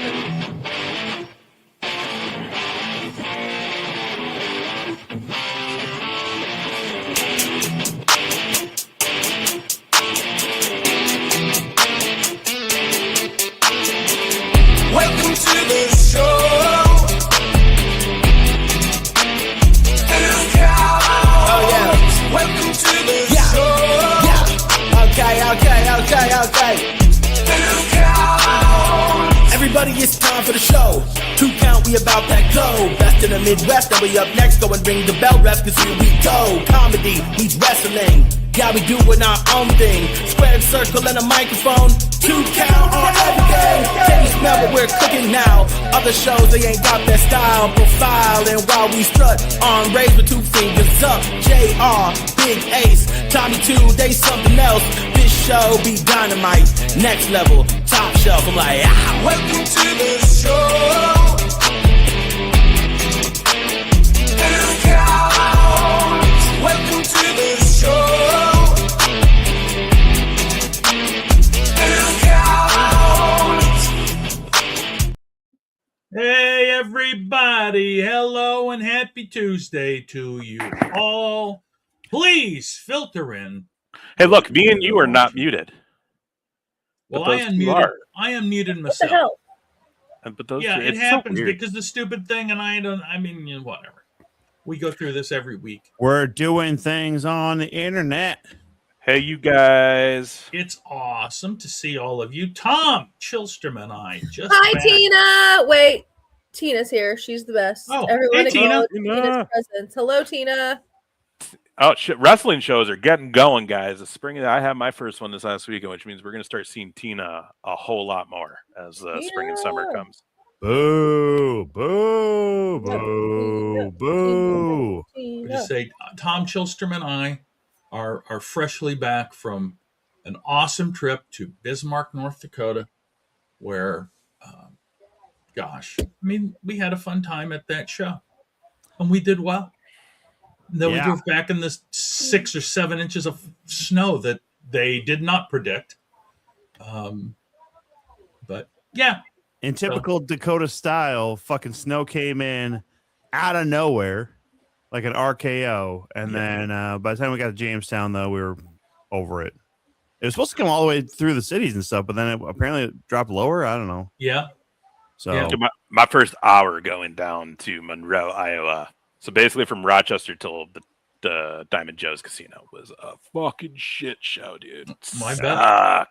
Welcome to the show. Oh yeah. Welcome to the show. Yeah. Okay. Everybody, it's time for the show. 2 count, we about that go. Best in the Midwest, and we up next. Go and ring the bell, rest, cause here we go. Comedy meets wrestling. Yeah, we doing our own thing. Squared circle and a microphone. 2 count on everything. Can you smell what we're cooking now? Other shows, they ain't got that style profile. And while we strut on raised with 2 fingers up, JR, Big Ace, Tommy 2, they something else. This show be dynamite, next level, top shelf. I'm like, ah. Welcome to the show. 2 count. Welcome to the show. Hey everybody, hello and happy Tuesday to you all. Please filter in. Hey, look, me and you are not muted. Well, I unmuted myself. What the hell? But those Yeah, two, it it's happens so weird. because the stupid thing, and whatever. We go through this every week. We're doing things on the internet. Hey, you guys. It's awesome to see all of you. Tom Chilstrom and I just Hi, back. Tina. Wait, Tina's here. She's the best. Oh, everyone hey, Tina. acknowledge Tina's presence. Hello, Tina. Oh, shit. Wrestling shows are getting going, guys. The spring. I had my first one this last weekend, which means we're going to start seeing Tina a whole lot more as spring and summer comes. Boo, boo, boo, boo. We just say Tom Chilstrom and I are freshly back from an awesome trip to Bismarck, North Dakota, where, we had a fun time at that show, and we did well. Then we drove back in this 6 or 7 inches of snow that they did not predict. But yeah. In typical Dakota style, fucking snow came in out of nowhere, like an RKO. And then by the time we got to Jamestown, though, we were over it. It was supposed to come all the way through the cities and stuff, but then it dropped lower. I don't know. Yeah. So Yeah. My first hour going down to Monroe, Iowa. So basically from Rochester till the Diamond Joe's Casino was a fucking shit show, dude. My bad.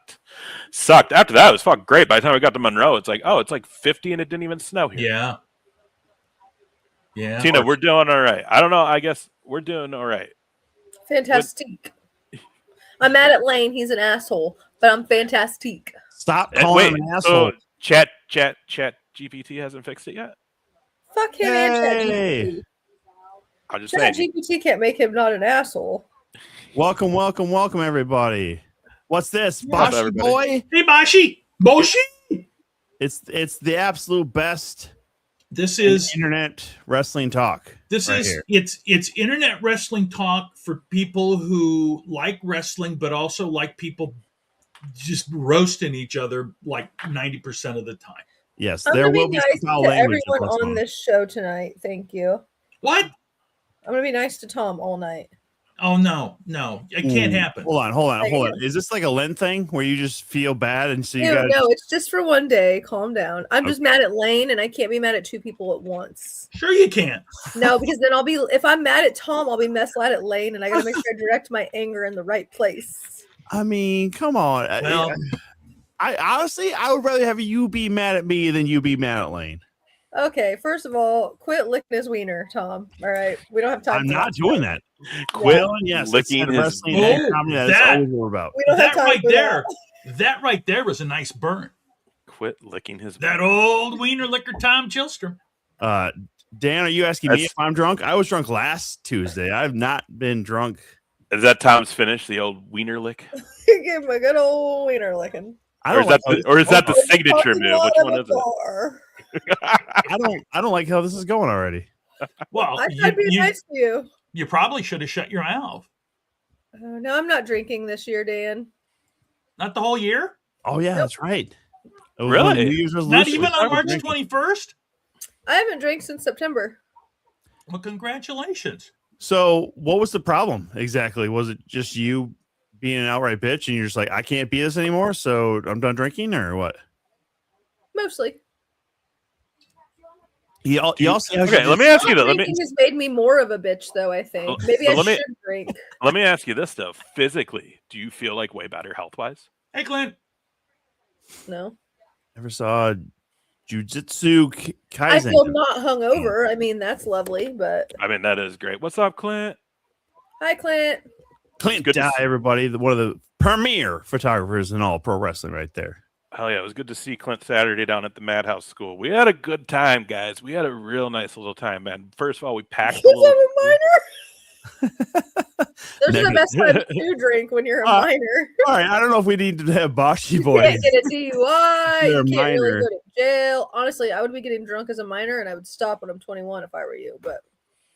Sucked. After that, it was fucking great. By the time we got to Monroe, it's like 50 and it didn't even snow here. Yeah. Yeah. Tina, we're doing all right. I don't know. I guess we're doing all right. Fantastic. I'm mad at Lane. He's an asshole, but I'm fantastic. stop calling him an asshole. So Chat GPT hasn't fixed it yet? Fuck him and ChatGPT. I'm just saying. ChatGPT can't make him not an asshole. Welcome, everybody. What's this, What's up, Boshi boy? Hey, Boshi. It's the absolute best. This is internet wrestling talk. It's internet wrestling talk for people who like wrestling, but also like people just roasting each other like 90% of the time. Yes, I'm there gonna will be be nice some foul to language. everyone on this show tonight. Thank you. What? I'm gonna be nice to Tom all night. Oh no, it can't happen. Hold on. Is this like a Lent thing where you just feel bad and so you got? No, it's just for one day. Calm down. I'm just mad at Lane, and I can't be mad at 2 people at once. Sure, you can. No, because then if I'm mad at Tom, I'll be mad at Lane, and I gotta make sure I direct my anger in the right place. I mean, come on. Well, I honestly, I would rather have you be mad at me than you be mad at Lane. Okay, first of all, quit licking his wiener, Tom. All right, we don't have time. I'm not doing that. Quit Yes, licking his. wrestling and comedy. That's always what we're about. We don't have that time right for there, that right there was a nice burn. Quit licking his. That old wiener licker, Tom Chilstrom. Dan, are you asking me if I'm drunk? I was drunk last Tuesday. I've not been drunk. Is that Tom's finish? The old wiener lick, Give him a good old wiener licking. or is that the signature move? Which one is it? I don't like how this is going already. Well, I tried being nice to you. You probably should have shut your mouth. No, I'm not drinking this year, Dan. Not the whole year? Oh yeah, that's right. Really? New Year's resolution. Not even on Start March drinking. 21st? I haven't drank since September. Well, congratulations. So, what was the problem exactly? Was it just you being an outright bitch, and you're just like, I can't be this anymore, so I'm done drinking, or what? Mostly. Y'all see how she Okay, let just- me ask you that. Drinking has made me more of a bitch, though, I think. Maybe But I let me- should drink. Let me ask you this though. Physically, do you feel like way better health wise? Hey, Clint. No. Never saw Jujutsu I Kaisen. feel not hungover. I mean, that's lovely, but I mean, that is great. What's up, Clint? hi, Clint. Clint good to Dye, see- everybody, one of the premier photographers in all pro wrestling, right there. Hell yeah, it was good to see Clint Saturday down at the Madhouse School. We had a good time, guys. We had a real nice little time, man. First of all, we packed a Because little. I'm a minor. Those are the Negative. best times to drink when you're a minor. All right, I don't know if we need to have Bashi You boys. can't get a DUI. You're You a can't really minor. go to jail. Honestly, I would be getting drunk as a minor, and I would stop when I'm 21 if I were you. But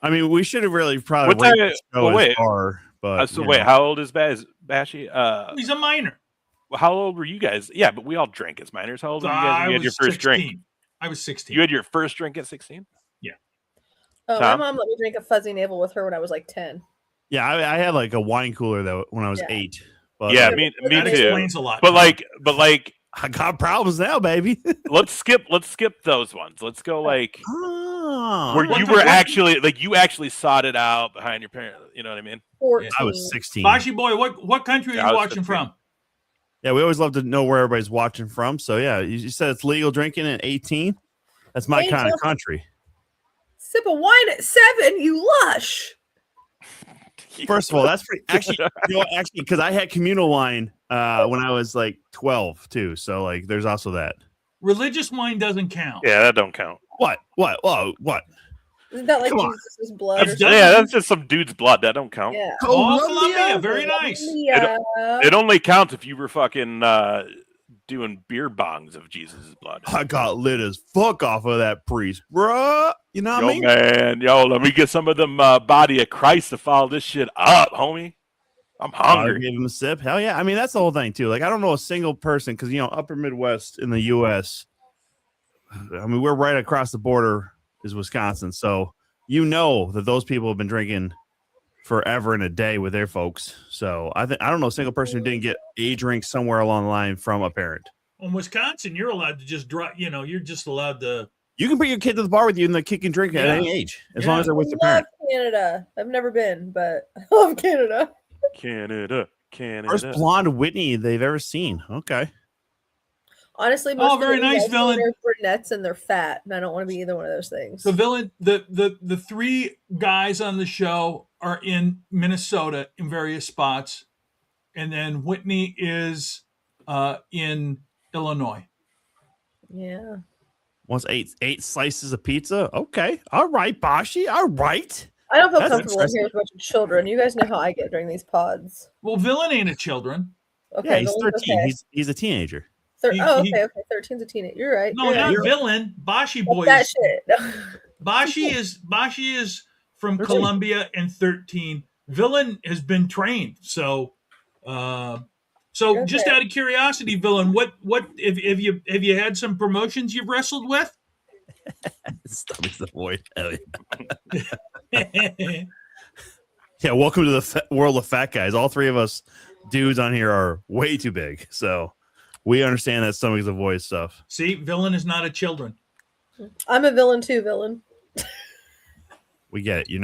I mean, we should have really probably What time- rated the show well, as wait. far, but So you wait, know. how old is Bashy? He's a minor. How old were you guys? Yeah, but we all drank as minors. How old were you guys when I you had your was first 16. drink? I was 16. You had your first drink at 16? my Tom? mom let me drink a fuzzy navel with her when I was like 10. Yeah, I had like a wine cooler though when I was Yeah. 8. But Yeah, Yeah, me but me that that too. explains a lot. But Tom. like, I got problems now, baby. let's skip those ones. Let's go like Oh, where What you the- were what- actually like you actually sought it out behind your parents. You know what I mean? 14. I was 16. Bashi boy, what country Yeah, are I you was watching 15. from? Yeah, we always love to know where everybody's watching from. So yeah, you said it's legal drinking at 18. That's my kind of country. Sip of wine at 7, you lush. First of all, that's pretty actually, you know what, actually, because I had communal wine when I was like 12 too. So like there's also that. Religious wine doesn't count. Yeah, that don't count. What? Whoa, what? Isn't that like Come on. Jesus' blood? That's Or done. something? Yeah, that's just some dude's blood. That don't count. Yeah. Oh, Colombia, very nice. Yeah. It only counts if you were fucking doing beer bongs of Jesus' blood. I got lit as fuck off of that priest, bruh. You know what Yo, I mean? man, let me get some of them body of Christ to follow this shit up, homie. I'm I hungry. gave him a sip. Hell yeah. I mean, that's the whole thing too. Like, I don't know a single person because upper Midwest in the US. I mean, we're right across the border is Wisconsin. So that those people have been drinking forever and a day with their folks. So I don't know a single person who didn't get a drink somewhere along the line from a parent. In Wisconsin, you're allowed to just drive. You're just allowed to. You can bring your kid to the bar with you and they kick and drink at Yeah. any age, as Yeah. long as they're with I the love parent. Canada. I've never been, but I love Canada. Canada. First blonde Whitney they've ever seen. Okay. Honestly, most very of the nice, guys villain. are brunettes and they're fat, and I don't want to be either one of those things. The villain, the three guys on the show are in Minnesota in various spots, and then Whitney is in Illinois. Yeah. Wants eight slices of pizza. Okay. All right, Bashi. All right. I don't feel That's comfortable in here with a bunch of children. You guys know how I get during these pods. Well, villain ain't a children. Okay, Yeah, he's Villain's 13. okay. He's a teenager. he- okay, he- okay. 13's a teenager. You're right. No, you're not right. villain. Bashi Fuck boy. that Is, shit. Bashi is from 13. Columbia and 13. Villain has been trained. So just Okay. out of curiosity, villain, what have you had some promotions you've wrestled with? Stomach's the void. Hell yeah. Yeah, welcome to the world of fat guys. All three of us dudes on here are way too big. So we understand that stomach's the void stuff. See, villain is not a children. I'm a villain too, villain. We get it. You're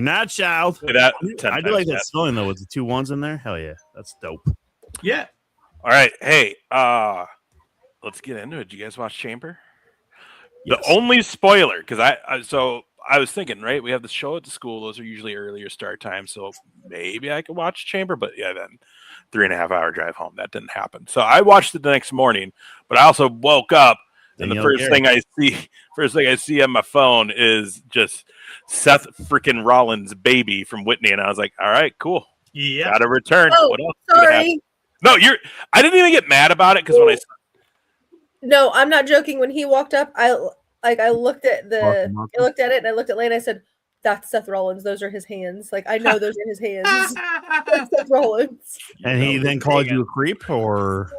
not child. Say that I 10 do like times that fast. spelling though with the 2 1s in there. Hell yeah. That's dope. Yeah. All right, hey, let's get into it. Do you guys watch Chamber? Yes. The only spoiler, because I was thinking, right? We have the show at the school; those are usually earlier start times, so maybe I could watch Chamber. But yeah, then 3.5 hour drive home. That didn't happen. So I watched it the next morning, but I also woke up and the Danielle first thing I see on my phone is just Seth freaking Rollins' baby from Whitney, and I was like, all right, cool, Yeah. got to return. Oh, What else? is gonna happen? Sorry. No, I didn't even get mad about it because when I No, I'm not joking. When he walked up, I looked at Mark. I looked at it and I looked at Lane. I said, "That's Seth Rollins. Those are his hands. Like I know those are his hands. That's Seth Rollins." And he then called you a creep or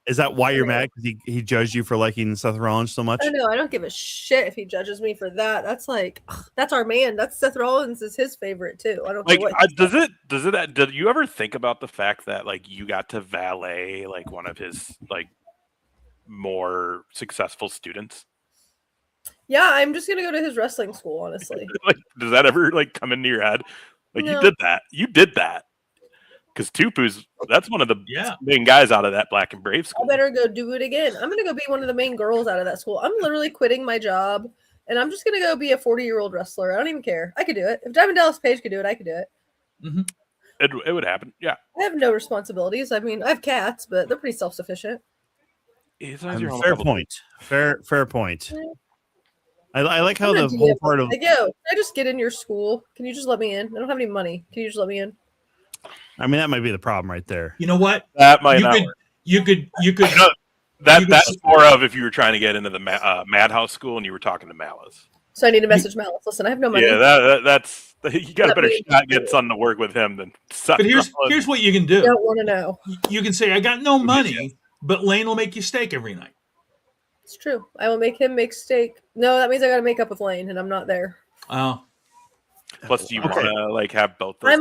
Is that why you're mad? Because he judged you for liking Seth Rollins so much? I know. I don't give a shit if he judges me for that. That's like, that's our man. That's Seth Rollins is his favorite too. I don't care Like, what. did you ever think about the fact that like you got to valet like one of his like more successful students? Yeah, I'm just gonna go to his wrestling school. Honestly, Like, does that ever like come into your head? Like No. you did that. Because Tupu's that's one of the Yeah. main guys out of that Black and Brave I school. better go do it again. I'm gonna go be one of the main girls out of that school. I'm literally quitting my job, and I'm just gonna go be a 40-year-old wrestler. I don't even care. I could do it. If Diamond Dallas Page could do it, I could do it. Mhm. It would happen. Yeah. I have no responsibilities. I mean, I have cats, but they're pretty self-sufficient. As I long as mean, you're home a fair couple point. Fair point. Yeah. I like how I'm the gonna whole DM part of like, yo, can I just get in your school? Can you just let me in? I don't have any money. Can you just let me in? I mean, that might be the problem right there. You know what? that might You not could, work. you could No, you could that's s- more of if you were trying to get into the Madhouse school and you were talking to Malice. So I need to message Malice. Listen, I have no money. Yeah, that's you got a Let better me- shot getting something to work with him than. But here's what you can do. Don't want to know. You can say, I got no money, but Lane will make you steak every night. It's true. I will make him make steak. No, that means I got to make up with Lane, and I'm not there. Oh, Plus, do you Okay. want to like have both? Those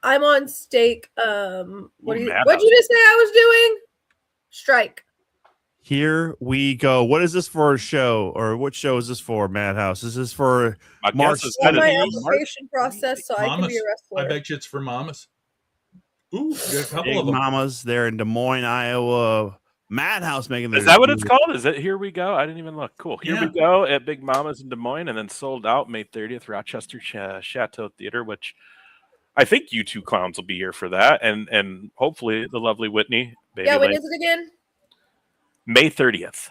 I'm on steak. What'd Ooh, you Madhouse. just say I was doing? Strike. Here we go. What is this for a show, or what show is this for? Madhouse. Is this for My March guess is Yeah, that my it's March. application process, so I can be a I wrestler. bet you it's for mamas. Ooh, there's a couple Big of them. Mamas there in Des Moines, Iowa? Madhouse making their Is that what it's debut. called? Is it Here We Go? I didn't even look. Cool. Here We Yeah. Go at Big Mama's in Des Moines, and then sold out May 30th, Rochester Chateau Theater, which I think you two clowns will be here for that, and hopefully the lovely Whitney. Baby Yeah, when Lane. is it again? May 30th.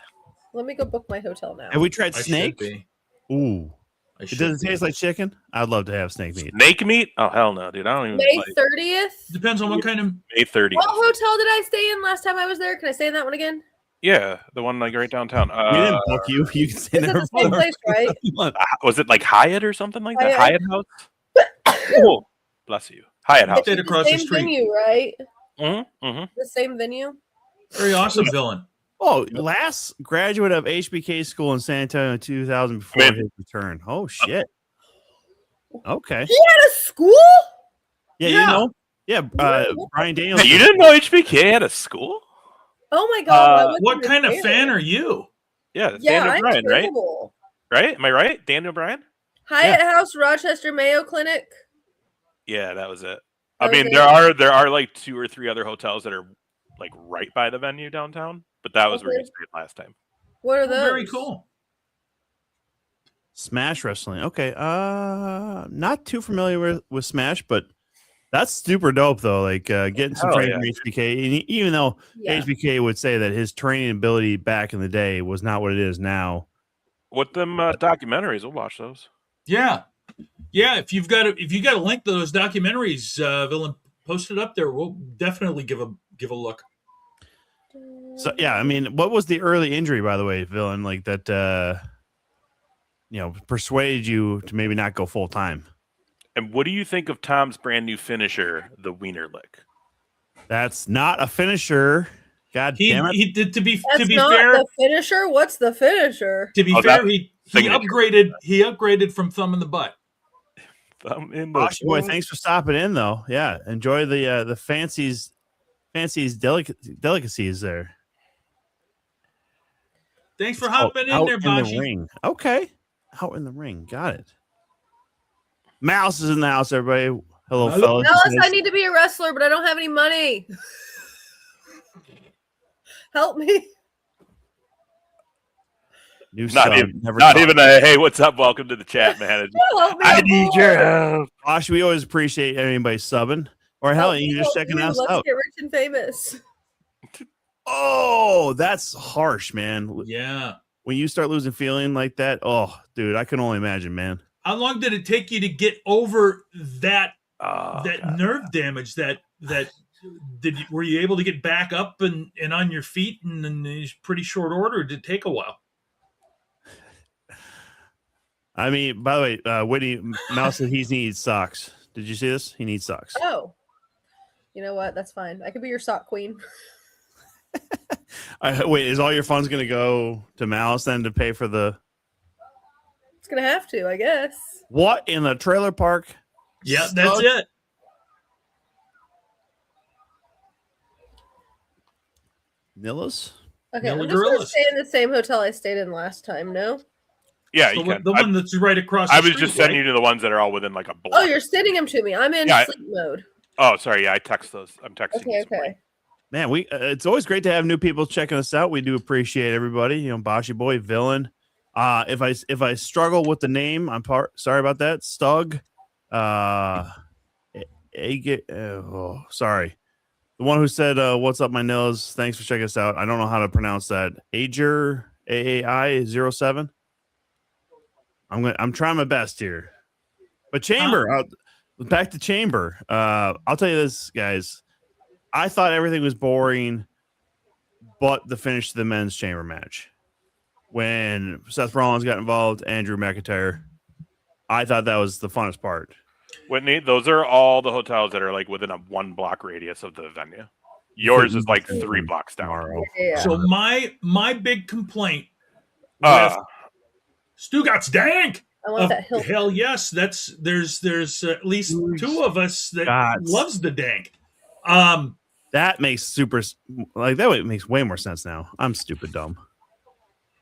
Let me go book my hotel now. Have we tried I snake? should be. Ooh, I it should doesn't be. taste like chicken. I'd love to have snake meat. Snake meat? Oh hell no, dude! I don't even. May Like, 30th. Depends on what kind of. May 30th. What hotel did I stay in last time I was there? Can I stay in that one again? Yeah, the one like right downtown. We didn't book you. You can say Is it never the same place, right? Was it like Hyatt or something like that? Hyatt. Hyatt House. Oh, bless you, Hyatt House. Stayed across the same street. venue, right? Mm-hmm, mm-hmm. The same venue. Very awesome villain. Oh, last graduate of HBK school in San Antonio in 2000 before Man. his return. Oh shit. Okay. He had a school? Yeah, Yeah. you know. Yeah, What? Brian Daniels. Hey, you didn't know HBK had a school? Oh my god! I wasn't What even kind of there. fan are you? Yeah, it's Yeah, Daniel I'm Bryan, right? terrible. Right? Am I right? Daniel Bryan? Hyatt House, Rochester Mayo Clinic. Yeah, that was it. That I mean, was there are like 2 or 3 other hotels that are like right by the venue downtown, but that was where you Okay. stayed last time. What are Oh, those? very cool. Smash Wrestling. Okay. Not too familiar with Smash, but that's super dope though. Like getting some Hell training yeah, from HBK, and even though Yeah. HBK would say that his training ability back in the day was not what it is now. What them documentaries? We'll watch those. Yeah, yeah. If you got a link to those documentaries, villain, post it up there. We'll definitely give a look. So yeah, I mean, what was the early injury, by the way, villain? Like that, persuaded you to maybe not go full time. And what do you think of Tom's brand new finisher, the Wiener Lick? That's not a finisher. God He damn it! he did to be That's not fair. the finisher. What's the finisher? To be Oh, fair, that he signature. upgraded from thumb in the butt. Thumb in the Bosh boy, thanks for stopping in though. Yeah, enjoy the fancies delicacies there. Thanks for Oh, hopping in out there, in the Bashi. ring. Okay, out in the ring. Got it. Mouse is in the house, everybody. Hello, Hello. fellas. Alice, I need to be a wrestler, but I don't have any money. Help me. New Not sub, even, never not talk. even a hey, what's up? Welcome to the chat, man. Help me. I I'm need bored. your help. Bosh, we always appreciate anybody subbing. Or hell, Help me, you just help checking you. us Let's out. get rich and famous. Oh, that's harsh, man. Yeah. When you start losing feeling like that, oh, dude, I can only imagine, man. How long did it take you to get over that Oh, God. nerve damage? Were you able to get back up and on your feet in pretty short order? Or did it take a while? I mean, by the way, Whitney Mouse said he needs socks. Did you see this? He needs socks. Oh. You know what? That's fine. I could be your sock queen. Wait, is all your funds going to go to Malice then to pay for the It's gonna have to, I guess. what in the trailer park? Yeah, that's it. Nillas? Okay, Miller I'm just gonna Gorillas. stay in the same hotel I stayed in last time. No. Yeah, The you one- can. The one that's right across. I the was street, just sending right? you to the ones that are all within like a block. Oh, you're sending them to me. I'm in Yeah, sleep mode. Oh, sorry. Yeah, I text those. I'm texting. Okay, you this morning. okay. Man, we it's always great to have new people checking us out. We do appreciate everybody. You know, Bashi Boy, Villain. If I struggle with the name, sorry about that. Stug. Sorry. The one who said, "What's up, my nose? Thanks for checking us out." I don't know how to pronounce that. Ager AAI07. I'm trying my best here. But Chamber, back to Chamber. I'll tell you this, guys. I thought everything was boring, but the finish to the men's Chamber match. When Seth Rollins got involved, Andrew McIntyre, I thought that was the funnest part. Whitney, those are all the hotels that are like within a 1 block radius of the venue. Yours is like 3 blocks down. Tomorrow. Yeah. So my big complaint Uh, with Stugatz Dank. I want that hill. Hell yes, there's at least 2 of us that Scots. loves the Dank. That makes makes way more sense now. I'm stupid dumb.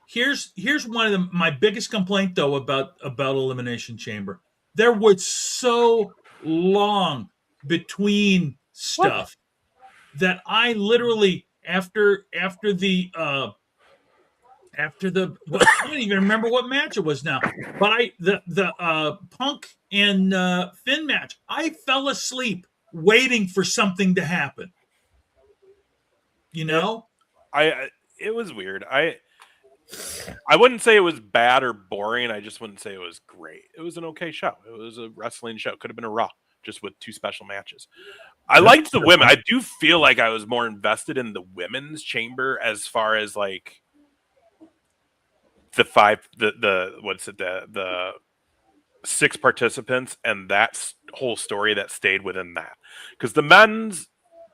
Here's one of my biggest complaint though about Elimination Chamber. There was so long between stuff that I literally after the I don't even remember what match it was now. But the Punk and Finn match, I fell asleep waiting for something to happen. You know? it was weird. I wouldn't say it was bad or boring. I just wouldn't say it was great. It was an okay show. It was a wrestling show. Could have been a Raw, just with 2 special matches. I liked the women. I do feel like I was more invested in the women's chamber as far as like the 6 participants and that whole story that stayed within that. Because the men's,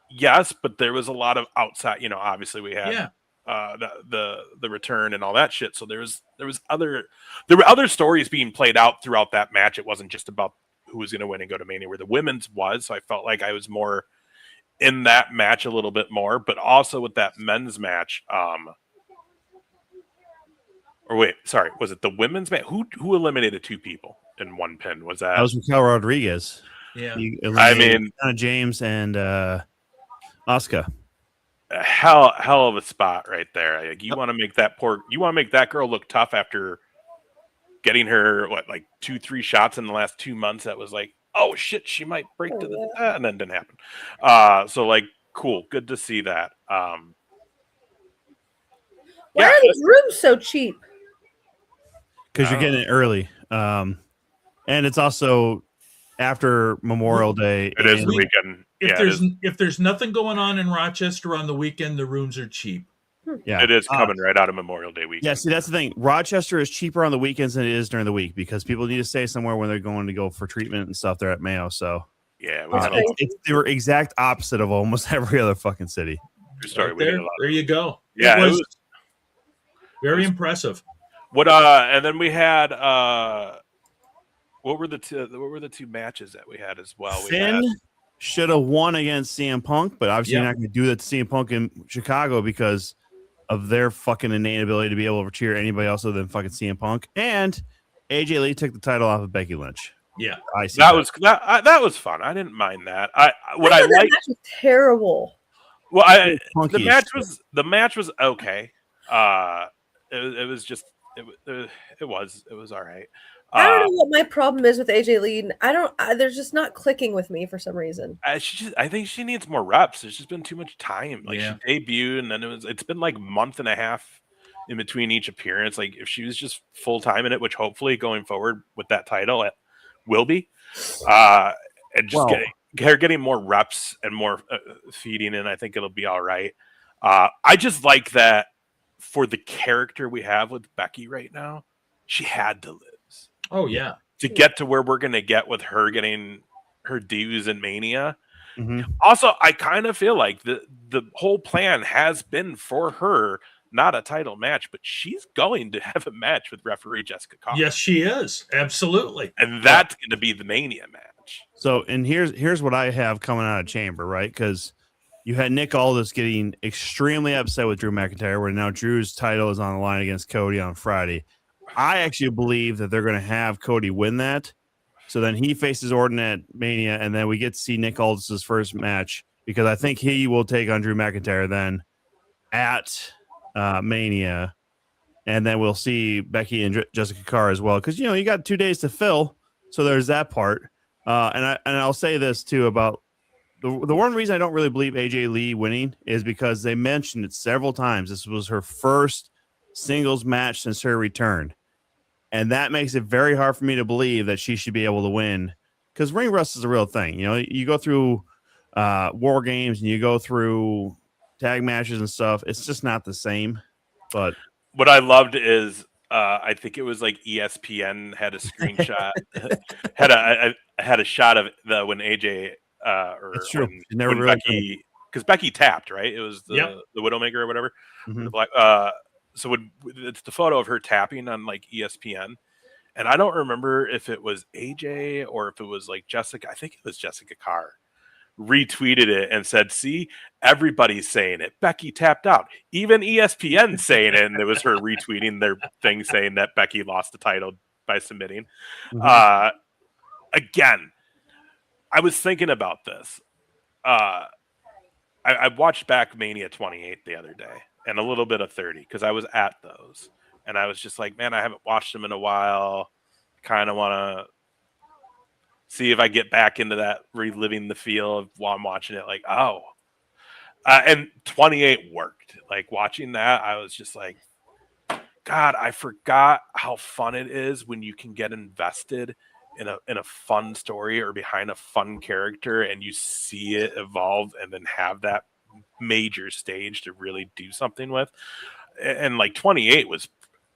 yes, but there was a lot of outside. You know, obviously we had. The return and all that shit. So there were other stories being played out throughout that match. It wasn't just about who was going to win and go to Mania, where the women's was. So I felt like I was more in that match a little bit more, but also with that men's match. Was it the women's match? Who eliminated 2 people in 1 pin? Was that? That was Raquel Rodriguez. Yeah. I mean, James and Asuka. A hell of a spot right there. Like, you want to make that girl look tough after getting her 2-3 shots in the last 2 months. That was like, oh shit, she might break and then didn't happen. So like, cool, good to see that. Why are these rooms so cheap? Because you're getting it early, and it's also after Memorial Day. It is the weekend. If there's nothing going on in Rochester on the weekend, the rooms are cheap. Yeah, it is coming right out of Memorial Day weekend. Yeah, see, that's the thing. Rochester is cheaper on the weekends than it is during the week because people need to stay somewhere when they're going to go for treatment and stuff. They're at Mayo, so yeah, they were exact opposite of almost every other fucking city. Story. Right there you go. Yeah, it was very impressive. And then we had what were the 2 matches that we had as well? Finn should have won against CM Punk, but obviously you're not going to do that to CM Punk in Chicago because of their fucking innate ability to be able to cheer anybody else other than fucking CM Punk. And AJ Lee took the title off of Becky Lynch. Yeah, I see that was fun. I didn't mind that. I liked that match was terrible. Well, the match was okay. It was all right. I don't know what my problem is with AJ Lee. They're just not clicking with me for some reason. I think she needs more reps. There's just been too much time. Like, yeah. She debuted, and then it's been like a month and a half in between each appearance. Like, if she was just full time in it, which hopefully going forward with that title it will be, and just getting more reps and more feeding in, I think it'll be all right. I just like that for the character we have with Becky right now, she had to lose. Oh yeah, to get to where we're going to get with her getting her dues in Mania. Also, I kind of feel like the whole plan has been for her, not a title match, but she's going to have a match with referee Jessica Carr. Yes, she is. Absolutely. And that's going to be the Mania match. So, and here's what I have coming out of Chamber, right? Because you had Nick Aldis getting extremely upset with Drew McIntyre, where now Drew's title is on the line against Cody on Friday. I actually believe that they're going to have Cody win that. So then he faces Orton at Mania, and then we get to see Nick Aldis' first match, because I think he will take on Drew McIntyre then at Mania. And then we'll see Becky and Jessica Carr as well, because, you got 2 days to fill. So there's that part. And I'll say this, too, about the one reason I don't really believe AJ Lee winning is because they mentioned it several times. This was her first singles match since her return. And that makes it very hard for me to believe that she should be able to win, because ring rust is a real thing. You go through war games and you go through tag matches and stuff. It's just not the same. But what I loved is I think it was like ESPN had a screenshot, had a shot of when AJ it's true. When Becky, because Becky tapped, right? It was the Widowmaker or whatever. Mm-hmm. The black, so it's the photo of her tapping on like ESPN, and I don't remember if it was AJ or if it was like Jessica. I think it was Jessica Carr retweeted it and said, "See, everybody's saying it. Becky tapped out. Even ESPN saying it," and it was her retweeting their thing saying that Becky lost the title by submitting. Mm-hmm. Again, I was thinking about this. I watched back Mania 28 the other day and a little bit of 30 because I was at those, and I was just like, man, I haven't watched them in a while. Kind of want to see if I get back into that reliving the feel of while I'm watching it. Like, and 28 worked. Like watching that, I was just like, God, I forgot how fun it is when you can get invested in a fun story or behind a fun character, and you see it evolve and then have that major stage to really do something with. And like 28 it's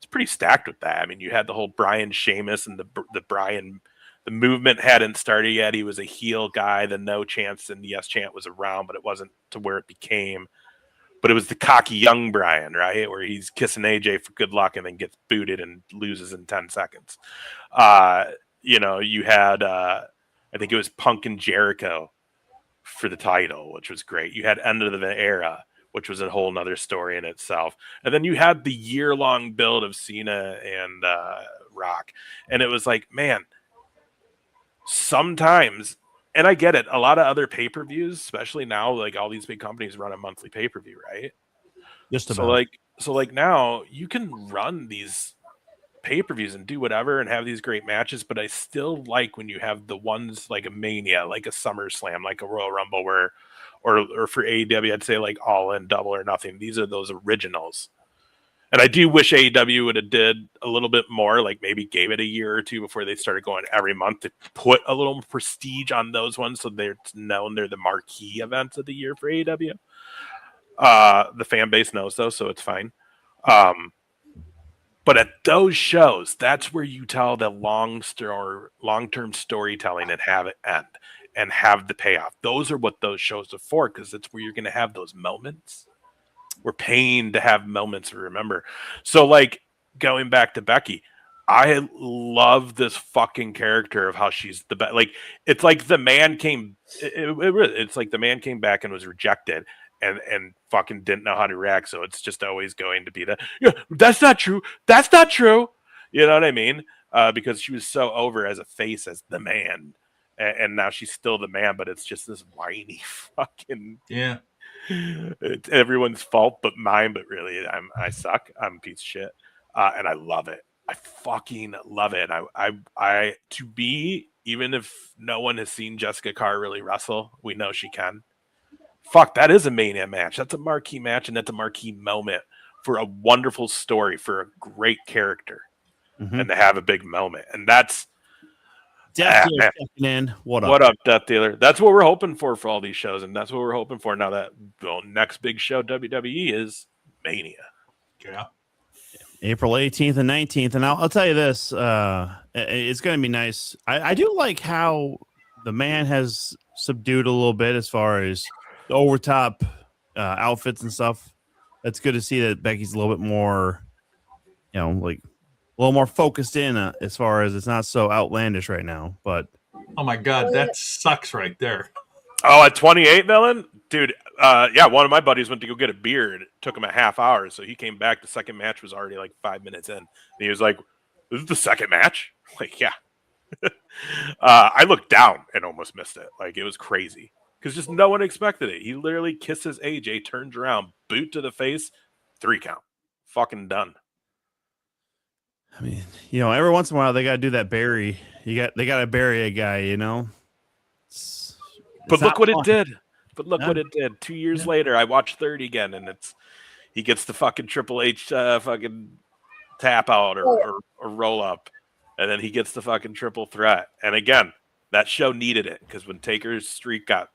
pretty stacked with that. I mean, you had the whole Brian Sheamus and the Brian. The movement hadn't started yet. He was a heel guy. The No Chance and the Yes Chant was around, but it wasn't to where it became. But it was the cocky young Brian, right? Where he's kissing AJ for good luck and then gets booted and loses in 10 seconds. You had, I think it was Punk and Jericho for the title, which was great. You had End of the Era, which was a whole nother story in itself. And then you had the year-long build of Cena and Rock. And it was like, man, sometimes, and I get it, a lot of other pay-per-views, especially now, like all these big companies run a monthly pay-per-view, right? Just about. So now you can run these pay-per-views and do whatever and have these great matches, but I still like when you have the ones like a Mania, like a SummerSlam, like a Royal Rumble, where or for AEW, I'd say like All In, Double or Nothing. These are those originals. And I do wish AEW would have did a little bit more, like maybe gave it a year or two before they started going every month to put a little prestige on those ones so they're known they're the marquee events of the year for AEW. The fan base knows though, so it's fine. But at those shows, that's where you tell the long-term storytelling and have it end and have the payoff. Those are what those shows are for, because that's where you're going to have those moments. We're paying to have moments to remember. So, like, going back to Becky, I love this fucking character of how she's the best. Like, it's like the man came. It's like the man came back and was rejected, and fucking didn't know how to react. So it's just always going to be that's not true. That's not true. You know what I mean? Because she was so over as a face as the man, and now she's still the man, but it's just this whiny fucking It's everyone's fault but mine, but really I suck. I'm a piece of shit. And I love it. I fucking love it. I to be, even if no one has seen Jessica Carr really wrestle, we know she can. Fuck, that is a Mania match. That's a marquee match, and that's a marquee moment for a wonderful story, for a great character, and to have a big moment. And that's Death Dealer checking in. What up, Death Dealer? That's what we're hoping for all these shows, and that's what we're hoping for now that next big show WWE is Mania. Yeah. April 18th and 19th. And I'll tell you this, it's going to be nice. I do like how the man has subdued a little bit as far as the overtop outfits and stuff. It's good to see that Becky's a little bit more, like a little more focused in as far as it's not so outlandish right now. But Oh my God, that sucks right there. Oh, at 28, Villain? Dude, yeah, one of my buddies went to go get a beer, and it took him a half hour, so he came back. The second match was already like 5 minutes in. And he was like, this is the second match? Like, yeah. I looked down and almost missed it. Like, it was crazy. Because just no one expected it. He literally kisses AJ, turns around, boot to the face, 3 count. Fucking done. I mean, every once in a while they got to do that bury. They got to bury a guy, But look what fun. it did. But look what it did. 2 years later, I watched 30 again, and he gets the fucking Triple H fucking tap out or roll up, and then he gets the fucking triple threat. And again, that show needed it, because when Taker's streak got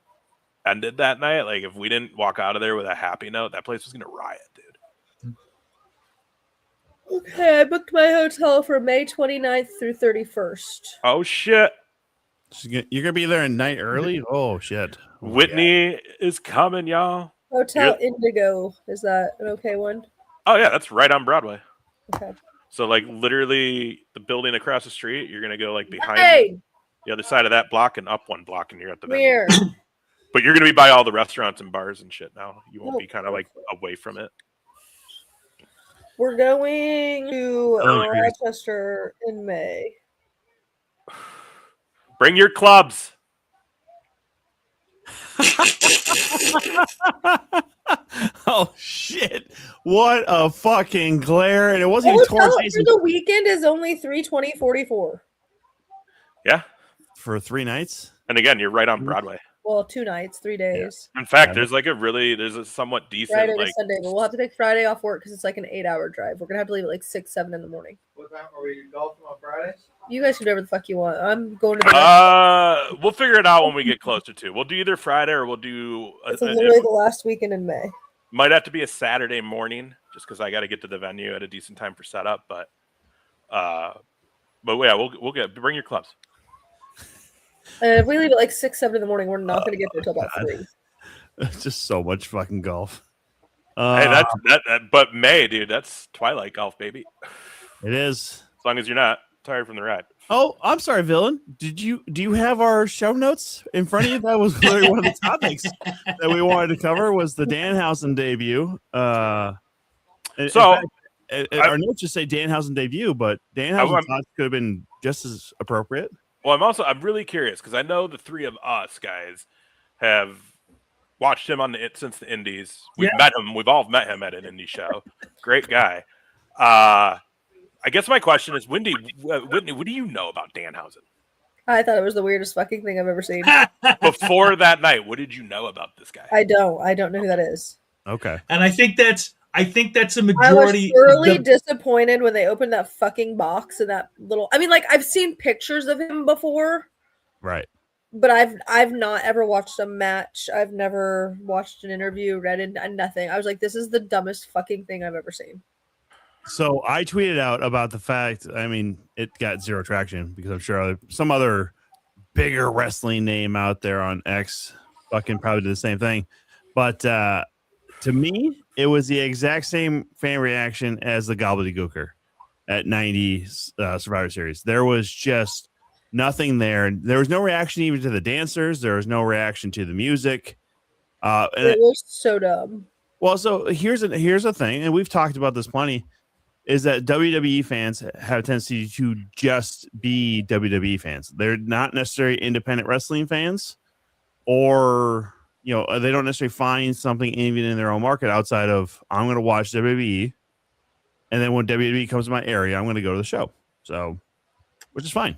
ended that night, like if we didn't walk out of there with a happy note, that place was gonna riot, dude. Okay, I booked my hotel for May 29th through 31st. Oh shit. You're gonna be there a night early? Oh shit. Whitney is coming, y'all. Hotel Indigo. Is that an okay one? Oh yeah, that's right on Broadway. Okay. So like literally the building across the street, you're gonna go like behind the other side of that block and up one block, and you're at the venue. Where? But you're gonna be by all the restaurants and bars and shit now. You won't be kind of like away from it. We're going to Rochester in May. Bring your clubs. Oh shit! What a fucking glare! And it wasn't even towards for the weekend is only $320.44. Yeah, for 3 nights. And again, you're right on Broadway. Well, 2 nights, 3 days. Yeah. In fact, there's a somewhat decent Friday to Sunday, but we'll have to take Friday off work because it's like an 8-hour drive. We're gonna have to leave at like 6, 7 in the morning. What time are we golfing on Fridays? You guys can do whatever the fuck you want. I'm going to. We'll figure it out when we get closer to. We'll do either Friday or we'll do. It's literally the last weekend in May. Might have to be a Saturday morning, just because I got to get to the venue at a decent time for setup. But yeah, we'll bring your clubs. If we leave at like 6, 7 in the morning, we're not going to get there till about 3. It's just so much fucking golf. Hey, that's that. But May, dude, that's twilight golf, baby. It is. As long as you're not tired from the ride. Oh, I'm sorry, Villain. Do you have our show notes in front of you? That was literally one of the topics that we wanted to cover was the Danhausen debut. Our notes just say Danhausen debut, but Danhausen thoughts could have been just as appropriate. Well, I'm really curious because I know the three of us guys have watched him since the Indies. We've met him. We've all met him at an indie show. Great guy. I guess my question is, Whitney, what do you know about Danhausen? I thought it was the weirdest fucking thing I've ever seen. Before that night, what did you know about this guy? I don't know who that is. Okay. And I think that's a majority. I was thoroughly disappointed when they opened that fucking box and that little. I mean, like I've seen pictures of him before, right? But I've not ever watched a match. I've never watched an interview, read it, nothing. I was like, this is the dumbest fucking thing I've ever seen. So I tweeted out about the fact, I mean, it got zero traction because I'm sure some other bigger wrestling name out there on X fucking probably did the same thing. But to me, it was the exact same fan reaction as the gobbledygooker at 90 Survivor Series. There was just nothing there. There was no reaction even to the dancers. There was no reaction to the music. It was so dumb. Well, so here's a thing, and we've talked about this plenty, is that WWE fans have a tendency to just be WWE fans. They're not necessarily independent wrestling fans, or they don't necessarily find something even in their own market outside of I'm going to watch WWE, and then when WWE comes to my area, I'm going to go to the show. So, which is fine.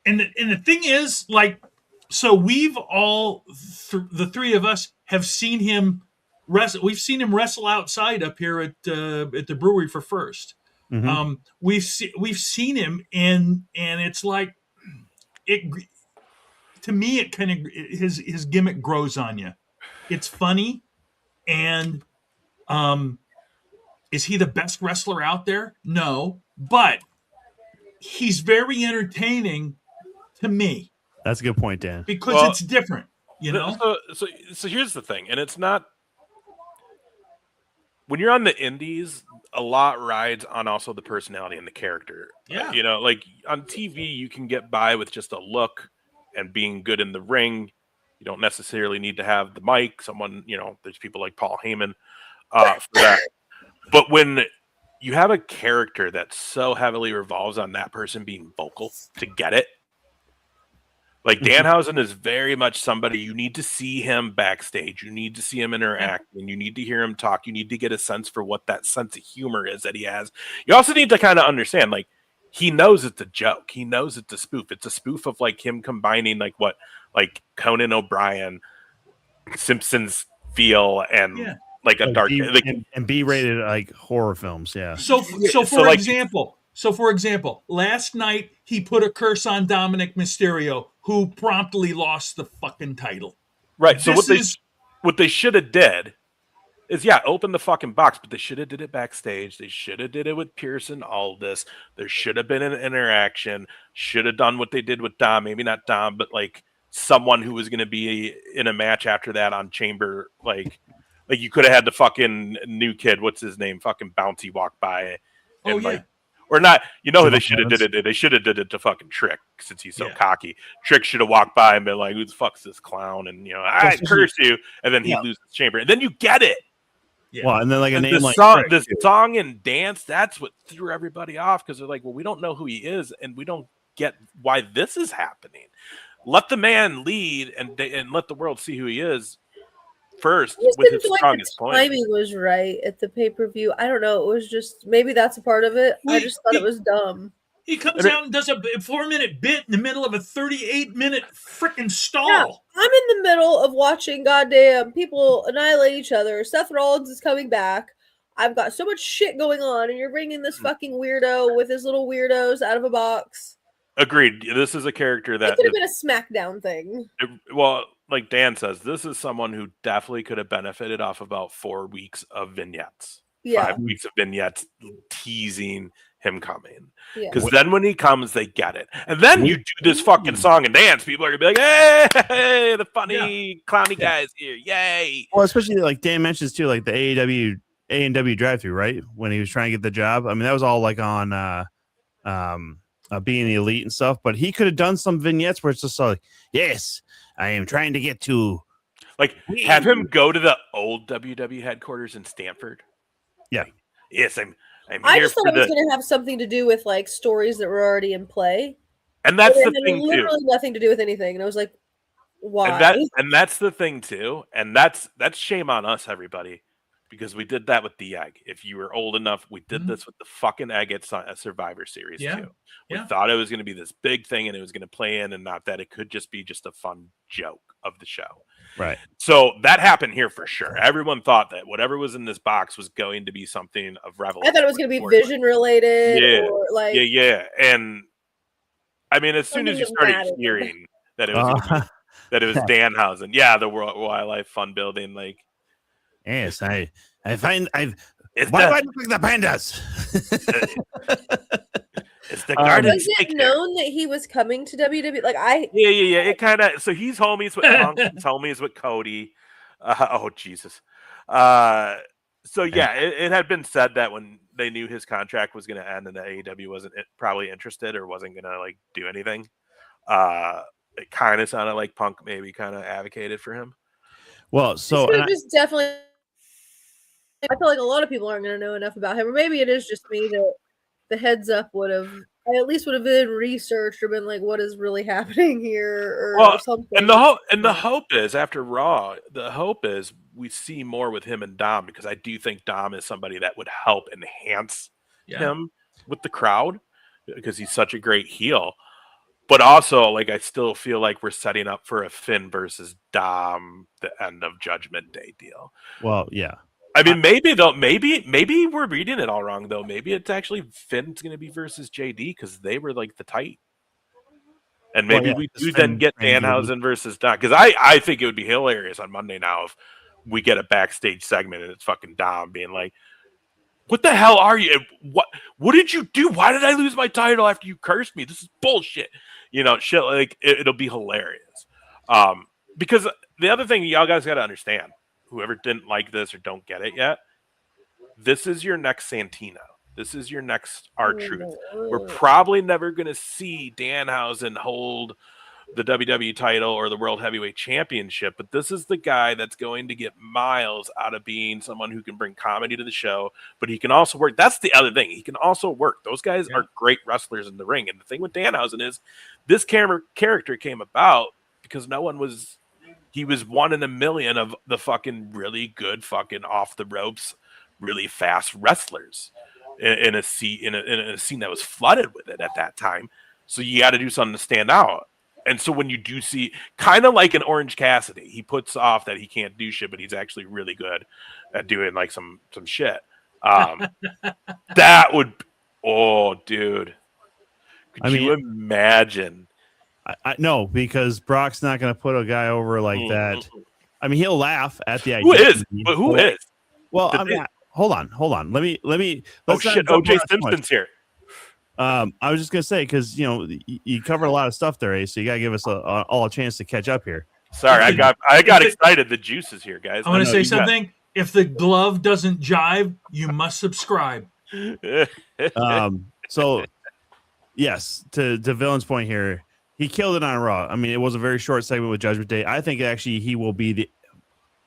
And the thing is, like, so we've all the three of us have seen him wrestle. We've seen him wrestle outside up here at the brewery for First. Mm-hmm. We've seen him, and it's like it. To me, it kind of his gimmick grows on you. It's funny, and is he the best wrestler out there? No, but he's very entertaining to me. That's a good point, Dan. because Well, it's different. You know, So here's the thing, and it's not when you're on the indies, a lot rides on also the personality and the character. Yeah. You know, like on TV, you can get by with just a look and being good in the ring. You don't necessarily need to have the mic. Someone, you know, there's people like Paul Heyman for that. But when you have a character that so heavily revolves on that person being vocal to get it, like Danhausen is very much somebody you need to see him backstage. You need to see him interact, and you need to hear him talk. You need to get a sense for what that sense of humor is that he has. You also need to kind of understand, like, he knows it's a joke. He knows it's a spoof. It's a spoof of like him combining like what like Conan O'Brien, Simpsons feel, and Yeah. like a dark and B-rated like horror films. Yeah. So so for like- example, last night he put a curse on Dominic Mysterio, who promptly lost the fucking title. right. So This what they should have did is open the fucking box, but they should have did it backstage. They should have did it with Pearson, all this. There should have been an interaction. Should have done what they did with Dom. Maybe not Dom, but like someone who was going to be in a match after that on Chamber. Like you could have had the fucking new kid. What's his name? Fucking Bounty walk by. And Oh, yeah. like, or not. You know who they Tim should have did it? They should have did it to fucking Trick, since he's so Yeah. cocky. Trick should have walked by and been like, "Who the fuck's this clown?" And I especially- curse you, and then he Yeah. loses Chamber, and then you get it. Yeah. Well, and then like a name The like song, Trick, the song and dance, that's what threw everybody off, because they're like, well, we don't know who he is, and we don't get why this is happening. Let the man lead and let the world see who he is first I just with didn't his feel like strongest the point. timing was right at the pay-per-view. I don't know. It was just maybe that's a part of it. I Wait, just thought it was dumb. He comes And it- out and does a 4-minute bit in the middle of a 38-minute freaking stall. Yeah, I'm in the middle of watching goddamn people annihilate each other. Seth Rollins is coming back. I've got so much shit going on, and you're bringing this fucking weirdo with his little weirdos out of a box. Agreed. This is a character It that, could have been a SmackDown thing. well, like Dan says, this is someone who definitely could have benefited off about 4 weeks of vignettes. Yeah, 5 weeks of vignettes teasing him coming. yeah. Because then when he comes, they get it. And then you do this fucking song and dance. People are going to be like, hey, the funny, clowny guy's here. Yay. well, especially like Dan mentions too, like the A&W drive-through, right? When he was trying to get the job. I mean, that was all like on being the elite and stuff. But he could have done some vignettes where it's just like, yes, I am trying to get to. Like, have him go to the old WW headquarters in Stanford. Yeah. Like, yes, I'm I here just thought for it was the... going to have something to do with like stories that were already in play. And that's But the it had thing, too. literally nothing to do with anything. And I was like, why? And that's the thing too, and that's shame on us, everybody, because we did that with the egg. If you were old enough, we did this with the fucking egg at Survivor Series Yeah. too. We Yeah. thought it was going to be this big thing, and it was going to play in, and not that it could just be just a fun joke of the show. Right. So that happened here for sure. Everyone thought that whatever was in this box was going to be something of revelation. I thought it was going to be or- vision related, Yeah. or like Yeah, and I mean, as soon as you Something started mattered. hearing that it was gonna be that it was Danhausen. Yeah, the World Wildlife Fund Building. Like, Yes, I find I've. it's Why do I the, look like the pandas? it's the garden was snake it there. known that he was coming to WWE? Like I Yeah. It kind of. So he's homies with Punk. He's homies with Cody. Oh Jesus. So yeah, it had been said that when they knew his contract was going to end and the AEW wasn't probably interested or wasn't going to like do anything, it kind of sounded like Punk maybe kind of advocated for him. Well, so this and could just definitely. I feel like a lot of people aren't going to know enough about him, or maybe it is just me that the heads up would have. I at least would have been researched or been like, "What is really happening here?" or something. And the hope is after Raw, the hope is we see more with him and Dom, because I do think Dom is somebody that would help enhance him with the crowd, because he's such a great heel. But also, like, I still feel like we're setting up for a Finn versus Dom, the end of Judgment Day deal. well, yeah. I mean, maybe we're reading it all wrong though. Maybe it's actually Finn's going to be versus JD, because they were like the tight. And maybe Well, yeah, we it's do then Finn get and JD. Danhausen versus Dom, because I think it would be hilarious on Monday now if we get a backstage segment and it's fucking Dom being like, "What the hell are you? What did you do? Why did I lose my title after you cursed me? This is bullshit." shit like it'll be hilarious. Because the other thing y'all guys got to understand, whoever didn't like this or don't get it yet, this is your next Santino. This is your next R-Truth. We're probably never going to see Danhausen hold the WWE title or the World Heavyweight Championship, but this is the guy that's going to get miles out of being someone who can bring comedy to the show, but he can also work. That's the other thing. He can also work. Those guys are great wrestlers in the ring. And the thing with Danhausen is this character came about because he was one in a million of the fucking really good fucking off the ropes, really fast wrestlers in a scene that was flooded with it at that time. So you got to do something to stand out. And so when you do see, kind of like an Orange Cassidy, he puts off that he can't do shit, but he's actually really good at doing like some shit. That would, dude, could you imagine? I no, because Brock's not going to put a guy over like that. I mean, he'll laugh at the idea. Who is? But who is? Well, I mean, hold on. Let me. Oh shit! OJ Simpson's here. I was just gonna say because you covered a lot of stuff there, Ace. So you gotta give us all a chance to catch up here. Sorry, I got excited. The juice is here, guys. I want to say something. If the glove doesn't jive, you must subscribe. So yes, to Villain's point here, he killed it on Raw. I mean, it was a very short segment with Judgment Day. I think actually he will be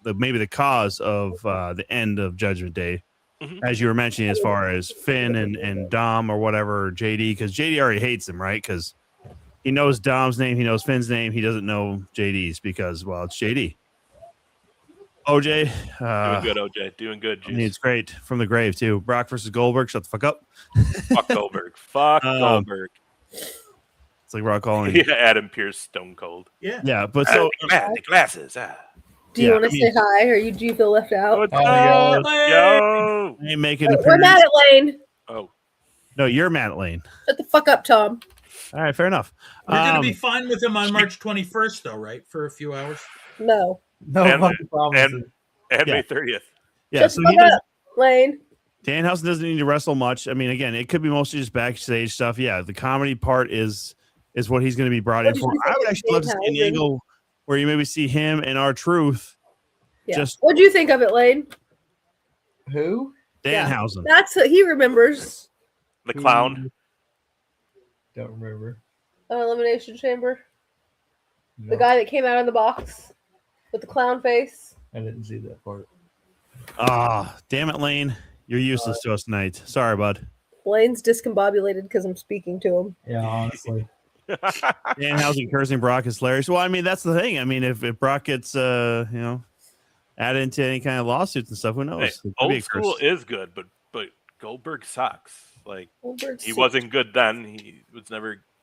maybe the cause of the end of Judgment Day. As you were mentioning, as far as Finn and Dom or whatever, or JD, because JD already hates him, right? Because he knows Dom's name, he knows Finn's name, he doesn't know JD's because, well, it's JD. OJ. Doing good, OJ. Doing good, Juice. I mean, it's great. From the grave, too. Brock versus Goldberg. Shut the fuck up. Fuck Goldberg. Fuck Goldberg. It's like Rock calling. Yeah, Adam Pearce, Stone Cold. Yeah, but so. The glasses. Do you want to say hi, or do you feel left out? Yo. I ain't making We're mad at Lane. Oh. No, you're mad at Lane. Shut the fuck up, Tom. All right, fair enough. We're going to be fine with him on March 21st, though, right? For a few hours. No. No fucking promises. And May 30th. Yeah, Shut so the fuck up, Lane. Danhausen doesn't need to wrestle much. I mean, again, it could be mostly just backstage stuff. Yeah, the comedy part is what he's going to be brought in for. I would actually love to see an angle where you maybe see him and R-Truth. Yeah. What do you think of it, Lane? Who? Danhausen. That's what he remembers. The clown. Don't remember. Elimination Chamber. No, The guy that came out of the box with the clown face. I didn't see that part. Damn it, Lane. You're useless to us tonight. Sorry, bud. Lane's discombobulated because I'm speaking to him. Yeah, honestly. Danhausen cursing Brock is hilarious. Well, I mean, that's the thing. I mean, if Brock gets, added into any kind of lawsuits and stuff, who knows? Hey, old school is good, but Goldberg sucks. Like, he wasn't good then.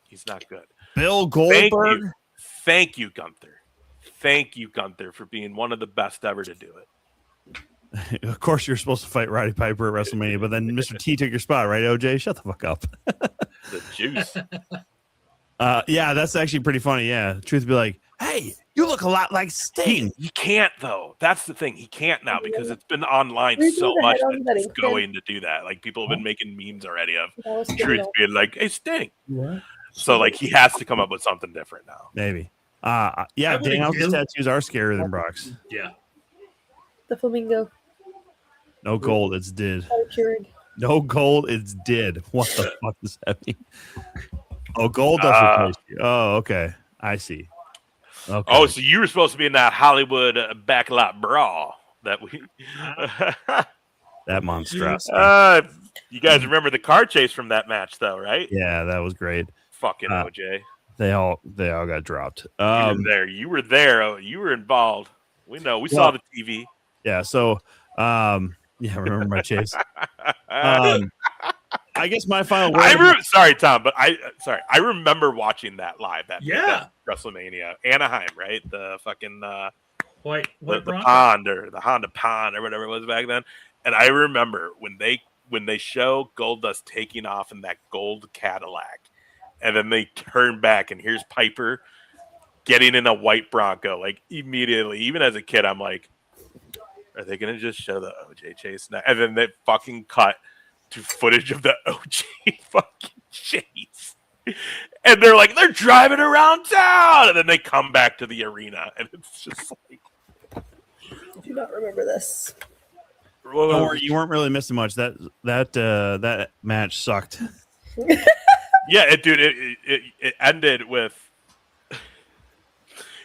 He's not good. Bill Goldberg. Thank you, Gunther. Thank you, Gunther, for being one of the best ever to do it. Of course, you're supposed to fight Roddy Piper at WrestleMania, but then Mr. T took your spot, right, OJ? Shut the fuck up. The juice. Yeah, that's actually pretty funny. Yeah, truth be like, hey, you look a lot like Sting. He can't though. That's the thing. He can't now because it's been online so much that he's going to do that. Like people have been making memes already of Truth being like, "Hey, Sting." What? So like he has to come up with something different now. Maybe. Yeah, Danhausen's tattoos are scarier than Brock's. Yeah. The flamingo. No gold, it's did. Keurig. No gold, it's did. What the fuck does that mean? Oh, gold does replace you. Oh, okay. I see. Okay. Oh, so you were supposed to be in that Hollywood backlot brawl that we that monstrosity. You guys remember the car chase from that match though, right? Yeah, that was great. Fucking OJ. They all got dropped. You were there. You were involved. We know. We saw the TV. Yeah, so remember my chase. I guess my final word. Sorry, Tom, but I remember watching that live. That WrestleMania, Anaheim, right? The fucking the pond or the Honda Pond or whatever it was back then. And I remember when they show Goldust taking off in that gold Cadillac, and then they turn back and here's Piper getting in a white Bronco. Like immediately, even as a kid, I'm like, are they gonna just show the OJ chase now? And then they fucking cut to footage of the OJ fucking chase. and they're driving around town, and then they come back to the arena, and it's just like, I do not remember this. Don't worry, you weren't really missing much. That match sucked. yeah, it ended with.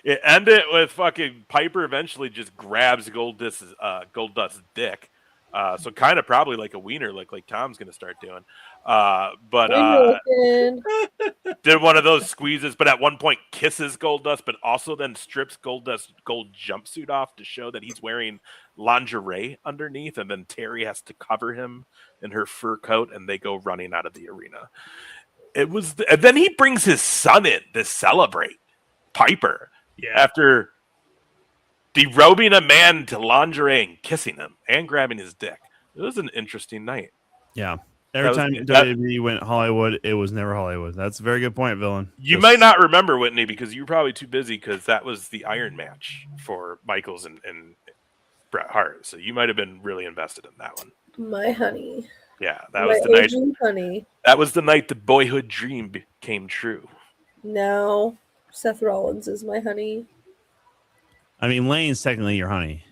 It ended with fucking Piper eventually just grabs Goldust's dick. So kind of probably like a wiener lick, like Tom's going to start doing. But did one of those squeezes, but at one point kisses Goldust, but also then strips Goldust's gold jumpsuit off to show that he's wearing lingerie underneath. And then Terry has to cover him in her fur coat, and they go running out of the arena. And then he brings his son in to celebrate Piper. Yeah. After derobing a man to lingerie and kissing him and grabbing his dick. It was an interesting night. Yeah. Every time WWE went Hollywood, it was never Hollywood. That's a very good point, Villain. You might not remember, Whitney, because you were probably too busy because that was the Iron match for Michaels and Bret Hart. So you might have been really invested in that one. My honey. Yeah, that was the night. Honey. That was the night the boyhood dream came true. Now Seth Rollins is my honey. I mean, Lane's technically your honey.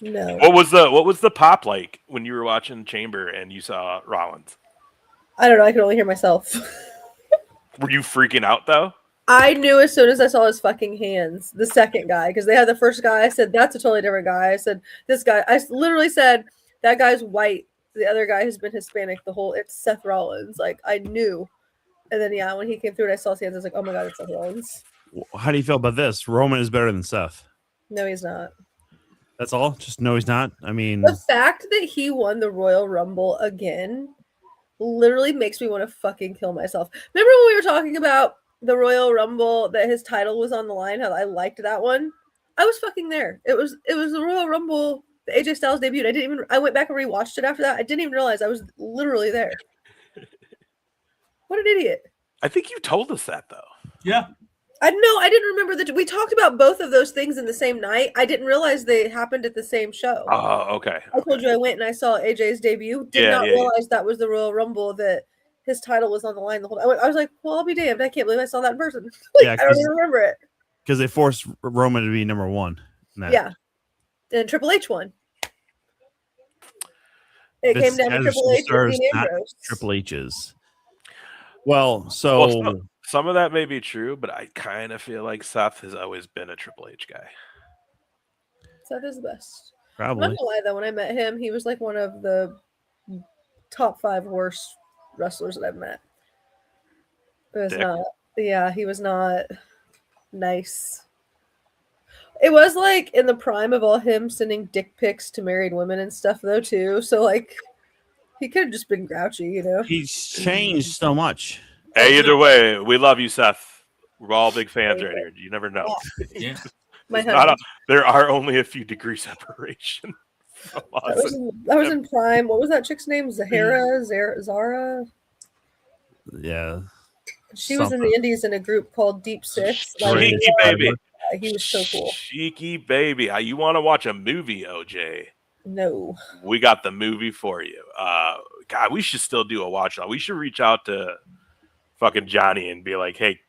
No. What was the pop like when you were watching Chamber and you saw Rollins? I don't know. I could only hear myself. Were you freaking out though? I knew as soon as I saw his fucking hands, the second guy, because they had the first guy. I said, that's a totally different guy. I said, this guy, I literally said, that guy's white. The other guy has been Hispanic it's Seth Rollins. Like, I knew. And then, yeah, when he came through and I saw his hands, I was like, oh my God, it's Seth Rollins. How do you feel about this? Roman is better than Seth. No, he's not. That's all? Just no, he's not? I mean... The fact that he won the Royal Rumble again literally makes me want to fucking kill myself. Remember when we were talking about the Royal Rumble, that his title was on the line, how I liked that one? I was fucking there. It was the Royal Rumble, the AJ Styles debut. I went back and rewatched it after that. I didn't even realize I was literally there. What an idiot. I think you told us that though. Yeah. I didn't remember that we talked about both of those things in the same night. I didn't realize they happened at the same show. Oh, okay. I told you I went and I saw AJ's debut. Did not realize that was the Royal Rumble, that his title was on the line the whole time. I was like, well, I'll be damned. I can't believe I saw that in person. I don't even remember it. Because they forced Roman to be number one. Yeah. And Triple H won. It came down to Triple H and Dean Ambrose. Triple H's. Well, so some of that may be true, but I kind of feel like Seth has always been a Triple H guy. Seth is the best. Probably. I'm not gonna lie though, when I met him, he was like one of the top 5 worst wrestlers that I've met. It was not. Yeah, he was not nice. It was like in the prime of all him sending dick pics to married women and stuff though too. So like he could have just been grouchy, you know. He's changed so much. Hey, either way, we love you, Seth. We're all big fans right here. You never know. Yeah. There are only a few degrees separation. That was in prime. What was that chick's name? Zara? Yeah. She was in the Indies in a group called Deep Six. Cheeky baby. He was so cool. Cheeky baby. You want to watch a movie, OJ? No. We got the movie for you. God, we should still do a watch on. We should reach out to fucking Johnny and be like, hey,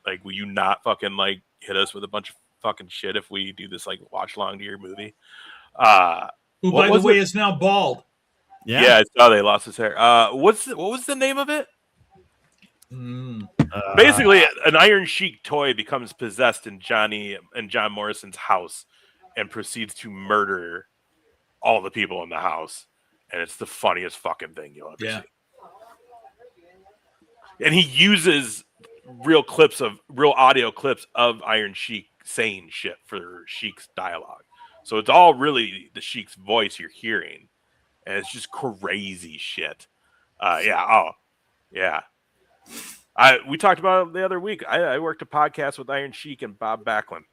like, will you not fucking like hit us with a bunch of fucking shit if we do this like watch along to your movie? Who, by the way, is now bald. Yeah, I saw they lost his hair. What was the name of it? Basically, an Iron Sheik toy becomes possessed in Johnny and John Morrison's house and proceeds to murder all the people in the house. And it's the funniest fucking thing you'll ever see. And he uses real audio clips of Iron Sheik saying shit for Sheik's dialogue. So it's all really the Sheik's voice you're hearing. And it's just crazy shit. We talked about it the other week. I worked a podcast with Iron Sheik and Bob Backlund.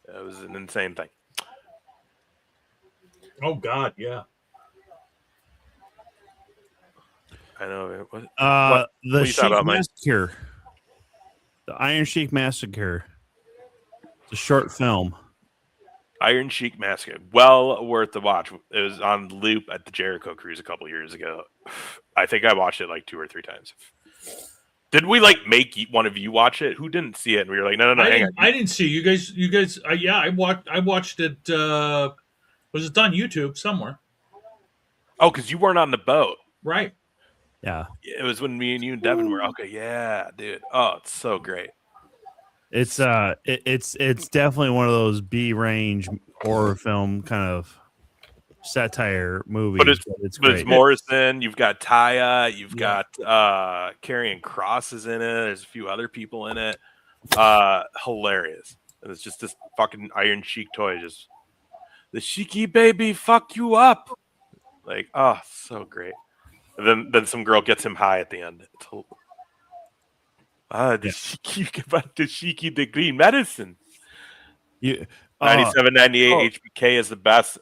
It was an insane thing. Oh, God, yeah. I know. The Sheik Massacre. The Iron Sheik Massacre. It's a short film. Iron Sheik Massacre. Well worth the watch. It was on loop at the Jericho Cruise a couple years ago. I think I watched it like 2 or 3 times. Did we like make one of you watch it? Who didn't see it? And we were like, no, hang on. I didn't see you guys. You guys, yeah, I watched it. Was it on YouTube somewhere? Oh, because you weren't on the boat. Right. Yeah. It was when me and you and Devin were. Okay, yeah, dude. Oh, it's so great. It's it's definitely one of those B range horror film kind of satire movies. But it's But great. it's Morrison. You've got Taya. You've Yeah. got Karrion Kross is in it. There's a few other people in it. Hilarious. And it's just this fucking Iron Sheik toy. Just the Sheiky baby fuck you up. Like, oh, so great. And then some girl gets him high at the end. It's the Sheiky the green medicine. You 97.98 HBK is the best.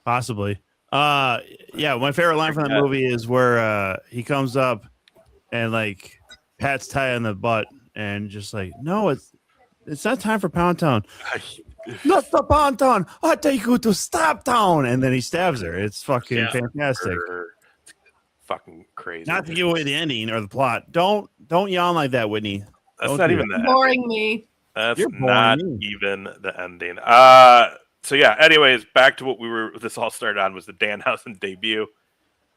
possibly. Yeah, my favorite line from that movie is where he comes up and like pats Ty on the butt and just like, no, it's not time for Pound Town. Not the Pound Town. I take you to Stab Town, and then he stabs her. It's fucking fantastic. It's fucking crazy. Not to give away the ending or the plot. Don't yawn like that, Whitney. That's Don't not do even the Boring me. That's You're boring not me. even the ending. So yeah, anyways, back to what this all started on was the Danhausen debut.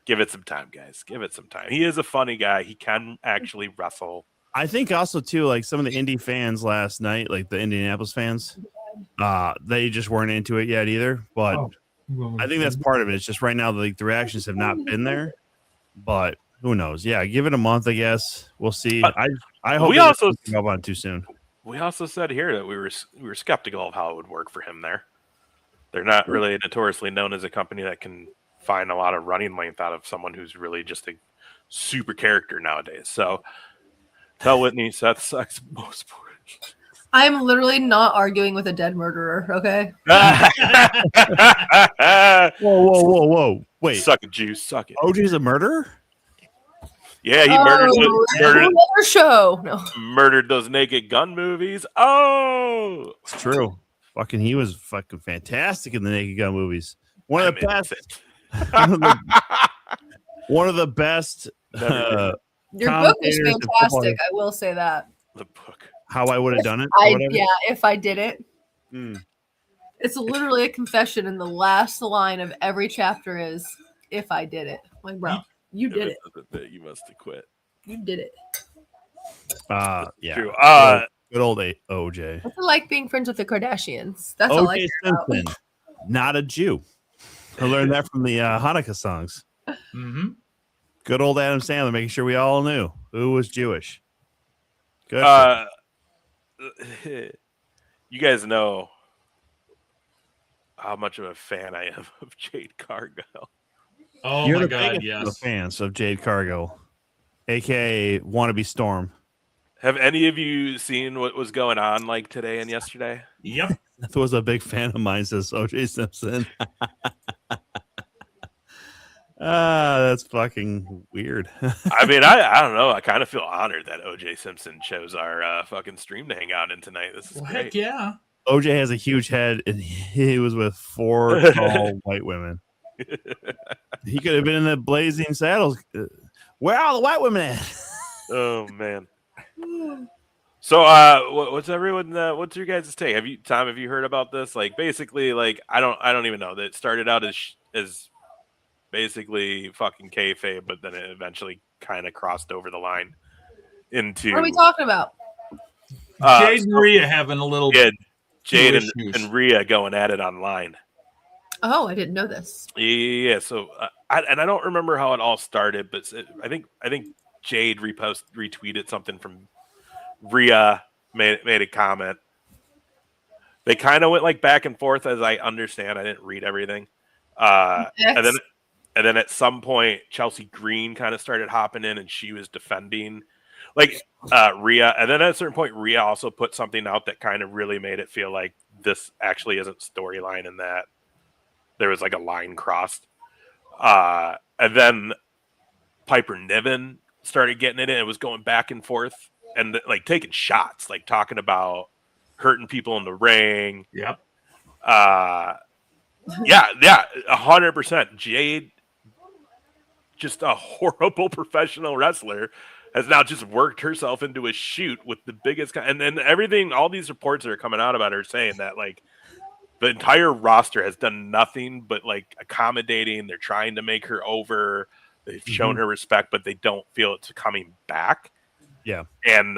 Give it some time, guys. Give it some time. He is a funny guy. He can actually wrestle. I think also too, like some of the indie fans last night, like the Indianapolis fans, they just weren't into it yet either. But I think that's part of it. It's just right now, like the reactions have not been there. But who knows? Yeah, give it a month, I guess. We'll see. I hope we also go on too soon. We also said here that we were skeptical of how it would work for him there. They're not really notoriously known as a company that can find a lot of running length out of someone who's really just a super character nowadays. So tell Whitney Seth sucks most. I'm literally not arguing with a dead murderer, okay? Whoa. Wait. Suck it, juice. Suck it. OJ's a murderer? Yeah, he murdered another show. No. murdered those Naked Gun movies. Oh, It's true. Fucking, he was fucking fantastic in the Naked Gun movies. One of the best. One of the best. Your book is commentators in fantastic. football. I will say that. the book. How I would have done it. or whatever. If I did it. Mm. It's literally a confession, and the last line of every chapter is, if I did it. Like, bro, you did it. You must have quit. You did it. Yeah. True. Good old OJ. What's it like being friends with the Kardashians? That's all I OJ care about. Simpson, not a Jew. I learned that from the Hanukkah songs. Mm-hmm. Good old Adam Sandler, making sure we all knew who was Jewish. Good. You guys know how much of a fan I am of Jade Cargill. Oh You're my the God! biggest of the Yes. fans of Jade Cargill, aka Wannabe Storm. Have any of you seen what was going on like today and yesterday? Yep. That was a big fan of mine, says OJ Simpson. That's fucking weird. I mean, I don't know. I kind of feel honored that OJ Simpson chose our fucking stream to hang out in tonight. This is Well, great. heck yeah. OJ has a huge head, and he was with 4 tall white women. He could have been in the Blazing Saddles. Where are all the white women at? Oh man. So, what's everyone? What's your guys' take? Tom? Have you heard about this? Like, basically, like I don't even know. That it started out as basically fucking kayfabe, but then it eventually kind of crossed over the line into. What are we talking about? Jade and Rhea having a little. Yeah, Jade issues. and Rhea going at it online. Oh, I didn't know this. Yeah, so I don't remember how it all started, but I think Jade retweeted something from Rhea, made a comment. They kind of went like back and forth, as I understand. I didn't read everything, and then at some point Chelsea Green kind of started hopping in, and she was defending like Rhea, and then at a certain point Rhea also put something out that kind of really made it feel like this actually isn't storyline, and that there was like a line crossed. And then Piper Niven started getting it in. It was going back and forth and like taking shots, like talking about hurting people in the ring. Yep. Yeah, 100%. just a horrible professional wrestler, has now just worked herself into a shoot with the biggest, and then everything, all these reports that are coming out about her saying that like the entire roster has done nothing but like accommodating. They're trying to make her over. They've shown her respect, but they don't feel it's coming back. Yeah. And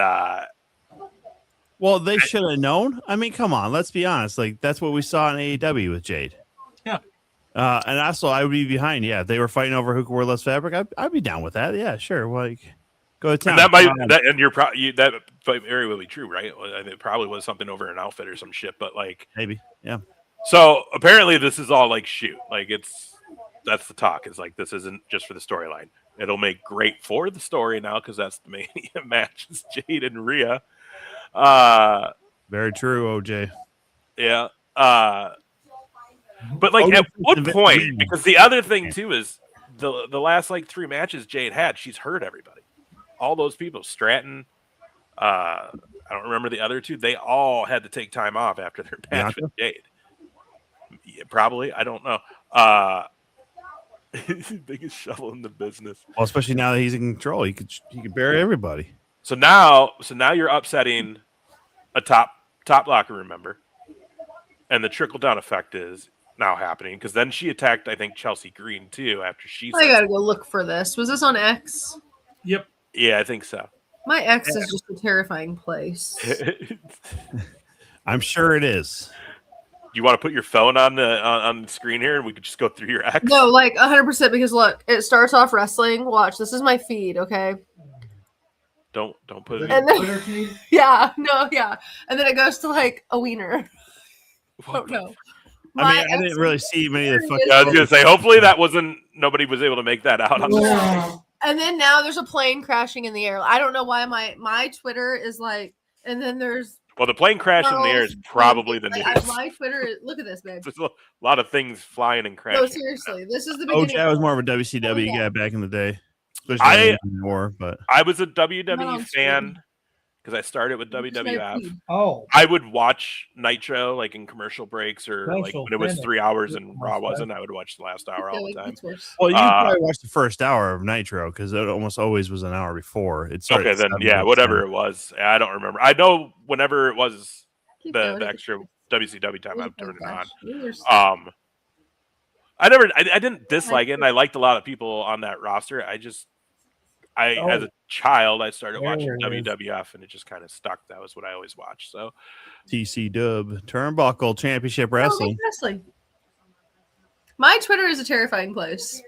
well, they should have known. I mean, come on, let's be honest. Like that's what we saw in AEW with Jade. Yeah. And also, I would be behind. Yeah, if they were fighting over who could wear less fabric, I'd be down with that. Yeah, sure. Like, go to town. and that might and you're probably that very well be true, right? It probably was something over an outfit or some shit, but like maybe, yeah. So apparently, this is all like shoot. Like that's the talk. Is like this isn't just for the storyline. It'll make great for the story now because that's the main match is Jade and Rhea. Very true, OJ. Yeah. But like at what point? Because the other thing too is the last like 3 matches Jade had, she's hurt everybody. All those people, Stratton. I don't remember the other 2. They all had to take time off after their match with Jade. Yeah, probably. I don't know. Biggest shovel in the business. Well, especially now that he's in control, he could bury everybody. So now you're upsetting a top locker room member, and the trickle down effect is now happening because then she attacked, I think, Chelsea Green too after she. I gotta go look for this. Was this on X? Yep. Yeah, I think so. My X is just a terrifying place. I'm sure it is. You want to put your phone on the screen here, and we could just go through your X? No, like 100%. Because look, it starts off wrestling. Watch, this is my feed. Okay. Don't put it. And then, yeah, no, yeah, and then it goes to like a wiener. Oh no. I mean, I didn't really see many of the fucking. I was gonna say, hopefully that wasn't. Nobody was able to make that out on the screen. And then now there's a plane crashing in the air. I don't know why my Twitter is like, and then there's. Well, the plane crash in the air is probably the news. My Twitter, look at this, babe. There's a lot of things flying and crashing. No, seriously, this is the beginning. OJ was more of a WCW guy back in the day. I was a WWE No, fan because I started with WWF. Oh, I would watch Nitro like in commercial breaks or like Social when it was Planet. 3 hours and Raw wasn't. I would watch the last hour all the Yeah, time. it's worse. Well, you probably watched the first hour of Nitro because it almost always was an hour before. It started Okay, then yeah, whatever it was. I don't remember. I know whenever it was Keep the going. extra WCW time, I would turn it Gosh, on. you were I didn't dislike it, and I liked a lot of people on that roster. As a child, I started watching There it is. WWF, and it just kind of stuck. That was what I always watched. So TC Dub Turnbuckle Championship Oh, Wrestling. make wrestling. My Twitter is a terrifying place.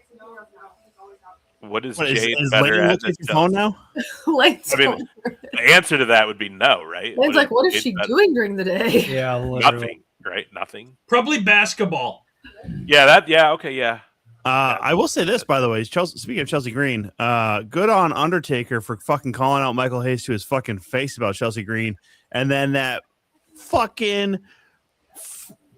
what is What, Jade is better Lane at? looking at your phone now? Lane's, I mean, the answer to that would be no, right? Lane's like, what is Jade she better? doing during the day? yeah, literally. Nothing, right? Nothing. Probably basketball. Yeah, okay, yeah. I will say this, by the way. Speaking of Chelsea Green, good on Undertaker for fucking calling out Michael Hayes to his fucking face about Chelsea Green. And then that fucking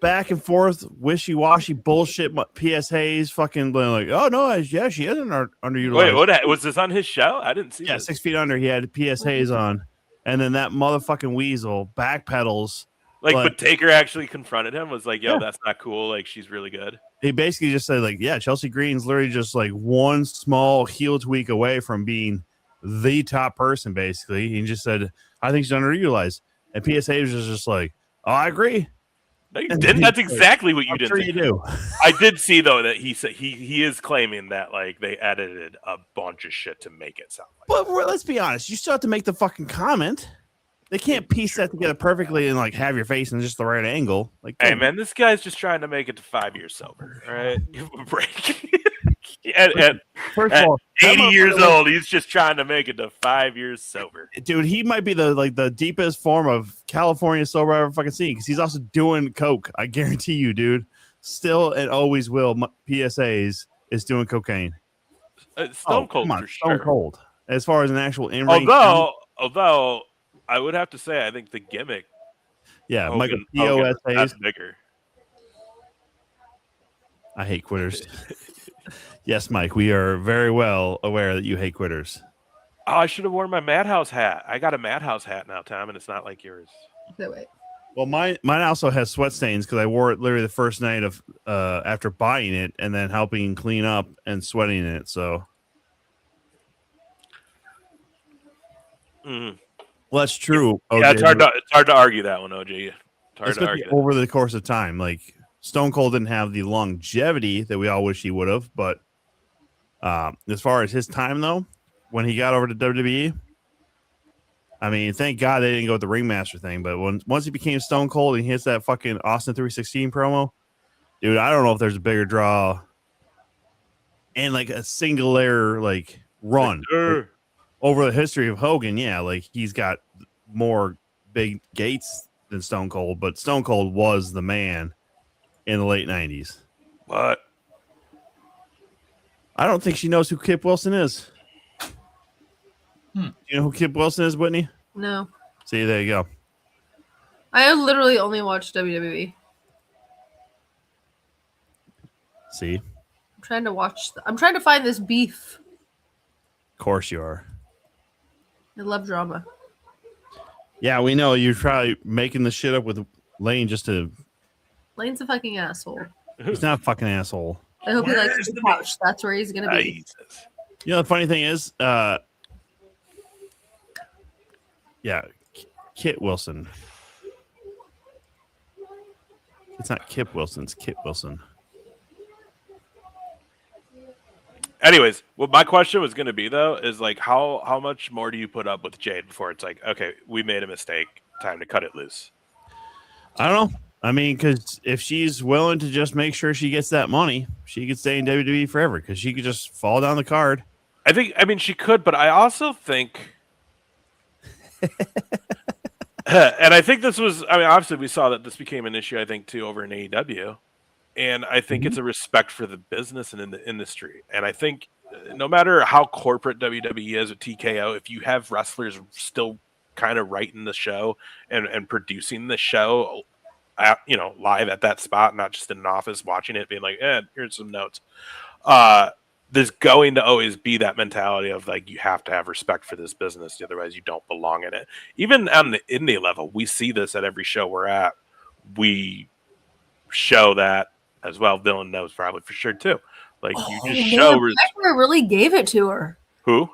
back and forth, wishy-washy bullshit PS Hayes fucking like, oh, no, yeah, she isn't underutilized. Wait, what was this on his show? I didn't see Yeah, this. 6 feet under. He had PS Hayes on. And then that motherfucking weasel backpedals. But Taker actually confronted him, was like, yo, Yeah. that's not cool. Like, she's really good. He basically just said, like, yeah, Chelsea Green's literally just like one small heel tweak away from being the top person, basically. He just said, I think she's underutilized. And PSA was just like, oh, I agree. No, you didn't. That's exactly what you I'm did. sure you do. I did see though that he said he is claiming that like they edited a bunch of shit to make it sound like. But let's be honest. You still have to make the fucking comment. They can't piece that together perfectly and like have your face in just the right angle. Like, Hey man, this guy's just trying to make it to 5 years sober. All right, give him a break. at first of all, that 80 years motherfucker- old, he's just trying to make it to 5 years sober. dude, he might be the deepest form of California sober I've ever fucking seen because he's also doing coke. I guarantee you, dude. Still and always will. PSAs is doing cocaine. Stone Cold come on, for Stone sure. Cold. As far as an actual in-ring, Although I would have to say, I think the gimmick. yeah, Hogan, Michael Hogan, POS that's Hayes. bigger. I hate quitters. Yes, Mike, we are very well aware that you hate quitters. Oh, I should have worn my Madhouse hat. I got a Madhouse hat now, Tom, and it's not like yours. No, wait. Well, mine also has sweat stains because I wore it literally the first night of after buying it and then helping clean up and sweating in it. So Mhm. Well, that's true. Yeah, OJ, it's hard to argue that one, OJ. It's hard to especially argue. over the course of time. Like Stone Cold didn't have the longevity that we all wish he would have, but as far as his time though, when he got over to WWE, I mean, thank God they didn't go with the Ringmaster thing. But once he became Stone Cold and he hits that fucking Austin 316 promo, dude, I don't know if there's a bigger draw and like a singular like run like, over the history of Hogan. Yeah, like he's got more big gates than Stone Cold, but Stone Cold was the man in the late 90s. What? I don't think she knows who Kip Wilson is. Hmm. Do you know who Kip Wilson is, Whitney? No. See, there you go. I literally only watch WWE. See, I'm trying to watch. I'm trying to find this beef. of course you are. I love drama. Yeah, we know you're probably making the shit up with Lane just to. Lane's a fucking asshole. He's not a fucking asshole. I hope he likes Where's the the couch. That's where he's gonna be. Jesus. You know, the funny thing is, yeah, Kit Wilson. It's not Kip Wilson, it's Kit Wilson. Anyways, what my question was going to be though is like, how much more do you put up with Jade before it's like, okay, we made a mistake, time to cut it loose? I don't know. I mean, because if she's willing to just make sure she gets that money, she could stay in WWE forever because she could just fall down the card. I mean, she could, but I also think, and I think this was, I mean, obviously we saw that this became an issue, I think, too, over in AEW. And I think it's a respect for the business and in the industry. And I think no matter how corporate WWE is with TKO, if you have wrestlers still kind of writing the show and producing the show, live at that spot, not just in an office watching it, being like, here's some notes. There's going to always be that mentality of like, you have to have respect for this business. Otherwise you don't belong in it. Even on the indie level, we see this at every show we're at. We show that as well. Dylan knows probably for sure too. Like you just show. Piper really gave it to her. Who?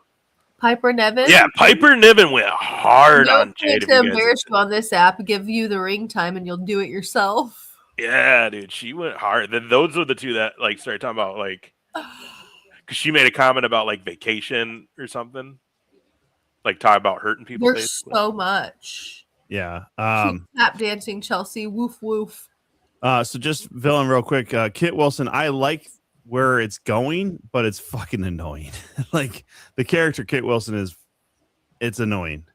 Piper Niven. Yeah, Piper Niven went hard on Jade. To embarrass you on this app, give you the ring time, and you'll do it yourself. Yeah, dude, she went hard. Then those are the two that like started talking about like, because she made a comment about like vacation or something, like talk about hurting people. There's so much. Yeah. Tap dancing, Chelsea. Woof woof. So just villain real quick. Kit Wilson, I like where it's going, but it's fucking annoying. Like the character Kit Wilson it's annoying.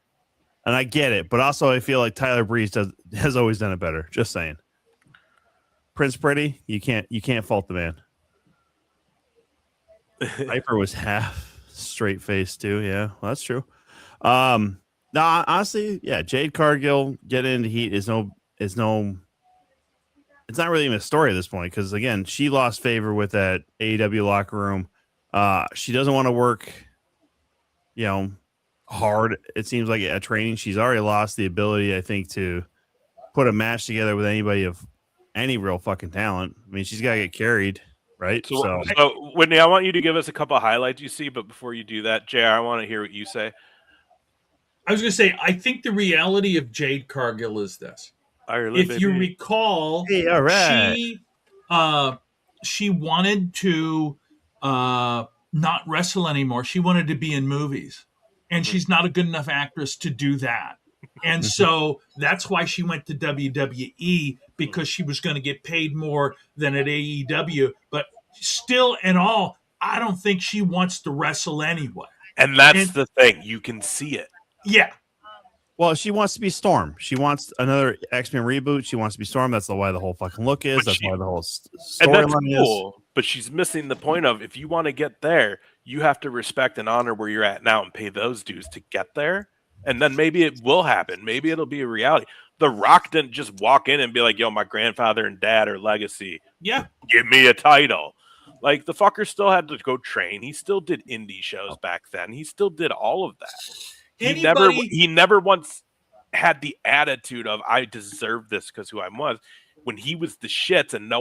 And I get it, but also I feel like Tyler Breeze has always done it better. Just saying. Prince Pretty, you can't fault the man. Piper was half straight face too. Yeah, well, that's true. No, honestly, yeah, Jade Cargill getting into heat is no. It's not really even a story at this point because again, she lost favor with that AEW locker room. She doesn't want to work, hard. It seems like at training, she's already lost the ability, I think, to put a match together with anybody of any real fucking talent. I mean, she's got to get carried, right? So, Whitney, I want you to give us a couple of highlights you see, but before you do that, JR, I want to hear what you say. I was going to say, I think the reality of Jade Cargill is this. Ireland, if baby. you recall, hey, all right. she wanted to not wrestle anymore. She wanted to be in movies. And she's not a good enough actress to do that. And so that's why she went to WWE, because she was going to get paid more than at AEW. But still and all, I don't think she wants to wrestle anyway. And that's the thing. You can see it. Yeah. Well, she wants to be Storm. She wants another X-Men reboot. She wants to be Storm. That's why the whole fucking look is. That's why the whole storyline is. But she's missing the point of, if you want to get there, you have to respect and honor where you're at now and pay those dues to get there. And then maybe it will happen. Maybe it'll be a reality. The Rock didn't just walk in and be like, yo, my grandfather and dad are legacy. Yeah. Give me a title. Like, the fucker still had to go train. He still did indie shows back then. He still did all of that. He never once had the attitude of, I deserve this because who I was. When he was the shits and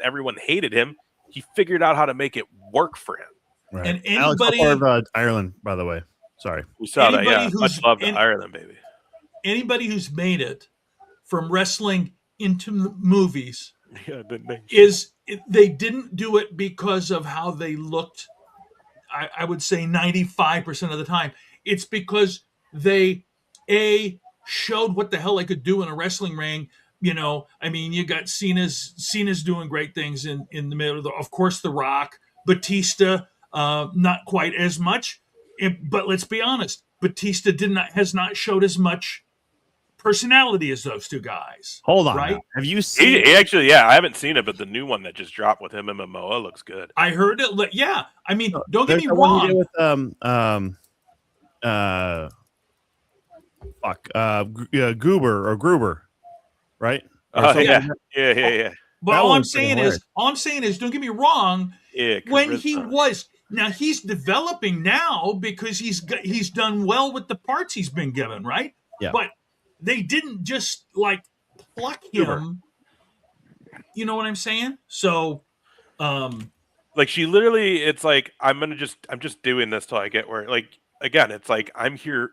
everyone hated him, he figured out how to make it work for him. Right. And anybody Alex, of Ireland, by the way. Sorry. We saw that. Anybody Yeah, who's- much love to any- Ireland, baby. Anybody who's made it from wrestling into movies Yeah, they didn't do it because of how they looked. I would say 95% of the time, it's because they showed what the hell they could do in a wrestling ring. I mean, you got Cena's doing great things in the middle. Of course, The Rock, Batista, not quite as much. But let's be honest, Batista has not showed as much personality as those two guys. Hold on. right? Now. Have you seen? He actually, yeah, I haven't seen it, but the new one that just dropped with him and Momoa looks good. I heard it. Yeah, I mean, don't get There's me the one he did wrong. with Gruber, right? Or Oh something yeah. like that. Yeah. But that all I'm one's saying is, don't get me wrong. Yeah. When charisma. he was now, he's developing now because he's done well with the parts he's been given, right? Yeah. But they didn't just like pluck him. You know what I'm saying? So, like she literally, it's like I'm just doing this till I get where. Like again, it's like I'm here.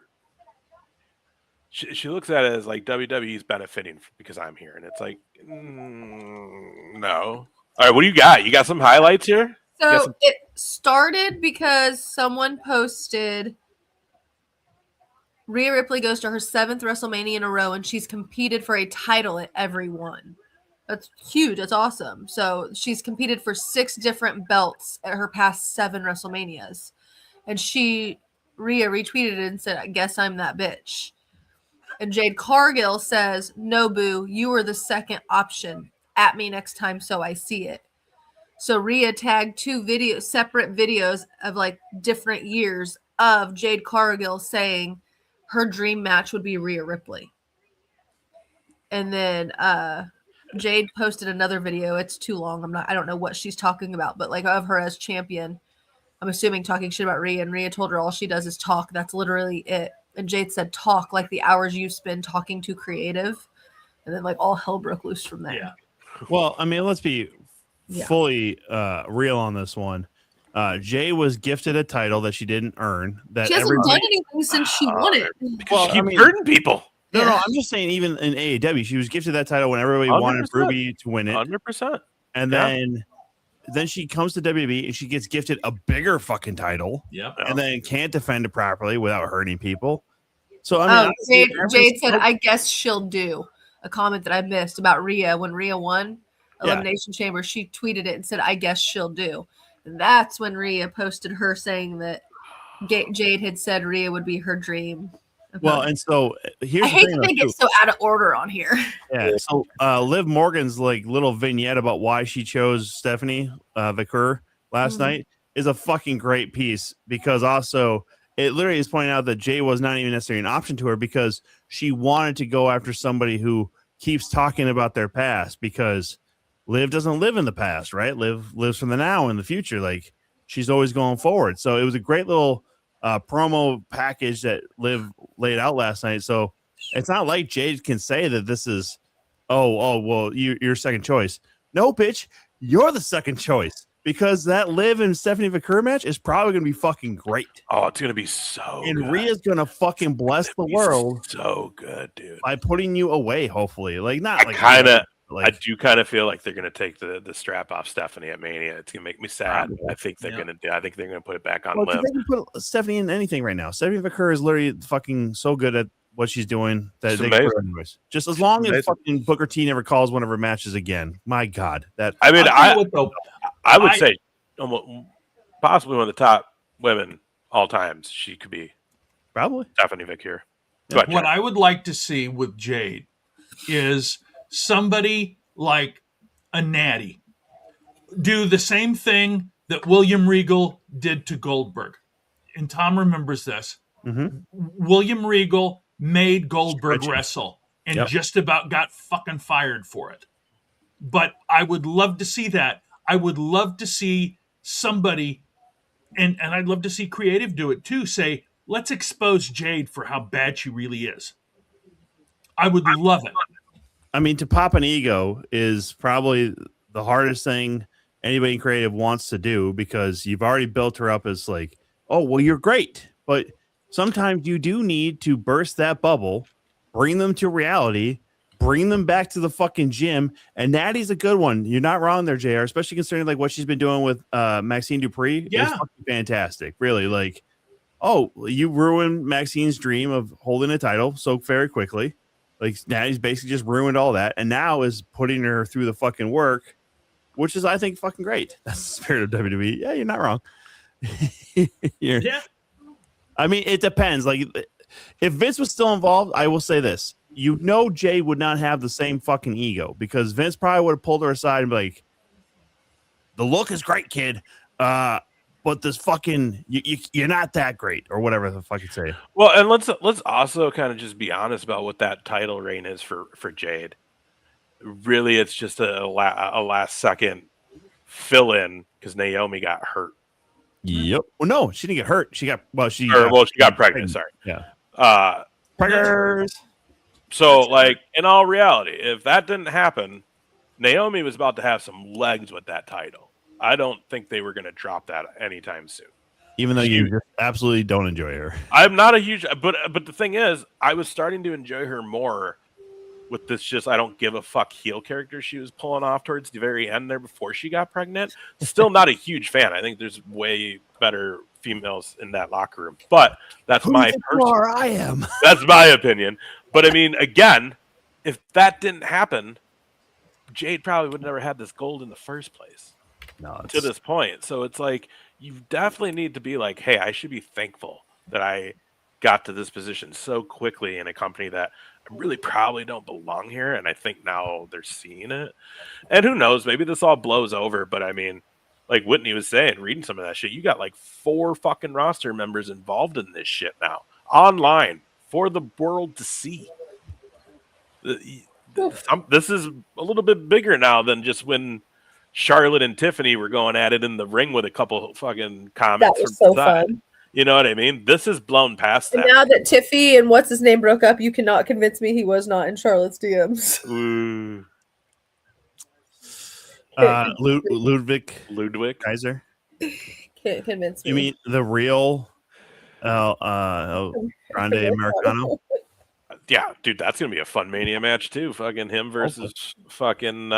She looks at it as like WWE's benefiting because I'm here, and it's like no. All right, what do you got? You got some highlights here? So it started because someone posted Rhea Ripley goes to her 7th WrestleMania in a row, and she's competed for a title at every one. That's huge. That's awesome. So she's competed for 6 different belts at her past 7 WrestleManias. And Rhea retweeted it and said, I guess I'm that bitch. And Jade Cargill says, no, boo, you were the second option. At me next time so I see it. So Rhea tagged 2 separate videos of like different years of Jade Cargill saying her dream match would be Rhea Ripley. And then Jade posted another video. It's too long. I don't know what she's talking about, but like of her as champion. I'm assuming talking shit about Rhea, and Rhea told her all she does is talk. That's literally it. And Jade said talk, like the hours you spend talking to creative. And then like all hell broke loose from there. yeah. Well, I mean, let's be fully real on this one. Jay was gifted a title that she didn't earn. That She hasn't done anything since she won it. Well, she keeps hurting people. No, I'm just saying. Even in AEW, she was gifted that title when everybody wanted 100%. Ruby to win it, 100%. and then she comes to WWE and she gets gifted a bigger fucking title, Yep. and then can't defend it properly without hurting people. So I mean, Jade said, "I guess she'll do." A comment that I missed about Rhea when Rhea won Elimination Chamber. She tweeted it and said, "I guess she'll do." And that's when Rhea posted her saying that Jade had said Rhea would be her dream. Well, and so here's I hate the that they thing, get so out of order on here. Yeah. So Liv Morgan's like little vignette about why she chose Stephanie Vicker last night is a fucking great piece, because also it literally is pointing out that Jay was not even necessarily an option to her because she wanted to go after somebody who keeps talking about their past, because Liv doesn't live in the past, right? Liv lives from the now and the future. Like she's always going forward. So it was a great little promo package that Liv laid out last night. So it's not like Jade can say that this is, well, you're second choice. No, bitch, you're the second choice, because that Liv and Stephanie Vicker match is probably going to be fucking great. Oh, it's going to be so and good. Rhea's going to fucking bless the world so good, dude, by putting you away, hopefully. Like, not like kind of. Like, I do kind of feel like they're going to take the strap off Stephanie at Mania. It's going to make me sad. Probably. I think they're going to do. I think they're going to put it back on well, Liv. they can put Stephanie in anything right now. Stephanie Vicker is literally fucking so good at what she's doing that It's they can amazing. put her anyways. Just as long as Amazing. fucking Booker T never calls one of her matches again. My God, that I mean, I'll tell you what, though, I would say almost, possibly one of the top women all times. She could be probably Stephanie Vicker. what I would like to see with Jade is somebody like a Natty do the same thing that William Regal did to Goldberg. And Tom remembers this. William Regal made Goldberg wrestle and just about got fucking fired for it. But I would love to see that. I would love to see somebody, and I'd love to see creative do it too, say, let's expose Jade for how bad she really is. I would love it. I mean, to pop an ego is probably the hardest thing anybody in creative wants to do, because you've already built her up as like, oh, well, you're great, but sometimes you do need to burst that bubble, bring them to reality, bring them back to the fucking gym. And Natty's a good one. You're not wrong there, JR, especially considering like what she's been doing with Maxine Dupree. Yeah. It's fucking fantastic. Really, like, oh, you ruined Maxine's dream of holding a title so very quickly. Like, Natty's basically just ruined all that, and now is putting her through the fucking work, which is, I think, fucking great. That's the spirit of WWE. Yeah, you're not wrong. Yeah. I mean, it depends. Like, if Vince was still involved, I will say this. You know, Jay would not have the same fucking ego because Vince probably would have pulled her aside and be like, the look is great, kid. But this fucking, you're not that great, or whatever the fuck you say. Well, and let's also kind of just be honest about what that title reign is for Jade. Really, it's just a last second fill in because Naomi got hurt. Yep. Well, no, she didn't get hurt. She got She got pregnant. Sorry. Yeah. Preggers. So, like, in all reality, if that didn't happen, Naomi was about to have some legs with that title. I don't think they were going to drop that anytime soon. Even though you just absolutely don't enjoy her. I'm not a huge, but the thing is, I was starting to enjoy her more with this just I don't give a fuck heel character she was pulling off towards the very end there before she got pregnant. Still not a huge fan. I think there's way better females in that locker room, but that's my personal. I am. That's my opinion. But I mean, again, if that didn't happen, Jade probably would never had this gold in the first place. No, to this point. So it's like you definitely need to be like, hey, I should be thankful that I got to this position so quickly in a company that I really probably don't belong here. And I think now they're seeing it. And who knows, maybe this all blows over. But I mean, like Whitney was saying, reading some of that shit, you got like 4 fucking roster members involved in this shit now, online for the world to see. This is a little bit bigger now than just when Charlotte and Tiffany were going at it in the ring with a couple fucking comments. That was so fun. You know what I mean? This is blown past that. And now that Tiffy and what's his name broke up, you cannot convince me he was not in Charlotte's DMs. Ooh. Ludwig Kaiser. Can't convince me. You mean the real Grande Americano? Yeah, dude, that's gonna be a fun Mania match too. Fucking him versus fucking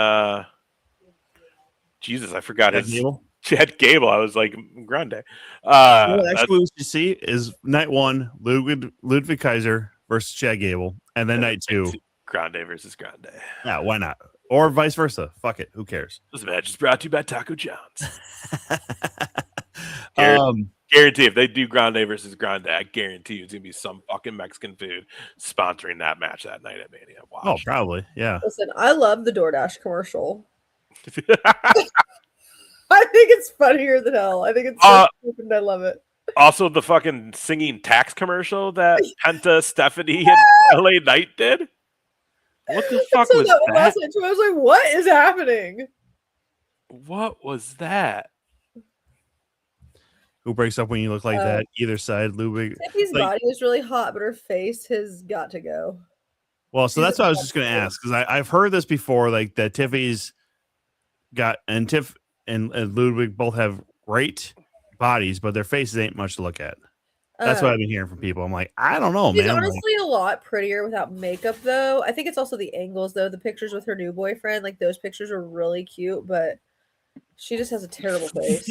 Jesus, I forgot his Chad Gable. I was like Grande. Actually, what you see is night 1, Ludwig Kaiser versus Chad Gable, and then night 2, Grande versus Grande. Yeah, why not? Or vice versa. Fuck it. Who cares? This match is brought to you by Taco John's. Guarantee if they do Grande versus Grande, I guarantee you it's gonna be some fucking Mexican food sponsoring that match that night at Mania. Watch. Oh, probably. Yeah. Listen, I love the DoorDash commercial. I think it's funnier than hell. I think it's so stupid and I love it. Also, the fucking singing tax commercial that Penta, Stephanie, and LA Knight did. What the fuck was that? I was like, what is happening? What was that? Who breaks up when you look like that? Either side, Ludwig. Tiffy's body is really hot, but her face has got to go. Well, so that's what I was just going to ask, because I've heard this before, like that Tiffy's got, and Tiff and Ludwig both have great bodies, but their faces ain't much to look at. That's what I've been hearing from people. I'm like, I don't know, man. She's honestly a lot prettier without makeup, though. I think it's also the angles, though. The pictures with her new boyfriend, like those pictures are really cute, but she just has a terrible face.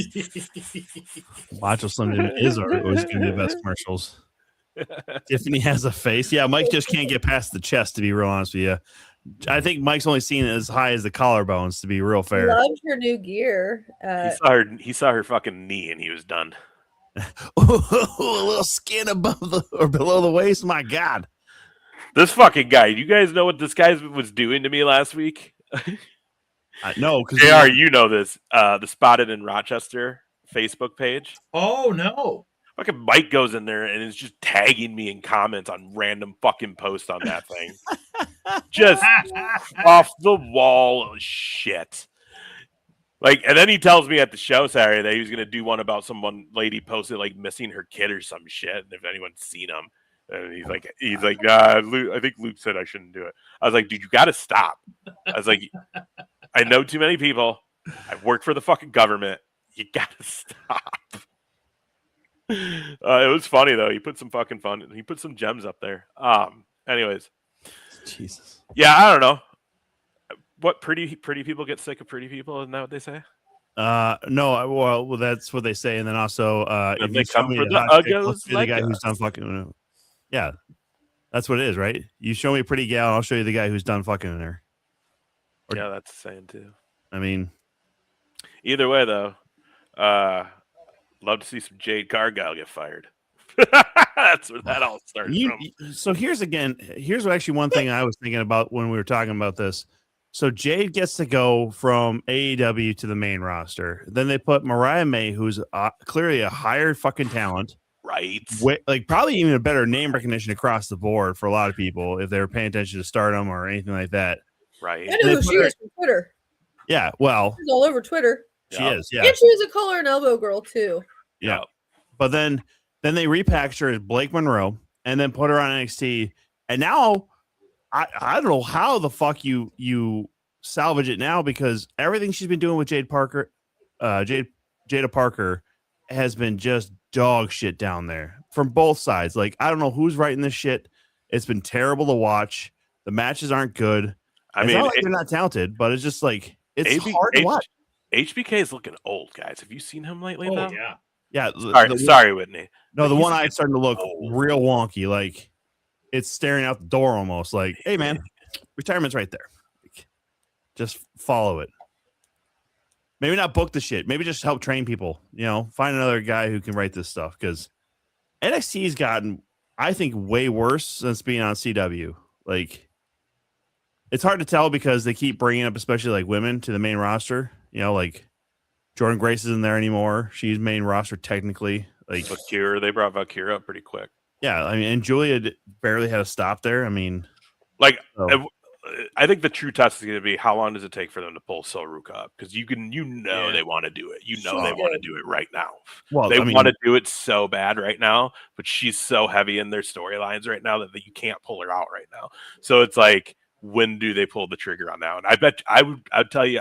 Macho Slim is always going to be the best commercials. Tiffany has a face. Yeah, Mike just can't get past the chest, to be real honest with you. I think Mike's only seen it as high as the collarbones, to be real fair. Loved her new gear. He saw her fucking knee and he was done. A little skin above or below the waist. My God. This fucking guy. You guys know what this guy was doing to me last week? No, because JR, you know this. The Spotted in Rochester Facebook page. Oh no. Fucking Mike goes in there and is just tagging me in comments on random fucking posts on that thing. Just off the wall shit. Like, and then he tells me at the show Saturday that he was gonna do one about someone lady posted like missing her kid or some shit. And if anyone's seen him, and he's like, nah, I think Luke said I shouldn't do it. I was like, dude, you gotta stop. I was like, I know too many people. I've worked for the fucking government. You gotta stop. It was funny though. He put some fucking fun. He put some gems up there. Anyways, Jesus. yeah, I don't know. What pretty people get sick of pretty people? Isn't that what they say? No, well, that's what they say, and then also, And if they you show come me for a the hot chick, I'll uggos show you the like guy who's us. done fucking. Yeah, that's what it is, right? You show me a pretty gal, I'll show you the guy who's done fucking in her. Or- Yeah, that's the saying too. I mean, Either way, though, love to see some Jade Cargill get fired. That's where that all started from. so here's actually one thing I was thinking about when we were talking about this. So Jade gets to go from AEW to the main roster. Then they put Mariah May, who's clearly a higher fucking talent, Right. like probably even a better name recognition across the board for a lot of people if they were paying attention to Stardom or anything like that. Right. I know who she is from Twitter. Yeah, well, She's all over Twitter. she is. Yeah, And she's a collar and elbow girl too. yeah. But then they repackaged her as Blake Monroe and then put her on NXT. And now I don't know how the fuck you salvage it now, because everything she's been doing with Jada Parker has been just dog shit down there from both sides. Like, I don't know who's writing this shit. It's been terrible to watch. The matches aren't good. I It's mean, not like they're not talented, but it's just like it's hard to watch. HBK is looking old, guys. Have you seen him lately? Oh though? yeah. Yeah, Sorry, Whitney. No, the He's one eye's starting to look old. real wonky. Like it's staring out the door almost. Like, hey man, retirement's right there. Like, just follow it. Maybe not book the shit. Maybe just help train people. You know, find another guy who can write this stuff, because NXT's gotten, I think, way worse since being on CW. Like, it's hard to tell because they keep bringing up, especially like women, to the main roster. You know, like Jordan Grace isn't there anymore. She's main roster technically. Like Valkyra, they brought Valkyra up pretty quick. Yeah, I mean, and Julia barely had a stop there. I mean, Like, so- I think the true test is going to be how long does it take for them to pull Soruka up? Because they want to do it. They want to do it right now. well, They I mean, want to do it so bad right now, but she's so heavy in their storylines right now that you can't pull her out right now. So it's like, when do they pull the trigger on that one? I bet I'd tell you,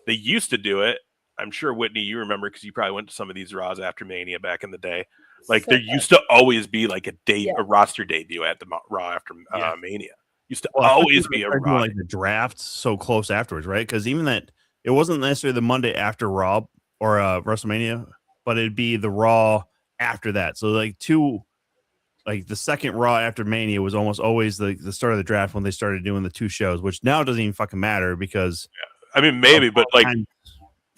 they used to do it. I'm sure, Whitney, you remember, because you probably went to some of these Raws after Mania back in the day. Like, there used to always be like a roster debut at the Raw after Mania. Used to always be a Raw. like the draft so close afterwards, right? Because even that, it wasn't necessarily the Monday after Raw or WrestleMania, but it'd be the Raw after that. So like the second Raw after Mania was almost always the start of the draft when they started doing the two shows, which now doesn't even fucking matter because I mean, maybe, but like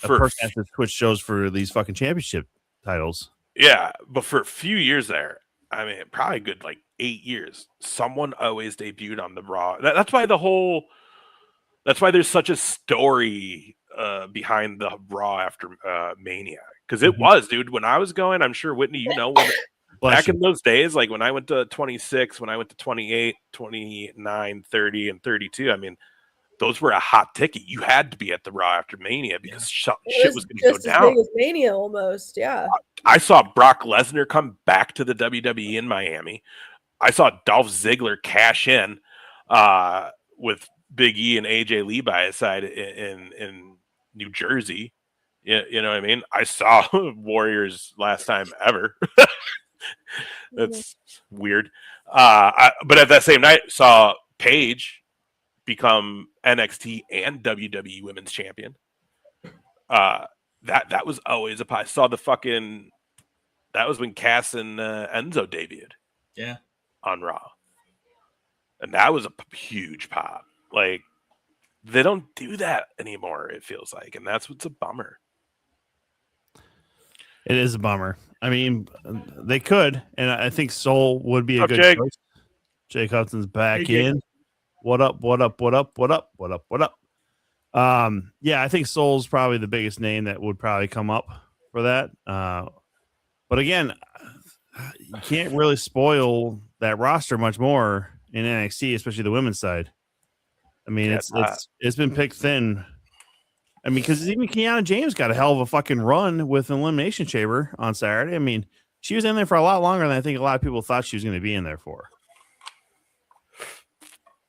a person has to switch shows for these fucking championship titles. Yeah, but for a few years there, I mean, probably a good like 8 years, someone always debuted on the Raw. That's why there's such a story behind the Raw after Mania, because it was, dude. When I was going, I'm sure, Whitney, you know, back in those days, like when I went to 26, when I went to 28, 29, 30, and 32, I mean, those were a hot ticket. You had to be at the Raw after Mania because shit was going to go down. As big as Mania, almost, yeah. I saw Brock Lesnar come back to the WWE in Miami. I saw Dolph Ziggler cash in with Big E and AJ Lee by his side in New Jersey. You know what I mean? I saw Warriors last time ever. That's weird. But at that same night, saw Paige become NXT and WWE Women's Champion. That was always a pie. I saw that was when Cass and Enzo debuted. Yeah. On Raw. And that was a huge pop. Like, they don't do that anymore, it feels like. And that's what's a bummer. It is a bummer. I mean, they could, and I think Soul would be a good Jake? choice. Jake Hudson's back Hey, Jake. in. What up? Yeah, I think Soul's probably the biggest name that would probably come up for that. But again, you can't really spoil that roster much more in NXT, especially the women's side. I mean, it's been picked thin. I mean, because even Kiana James got a hell of a fucking run with Elimination Chamber on Saturday. I mean, she was in there for a lot longer than I think a lot of people thought she was going to be in there for.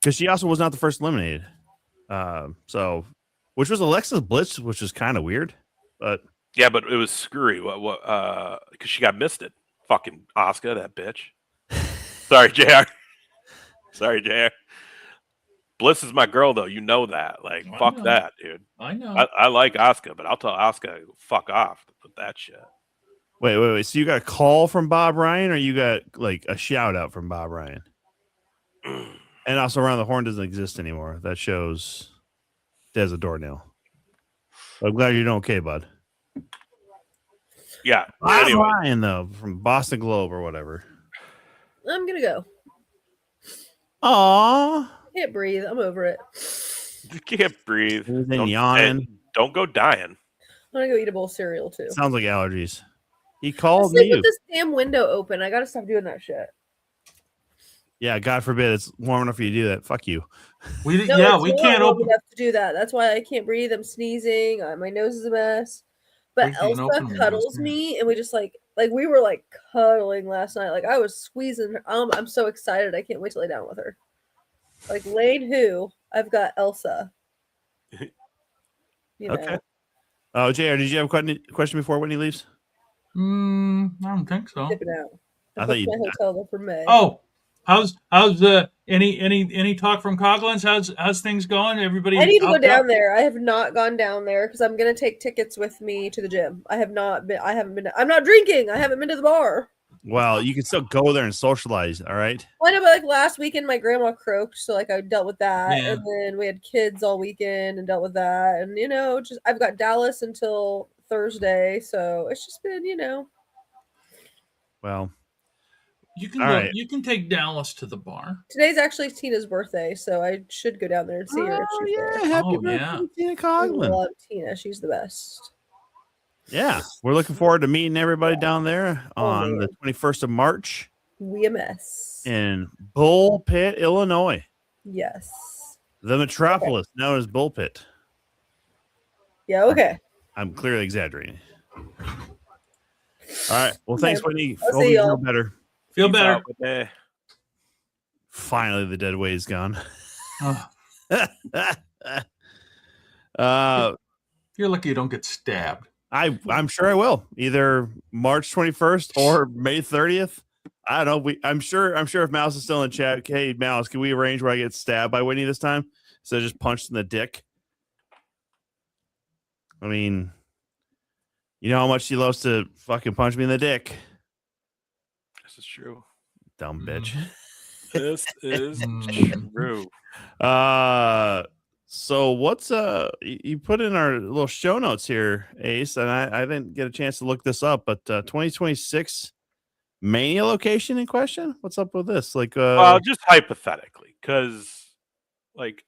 Because she also was not the first eliminated. Which was Alexis Bliss, which was kind of weird. But yeah, but it was screwy. What? Because she got misted. Fucking Asuka, that bitch. Sorry, JR. Sorry, JR. Bliss is my girl, though. You know that. Like, I fuck know. that, dude. I know. I like Asuka, but I'll tell Asuka, fuck off with that shit. Wait. So you got a call from Bob Ryan, or you got like a shout out from Bob Ryan? And also, Around the Horn doesn't exist anymore. That shows Des a doornail. I'm glad you're doing okay, bud. Yeah. Bob Anyway, Ryan, though, from Boston Globe or whatever. I'm gonna go. Aw. Can't breathe. I'm over it. you can't breathe. And Don't, yawning. and don't go dying. I'm gonna go eat a bowl of cereal too. Sounds like allergies. He I called sleep me. with this damn window open. I gotta stop doing that shit. Yeah, God forbid it's warm enough for you to do that. Fuck you. No, we it's can't not warm open. enough to do that. That's why I can't breathe. I'm sneezing. My nose is a mess. But We can't open Elsa windows, cuddles yeah. me, and we just like we were like cuddling last night. Like I was squeezing her. I'm so excited. I can't wait to lay down with her. Like Lane, who I've got Elsa. You know. Okay. Oh, JR, did you have a question before Whitney leaves? I don't think so. Dipping out. I I thought booked you- my hotel there for May. Oh, how's any talk from Coghlan's? How's things going? Everybody, I need to go up? down there. I have not gone down there because I'm gonna take tickets with me to the gym. I haven't been. I'm not drinking. I haven't been to the bar. Well, you can still go there and socialize. All right. Well, I know, but like last weekend, my grandma croaked, so like I dealt with that, Yeah. and then we had kids all weekend and dealt with that, and just I've got Dallas until Thursday, so it's just been Well, You can All go. right. You can take Dallas to the bar. Today's actually Tina's birthday, so I should go down there and see her. If she's there. happy Oh, birthday, yeah. Tina I Coughlin. love Tina. She's the best. Yeah, we're looking forward to meeting everybody down there on the 21st of March We a mess. in Bull Pit, Illinois, Yes. the metropolis known as Bull Pit. Yeah. Okay. I'm clearly exaggerating. All right. Well, thanks, Whitney. I'll Hope see you y'all. feel better. Feel Peace better. out with that. Finally, the dead weight's gone. Oh, you're lucky you don't get stabbed. I'm sure I will. Either March 21st or May 30th. I don't know. I'm sure if Mouse is still in chat. Hey, Mouse, can we arrange where I get stabbed by Whitney this time? So just punched in the dick. I mean, you know how much she loves to fucking punch me in the dick. This is true. Dumb bitch. This is Mm. true. So what's you put in our little show notes here, Ace, and I didn't get a chance to look this up, but 2026 Mania location in question? What's up with this? Like Well, just hypothetically, because like,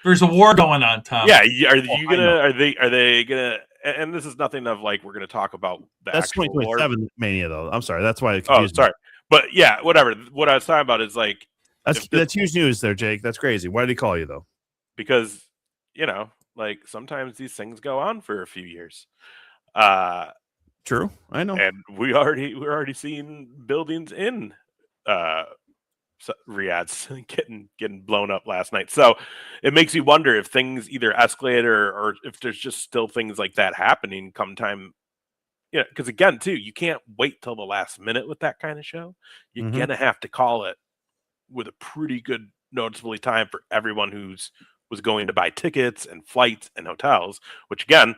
There's a war going on, Tom. yeah, I know. are they gonna? And this is nothing of like we're gonna talk about the that's actual lore. 2027 Mania though. I'm sorry, that's why it Oh, confused me. sorry, but yeah, whatever. What I was talking about is like That's huge news there, Jake. That's crazy. Why did he call you though? because like sometimes these things go on for a few years. True, I know. And we're already seeing buildings in Riyadh getting blown up last night. So it makes you wonder if things either escalate or if there's just still things like that happening come time. Yeah, because again, too, you can't wait till the last minute with that kind of show. You're Mhm. gonna have to call it with a pretty good noticeably time for everyone was going to buy tickets and flights and hotels. Which again,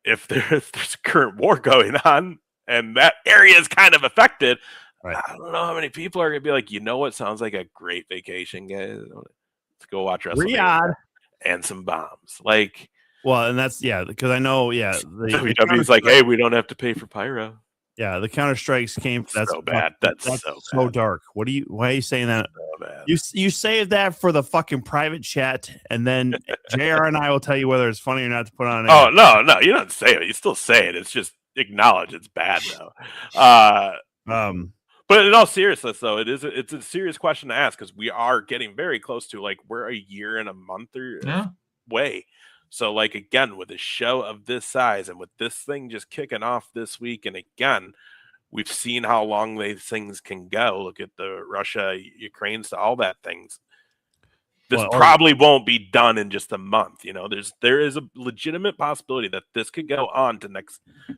if there's a current war going on and that area is kind of affected, Right. I don't know how many people are gonna be like, you know what sounds like a great vacation, guys. Let's go watch WrestleMania Riyadh. and some bombs. Like Well, and that's because I know. Yeah, the WWE's like, hey, we don't have to pay for pyro. yeah, the counter strikes came. That's so bad. That's so bad. dark. Why are you saying that? So bad. You save that for the fucking private chat, and then JR and I will tell you whether it's funny or not to put on. Oh no, you don't say it. You still say it. It's just acknowledge it's bad though. But in all seriousness, though, it's a serious question to ask because we are getting very close to like we're a year and a month or way. So like again, with a show of this size and with this thing just kicking off this week, and again, we've seen how long these things can go. Look at the Russia, Ukraine, all that things. This probably won't be done in just a month. There is a legitimate possibility that this could go on to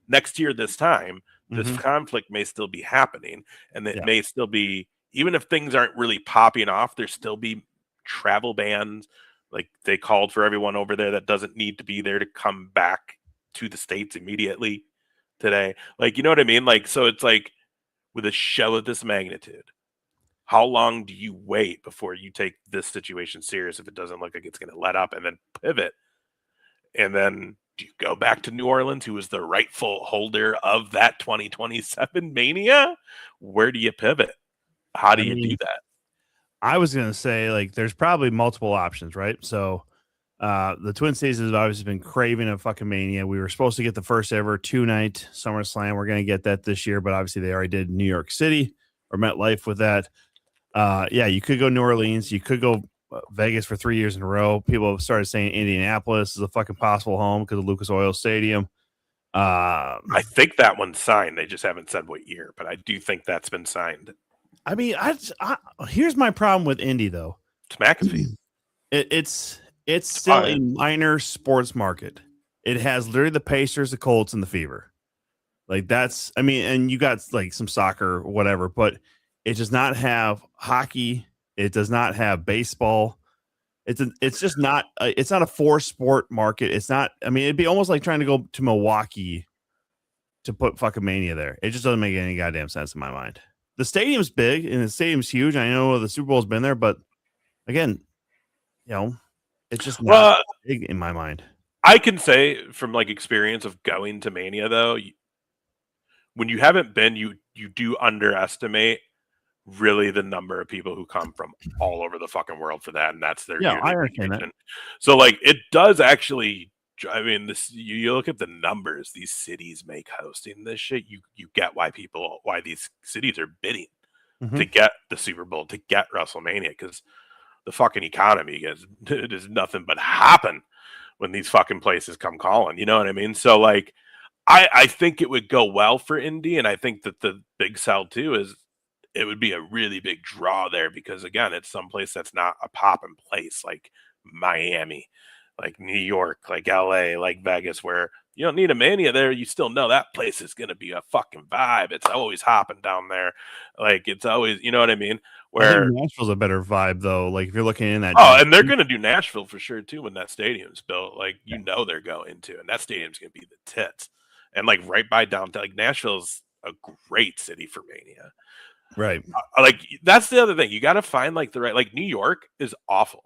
next year this time. This Mhm. conflict may still be happening, and it Yeah. may still be, even if things aren't really popping off, there still be travel bans. Like they called for everyone over there that doesn't need to be there to come back to the States immediately today. Like, you know what I mean? Like, so it's like with a show of this magnitude, how long do you wait before you take this situation serious if it doesn't look like it's going to let up and then pivot? And then do you go back to New Orleans, who is the rightful holder of that 2027 Mania? Where do you pivot? How do I you do mean, that? I was gonna say like there's probably multiple options, right? So the Twin Cities has obviously been craving a fucking Mania. We were supposed to get the first ever 2-night SummerSlam. We're gonna get that this year, but obviously they already did New York City or MetLife with that. Yeah, you could go New Orleans, you could go Vegas for 3 years in a row. People have started saying Indianapolis is a fucking possible home because of Lucas Oil Stadium. I think that one's signed. They just haven't said what year, but I do think that's been signed. I mean, here's my problem with Indy though. It's McAfee. It's still a minor sports market. It has literally the Pacers, the Colts, and the Fever. Like that's, I mean, and you got like some soccer or whatever, but it does not have hockey. It does not have baseball. It's just not. It's not a 4-sport market. It's not. I mean, it'd be almost like trying to go to Milwaukee to put fucking Mania there. It just doesn't make any goddamn sense in my mind. The stadium's big and the stadium's huge. I know the Super Bowl's been there, but again, you know, it's just not big in my mind. I can say from like experience of going to Mania though, when you haven't been, you do underestimate really the number of people who come from all over the fucking world for that, and that's their Yeah, yearly I understand that. vacation. So like it does actually. I mean, this you look at the numbers these cities make hosting this shit. You get why these cities are bidding to get the Super Bowl, to get WrestleMania, because the fucking economy it is nothing but happen when these fucking places come calling. You know what I mean? So like, I think it would go well for Indy, and I think that the big sell too is it would be a really big draw there because again, it's someplace that's not a poppin' place like Miami, like New York, like LA, like Vegas, where you don't need a Mania there. You still know that place is going to be a fucking vibe. It's always hopping down there. Like it's always, you know what I mean? I think Where, Nashville's a better vibe though. Like if you're looking in that. and they're going to do Nashville for sure too when that stadium's built. Like, you know, they're going to, and that stadium's going to be the tits. And like right by downtown, like Nashville's a great city for Mania. Right. Like that's the other thing. You got to find like the right, like New York is awful.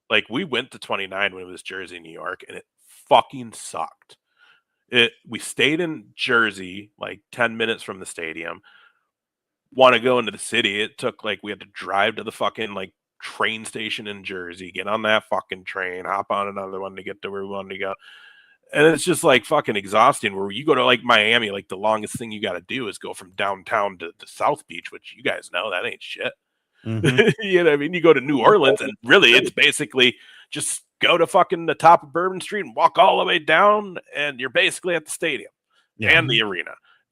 Like we went to 29 when it was Jersey, New York, and it fucking sucked. We stayed in Jersey, like 10 minutes from the stadium. Want to go into the city? It took like we had to drive to the fucking like train station in Jersey, get on that fucking train, hop on another one to get to where we wanted to go. And it's just like fucking exhausting. Where you go to like Miami, like the longest thing you got to do is go from downtown to South Beach, which you guys know that ain't shit. Mm-hmm. You know what I mean? You go to New Orleans, and really, it's basically just go to fucking the top of Bourbon Street and walk all the way down, and you're basically at the stadium and the arena.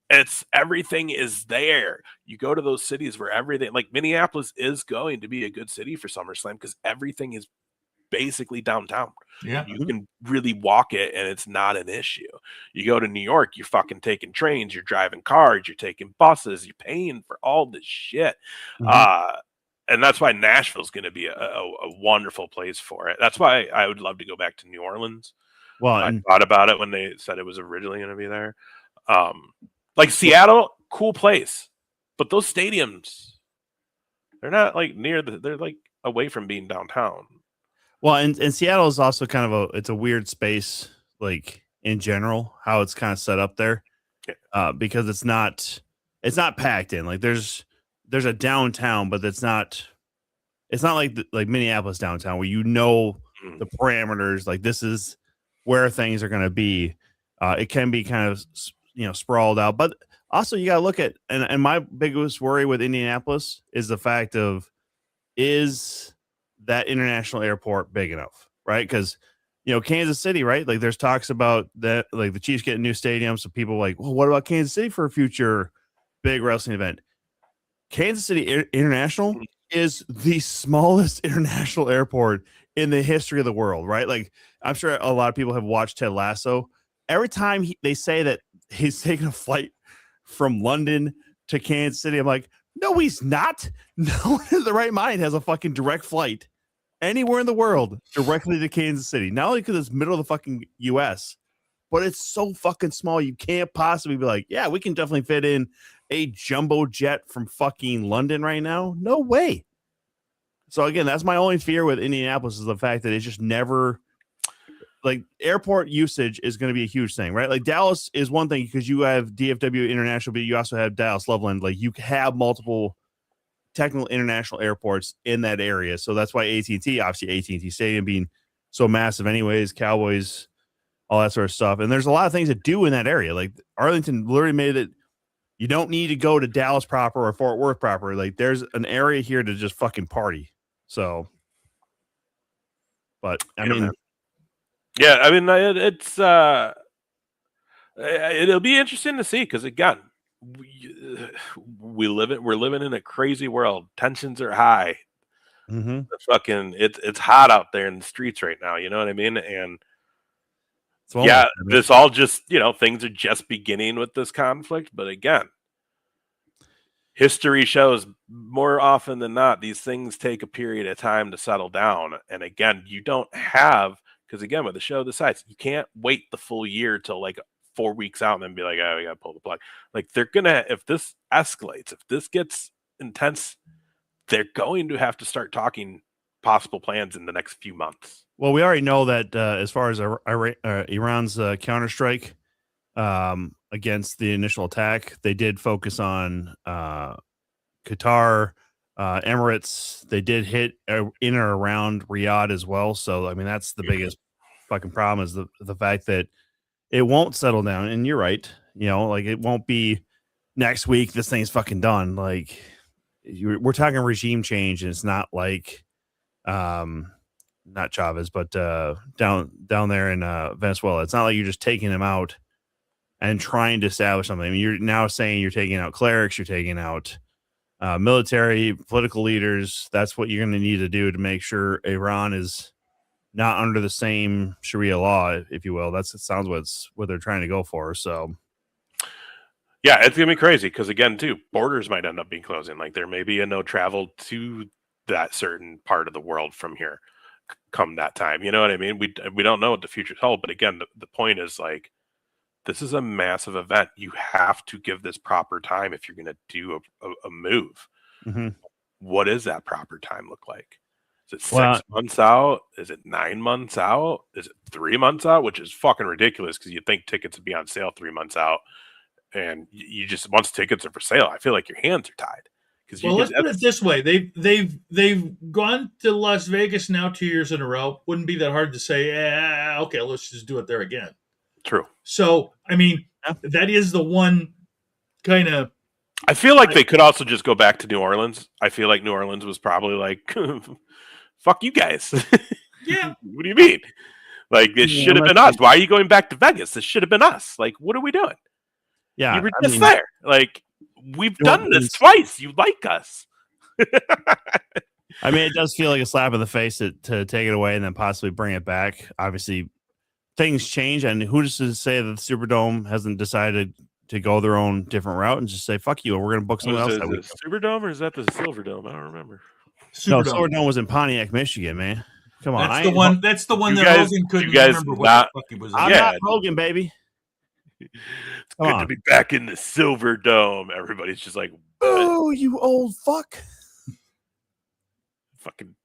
It's everything is there. You go to those cities where everything, like Minneapolis, is going to be a good city for SummerSlam because everything is basically downtown. Yeah. You can really walk it and it's not an issue. You go to New York, you're fucking taking trains, you're driving cars, you're taking buses, you're paying for all this shit. And that's why Nashville's going to be a wonderful place for it. That's why I would love to go back to New Orleans. Well, I thought about it when they said it was originally going to be there. Like Seattle, cool place, but those stadiums, they're not like they're like away from being downtown. well, and Seattle is also kind of it's a weird space, like in general, how it's kind of set up there, because it's not packed in. Like there's a downtown, but it's not like Minneapolis downtown where the parameters. Like this is where things are going to be. It can be kind of sprawled out, but also you got to look at and my biggest worry with Indianapolis is the fact of is that international airport big enough, right? Because Kansas City, right? Like there's talks about that, like the Chiefs getting a new stadium, so people are like, well, what about Kansas City for a future big wrestling event? Kansas City International is the smallest international airport in the history of the world, right? Like I'm sure a lot of people have watched Ted Lasso. Every time they say that he's taking a flight from London to Kansas City. I'm like, no, he's not. No one in the right mind has a fucking direct flight anywhere in the world directly to Kansas City. Not only because it's middle of the fucking US, but it's so fucking small. You can't possibly be like, yeah, we can definitely fit in a jumbo jet from fucking London right now. No way. So again, that's my only fear with Indianapolis is the fact that it's just never like airport usage is going to be a huge thing, right? Like Dallas is one thing because you have DFW International, but you also have Dallas Loveland. Like you have multiple technical international airports in that area. So that's why AT&T, obviously AT&T Stadium being so massive anyways, Cowboys, all that sort of stuff. And there's a lot of things to do in that area. Like Arlington literally made it. You don't need to go to Dallas proper or Fort Worth proper. Like there's an area here to just fucking party. So, but I mean, man. Yeah, I mean, it'll be interesting to see because again, we're living in a crazy world. Tensions are high. mm-hmm. It's hot out there in the streets right now. You know what I mean? And So yeah, this all just things are just beginning with this conflict. But again, history shows more often than not these things take a period of time to settle down. And again, you don't have. Because again, with the show this size, you can't wait the full year till like 4 weeks out and then be like, oh, we got to pull the plug. Like they're going to, if this escalates, if this gets intense, they're going to have to start talking possible plans in the next few months. Well, we already know that as far as Iran's counterstrike against the initial attack, they did focus on Qatar, Emirates. They did hit in or around Riyadh as well. So, I mean, that's the biggest fucking problem is the fact that it won't settle down. And you're right. Like it won't be next week. This thing's fucking done. Like we're talking regime change, and it's not like, not Chavez, but down there in Venezuela. It's not like you're just taking them out and trying to establish something. I mean, you're now saying you're taking out clerics, you're taking out military, political leaders. That's what you're going to need to do to make sure Iran is not under the same Sharia law, if you will. It sounds what they're trying to go for. So, yeah, it's going to be crazy because, again, too, borders might end up being closing. Like there may be a no travel to that certain part of the world from here come that time. You know what I mean? We don't know what the future's hold. But again, the point is like, this is a massive event. You have to give this proper time if you're going to do a move. mm-hmm. What does that proper time look like? Is it 6 months out? Is it 9 months out? Is it 3 months out? Which is fucking ridiculous because you think tickets would be on sale 3 months out. And you just, once tickets are for sale, I feel like your hands are tied. Well, let's put it this way: they've gone to Las Vegas now 2 years in a row. Wouldn't be that hard to say. Okay, let's just do it there again. True. So, I mean, that is the one kind of. I feel like they could also just go back to New Orleans. I feel like New Orleans was probably like, "Fuck you guys." Yeah. What do you mean? Like this should have been us. Why are you going back to Vegas? This should have been us. Like, what are we doing? Yeah, you were just there. Like. We've done this twice. You like us. I mean, it does feel like a slap in the face to take it away and then possibly bring it back. Obviously, things change, and who's to say that the Superdome hasn't decided to go their own different route and just say, fuck you, we're going to book something else. Is it Superdome or is that the Silverdome? I don't remember. No, Silverdome was in Pontiac, Michigan, man. Come on. That's the one that Hogan couldn't remember what the fuck he was in. I'm not Hogan, baby. It's good to be back in the Silverdome. Everybody's just like, oh, you old fuck. Fucking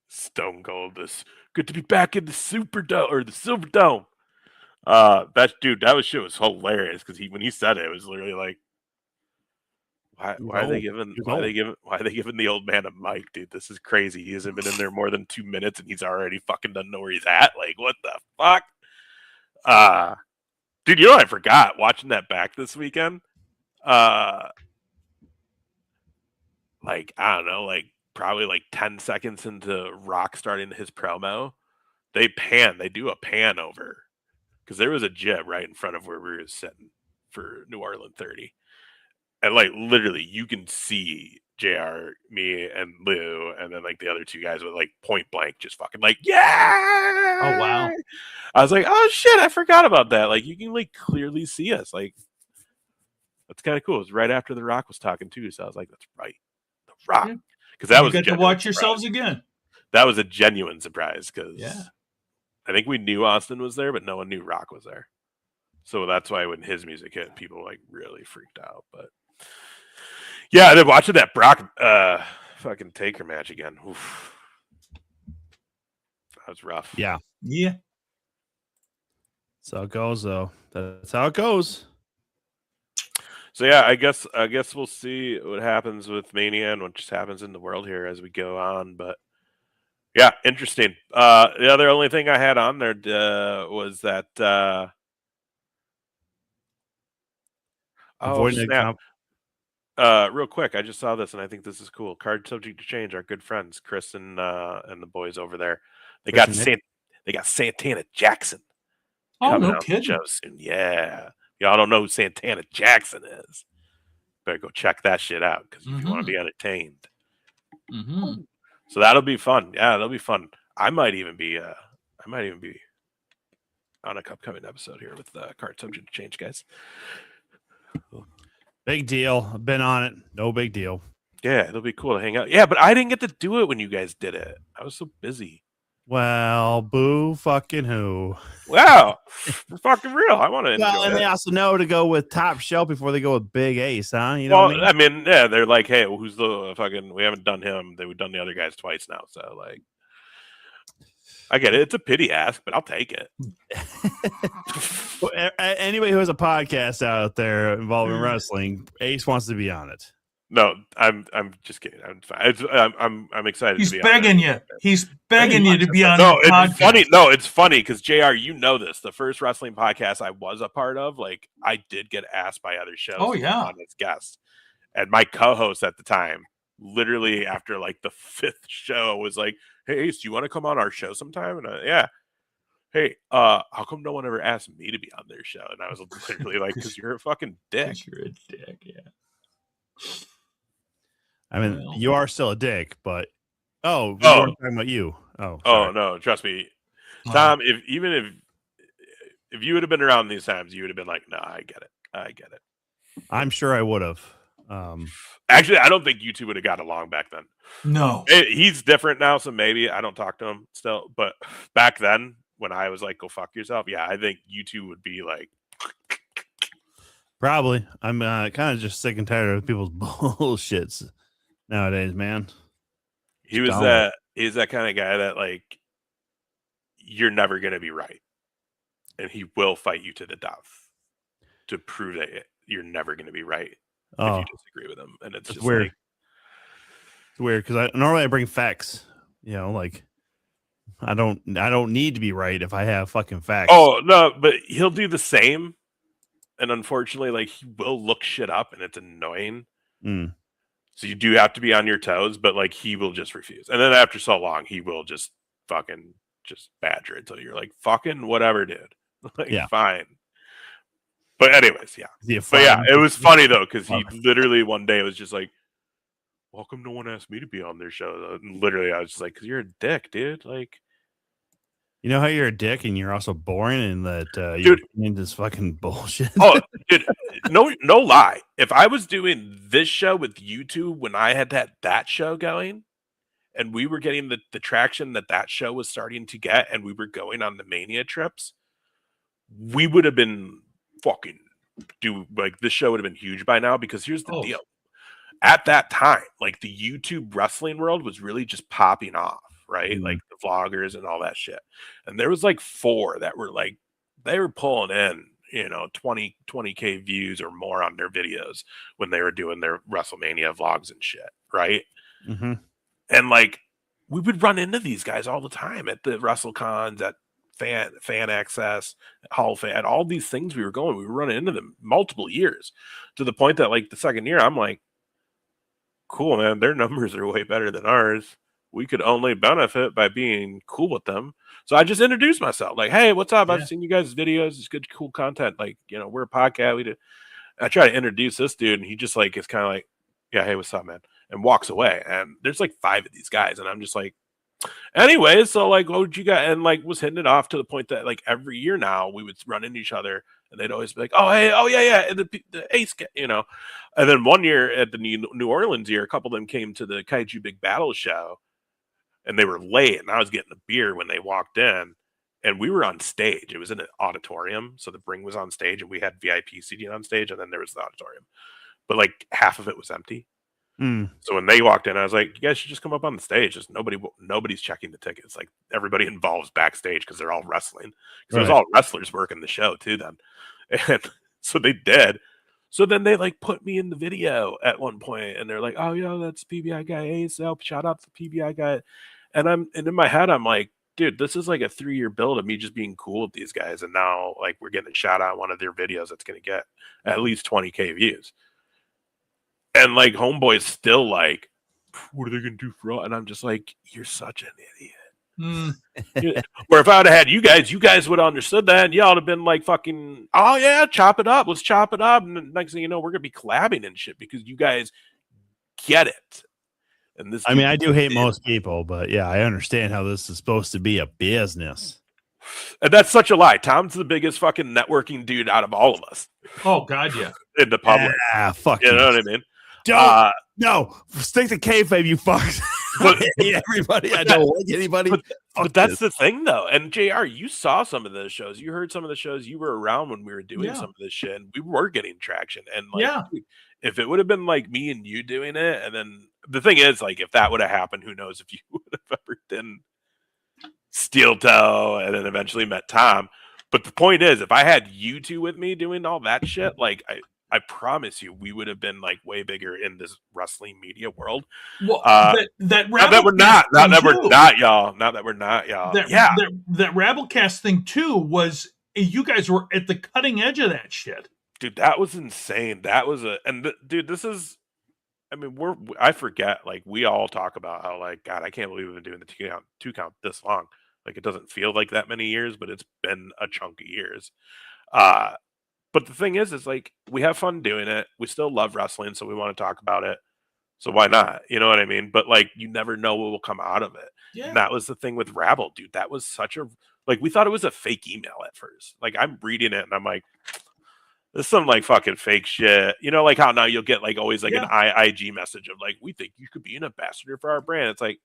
Stone Cold. This good to be back in the Superdome or the Silverdome. That shit was hilarious because when he said it was literally like, why are they giving the old man a mic, dude? This is crazy. He hasn't been in there more than 2 minutes and he's already fucking doesn't know where he's at. Like, what the fuck? Dude, you know what I forgot watching that back this weekend? Like, I don't know, like probably like 10 seconds into Rock starting his promo, they do a pan over because there was a jet right in front of where we were sitting for New Orleans 30. And like literally you can see JR, me, and Lou, and then like the other two guys with like point blank just fucking like, yeah. Oh wow. I was like, oh shit, I forgot about that. Like you can like clearly see us. Like That's kind of cool. It was right after The Rock was talking too, so I was like, "That's right, The Rock," Yeah. because that You was a get to genuine watch surprise. yourselves again. That was a genuine surprise because Yeah. I think we knew Austin was there, but no one knew Rock was there. So that's why when his music hit, people like really freaked out. But yeah, and then watching that Brock fucking Taker match again. Oof. That was rough. Yeah. Yeah. That's how it goes, though. That's how it goes. So yeah, I guess we'll see what happens with Mania and what just happens in the world here as we go on. But yeah, interesting. The other only thing I had on there was that Avoiding snap. Real quick, I just saw this and I think this is cool. Card subject to change. Our good friends Chris and the boys over there. They got Santana Jackson Oh, coming no out the kidding. show soon. Yeah, y'all don't know who Santana Jackson is. Better go check that shit out because if you want to be entertained. Mm-hmm. So that'll be fun. Yeah, that'll be fun. I might even be on a upcoming episode here with card subject to change, guys. Big deal. I've been on it. No big deal. Yeah, it'll be cool to hang out. Yeah, but I didn't get to do it when you guys did it. I was so busy. Well, boo fucking who. Wow, for fucking real. I want to enjoy Well, and it. they also know to go with Top Shelf before they go with Big Ace, huh? You know Well, what I mean? yeah, they're like, hey, well, who's the fucking? We haven't done him. We've done the other guys twice now, so like, I get it. It's a pity ask, but I'll take it. Well, anybody who has a podcast out there involving wrestling, Ace wants to be on it. No, I'm just kidding. I'm fine. I'm excited. He's to be begging you. He's begging you to be on No, the podcast. it's funny. No, it's funny because JR, you know this. The first wrestling podcast I was a part of, like I did get asked by other shows. Oh, to yeah. come on as guest, and my co-host at the time, literally after like the 5th show, was like, "Hey, Ace, do you want to come on our show sometime?" And yeah. Hey, how come no one ever asked me to be on their show? And I was literally like, "Because you're a fucking dick." You're a dick, yeah. I mean, Well. you are still a dick, but we Oh. weren't talking about you. Oh, Oh sorry. no, trust me, Wow. Tom. If you would have been around these times, you would have been like, "No, I get it." I'm sure I would have. Actually, I don't think you two would have got along back then. No. He's different now, so maybe I don't talk to him still. But back then, when I was like, "Go fuck yourself," yeah, I think you two would be like, Probably. I'm kind of just sick and tired of people's bullshits nowadays, man. he was Dumb. that kind of guy that like, you're never gonna be right, and he will fight you to the death to prove that you're never gonna be right if Oh, you disagree with him. And it's that's just weird. like, It's weird because normally I bring facts. You know, like I don't need to be right if I have fucking facts. oh no, but he'll do the same. And unfortunately, like he will look shit up, and it's annoying. Mm. So you do have to be on your toes, but like he will just refuse. And then after so long, he will just fucking just badger it until you're like, fucking whatever, dude. Like, Yeah. fine. But anyways, yeah. Yeah, But yeah, fine. it was funny though, because he Fuck. literally one day was just like, "How come no one asked me to be on their show?" And literally, I was just like, "Because you're a dick, dude." Like, You know how you're a dick and you're also boring and that Dude. you're into this fucking bullshit. oh, dude, no lie. If I was doing this show with you two when I had that show going, and we were getting the traction that show was starting to get, and we were going on the Mania trips, we would have been fucking this show would have been huge by now. Because here's the deal: at that time, like the YouTube wrestling world was really just popping off, right? Mhm. Like the vloggers and all that shit. And there was like 4 that were like, they were pulling in, 20K views or more on their videos when they were doing their WrestleMania vlogs and shit, right? Mm-hmm. And like we would run into these guys all the time at the WrestleCons, at fan access, Hall of Fame, at all these things we were running into them multiple years, to the point that like the second year I'm like, cool, man, their numbers are way better than ours. We could only benefit by being cool with them. So I just introduced myself, like, "Hey, what's up? Yeah. I've seen you guys' videos. It's good, cool content. Like, we're a podcast. We do." I try to introduce this dude, and he just like is kind of like, "Yeah, hey, what's up, man?" and walks away. And there's like 5 of these guys, and I'm just like, Anyway, so like, what would you got? And like, was hitting it off to the point that like every year now we would run into each other, and they'd always be like, "Oh hey, oh yeah, and the Ace, you know." And then one year at the New Orleans year, a couple of them came to the Kaiju Big Battle show, and they were late, and I was getting a beer when they walked in, and we were on stage. It was in an auditorium, so the ring was on stage, and we had VIP seating on stage, and then there was the auditorium, but like half of it was empty. Mm. So when they walked in, I was like, "You guys should just come up on the stage." Just nobody's checking the tickets. Like everybody involves backstage because they're all wrestling. Because it was all wrestlers working the show too. Then, and so they did. So then they like put me in the video at one point, and they're like, "Oh, yo, that's PBI guy Ace. Oh, shout out to PBI guy." And in my head, I'm like, "Dude, this is like a 3-year build of me just being cool with these guys, and now like we're getting a shout out on one of their videos that's going to get at least 20K views." And like homeboy's still like, "What are they gonna do for all?" And I'm just like, "You're such an idiot." Where if I would have had you guys would have understood that, and y'all would have been like, "Fucking, oh yeah, chop it up, let's chop it up." And the next thing you know, we're gonna be collabing and shit because you guys get it. And this, I mean, I do hate most people, but yeah, I understand how this is supposed to be a business. And that's such a lie. Tom's the biggest fucking networking dude out of all of us. Oh God, yeah. In the public, Fuck you know what I mean? Don't no stick to kayfabe, you fucks. But everybody, I don't like anybody. But that's the thing, though. And JR, you saw some of those shows. You heard some of the shows. You were around when we were doing some of this shit, and we were getting traction. And like, dude, if it would have been like me and you doing it, and then the thing is, like, if that would have happened, who knows if you would have ever done Steel Toe and then eventually met Tom. But the point is, if I had you two with me doing all that shit, like I promise you, we would have been like way bigger in this wrestling media world. Well, that not that we're not, not that we're not, y'all. Not that we're not, y'all. That Rabblecast thing too was you guys were at the cutting edge of that shit, dude. That was insane. That was dude. This is, I mean, I forget. Like we all talk about how like God, I can't believe we've been doing the two count this long. Like it doesn't feel like that many years, but it's been a chunk of years. But the thing is like we have fun doing it. We still love wrestling, so we want to talk about it. So why not? You know what I mean? But like you never know what will come out of it. Yeah. And that was the thing with Rabble, dude. That was such a like we thought it was a fake email at first. Like I'm reading it and I'm like, this is some like fucking fake shit. You know, like how now you'll get like always like an IG message of like, we think you could be an ambassador for our brand. It's like,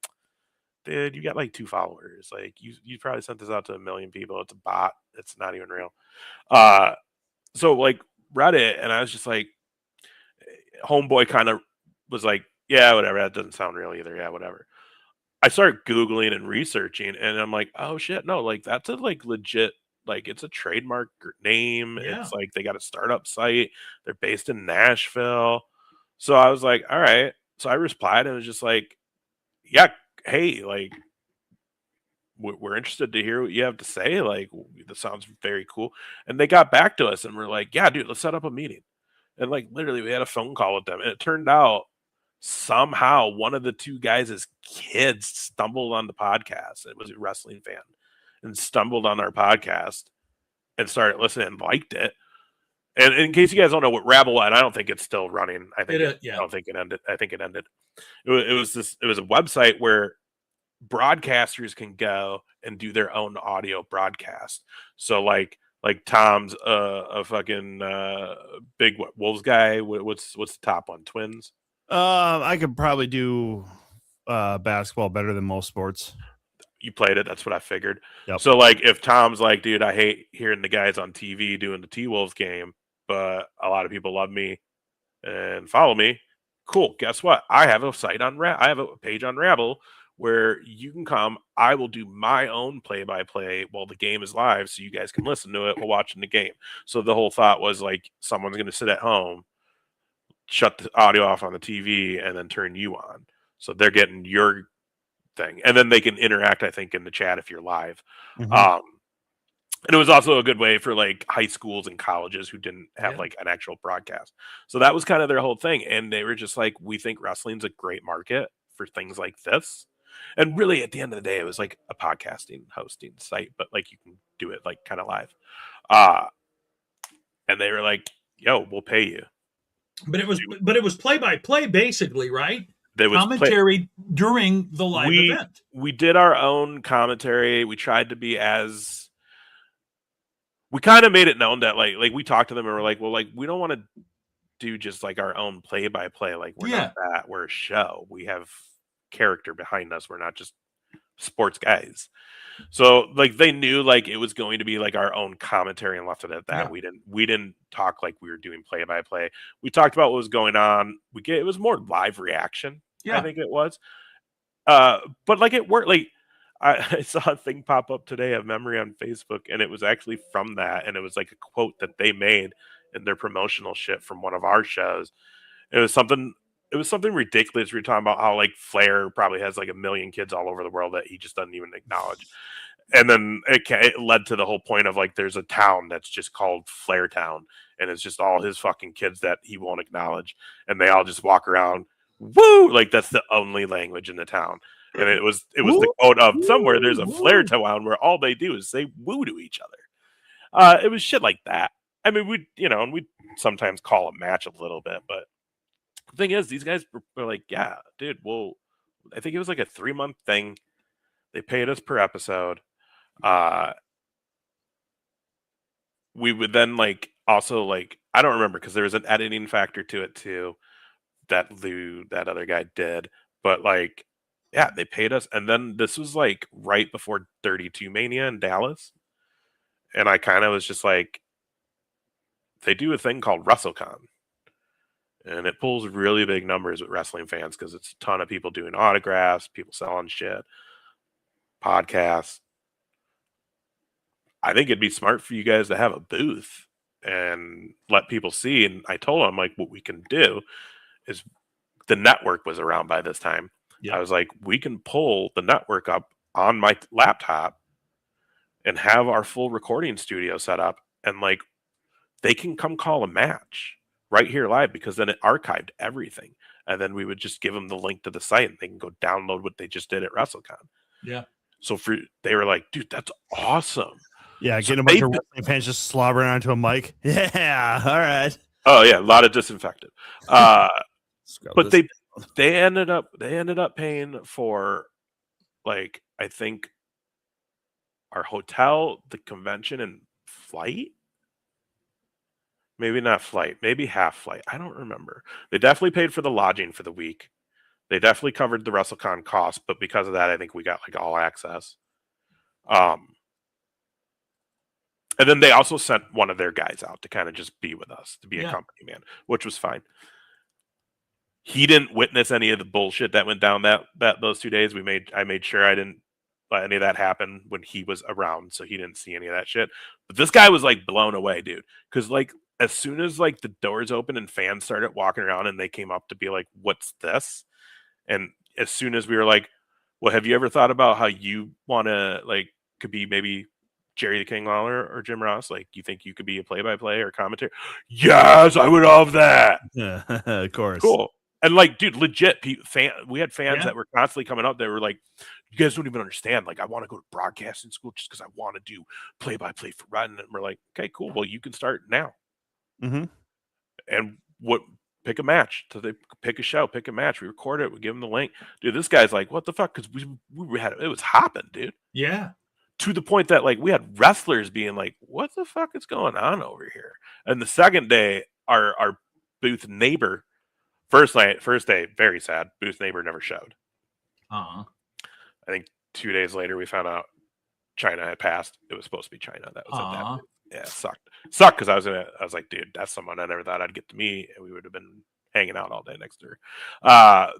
dude, you got like 2 followers. Like you probably sent this out to 1 million people. It's a bot. It's not even real. So like read it and I was just like, homeboy kind of was like, yeah, whatever. That doesn't sound real either. Yeah, whatever. I started Googling and researching and I'm like, oh shit, no, like that's a like legit, like it's a trademark name. Yeah. It's like they got a startup site. They're based in Nashville. So I was like, all right. So I replied and was just like, yeah, hey, like we're interested to hear what you have to say. Like this sounds very cool. And they got back to us and we're like, yeah, dude, let's set up a meeting. And like literally we had a phone call with them. And it turned out somehow one of the 2 guys' kids stumbled on the podcast. It was a wrestling fan and stumbled on our podcast and started listening and liked it. And in case you guys don't know what Rabble, and I don't think it's still running. I don't think it ended. I think it ended. It was a website where broadcasters can go and do their own audio broadcast. So like Tom's a fucking big Wolves guy. What's the top one? Twins. I could probably do basketball better than most sports. You played it. That's what I figured. Yep. So like if Tom's like, dude, I hate hearing the guys on TV doing the T-Wolves game, but a lot of people love me and follow me. Cool. Guess what? I have a site on I have a page on Rabble where you can come. I will do my own play-by-play while the game is live so you guys can listen to it while watching the game. So the whole thought was like someone's going to sit at home, shut the audio off on the TV, and then turn you on. So they're getting your thing. And then they can interact, I think, in the chat if you're live. Mm-hmm. And it was also a good way for like high schools and colleges who didn't have like an actual broadcast. So that was kind of their whole thing. And they were just like, we think wrestling's a great market for things like this. And really at the end of the day, it was like a podcasting hosting site, but like you can do it like kind of live. And they were like, yo, we'll pay you. But it was play by play basically, right? There was commentary during the live event. We did our own commentary. We tried to be as we kind of made it known that like we talked to them and we're like, well, like we don't want to do just like our own play by play. Like we're not that. We're a show. We have character behind us. We're not just sports guys. So like they knew like it was going to be like our own commentary and left it at that. Yeah. We didn't talk like we were doing play by play. We talked about what was going on. It was more live reaction. Yeah. I think it was. But like it worked. Like I saw a thing pop up today of memory on Facebook, and it was actually from that, and it was like a quote that they made in their promotional shit from one of our shows. It was something ridiculous. We were talking about how like Flair probably has like 1 million kids all over the world that he just doesn't even acknowledge. And then it led to the whole point of like there's a town that's just called Flair Town, and it's just all his fucking kids that he won't acknowledge, and they all just walk around, woo, like that's the only language in the town. And it was the quote of somewhere there's a Flair Town where all they do is say woo to each other. It was shit like that. I mean, we sometimes call a match a little bit, but the thing is, these guys were like, yeah, dude, well, I think it was like a 3-month thing. They paid us per episode. We would then like also like, I don't remember because there was an editing factor to it too that that other guy did. But like, yeah, they paid us. And then this was like right before 32 Mania in Dallas. And I kind of was just like, they do a thing called WrestleCon. And it pulls really big numbers with wrestling fans because it's a ton of people doing autographs, people selling shit, podcasts. I think it'd be smart for you guys to have a booth and let people see. And I told them, like, what we can do is the network was around by this time. Yeah. I was like, we can pull the network up on my laptop and have our full recording studio set up. And, like, they can come call a match right here live because then it archived everything. And then we would just give them the link to the site and they can go download what they just did at WrestleCon. Yeah. So they were like, dude, that's awesome. Yeah, getting a bunch of wrestling fans just slobbering onto a mic. Yeah, all right. Oh yeah, a lot of disinfectant. But they ended up paying for, like, I think our hotel, the convention, and flight. Maybe not flight, maybe half flight. I don't remember. They definitely paid for the lodging for the week. They definitely covered the WrestleCon cost, but because of that, I think we got like all access. And then they also sent one of their guys out to kind of just be with us, to be a company man, which was fine. He didn't witness any of the bullshit that went down those 2 days. I made sure I didn't let any of that happen when he was around, so he didn't see any of that shit. But this guy was like blown away, dude, because like as soon as like the doors opened and fans started walking around and they came up to be like, "What's this?" And as soon as we were like, "Well, have you ever thought about how you want to like could be maybe Jerry the King Lawler or Jim Ross? Like, you think you could be a play-by-play or commentator?" Yes, I would love that. Yeah, of course. Cool. And like, dude, legit, we had fans that were constantly coming up. They were like, "You guys don't even understand. Like, I want to go to broadcasting school just because I want to do play-by-play for Run." And we're like, "Okay, cool. Well, you can start now." Mm-hmm. And pick a match. So they pick a show, pick a match. We record it. We give them the link. Dude, this guy's like, "What the fuck?" Because we had it was hopping, dude. Yeah. To the point that like we had wrestlers being like, "What the fuck is going on over here?" And the second day, our booth neighbor, first day, very sad. Booth neighbor never showed. I think 2 days later we found out China had passed. It was supposed to be China that was at that booth. Yeah, it sucked because I was like, dude, that's someone I never thought I'd get to meet, and we would have been hanging out all day next to her.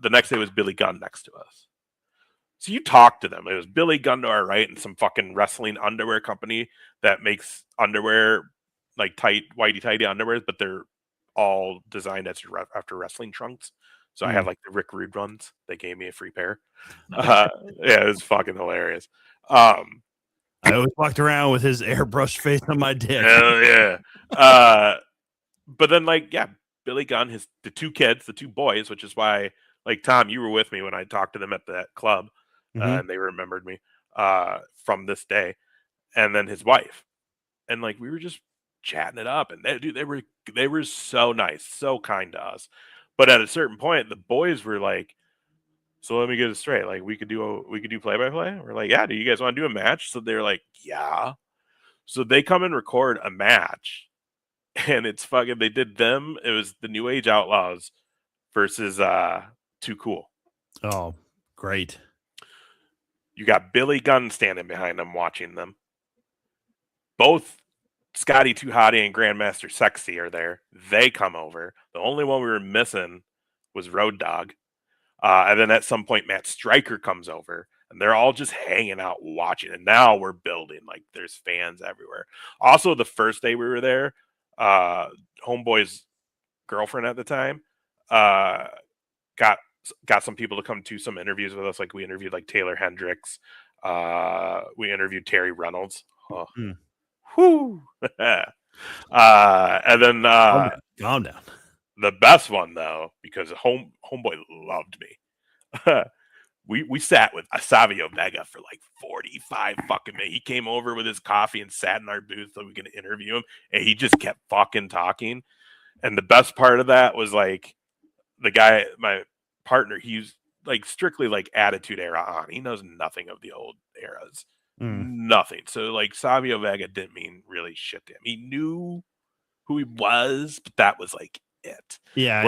The next day was Billy Gunn next to us. So you talk to them. It was Billy Gunn to our right and some fucking wrestling underwear company that makes underwear, like tight, whitey-tighty underwears, but they're all designed after wrestling trunks. So I had like the Rick Rude ones. They gave me a free pair. Yeah, it was fucking hilarious. I always walked around with his airbrushed face on my dick. Hell yeah. But then like, yeah, Billy Gunn, the two kids, the two boys, which is why, like, Tom, you were with me when I talked to them at that club. And they remembered me from this day. And then his wife. And like we were just chatting it up, and they were so nice, so kind to us. But at a certain point, the boys were like, So let me get it straight. Like we could do play by play. We're like, yeah. Do you guys want to do a match? So they're like, yeah. So they come and record a match, and it's fucking. They did them. It was the New Age Outlaws versus Too Cool. Oh, great. You got Billy Gunn standing behind them, watching them. Both Scotty Too Hottie and Grandmaster Sexy are there. They come over. The only one we were missing was Road Dogg. And then at some point, Matt Stryker comes over, and they're all just hanging out watching. And now we're building. Like, there's fans everywhere. Also, the first day we were there, Homeboy's girlfriend at the time got some people to come to some interviews with us. Like, we interviewed, like, Taylor Hendricks. We interviewed Terry Reynolds. Oh. Whoo! And then calm down. The best one, though, because Homeboy loved me. we sat with Savio Vega for like 45 fucking minutes. He came over with his coffee and sat in our booth so we could interview him, and he just kept fucking talking. And the best part of that was like the guy, my partner, he's like strictly like Attitude Era on. He knows nothing of the old eras. Nothing. So like Savio Vega didn't mean really shit to him. He knew who he was, but that was like it. Yeah,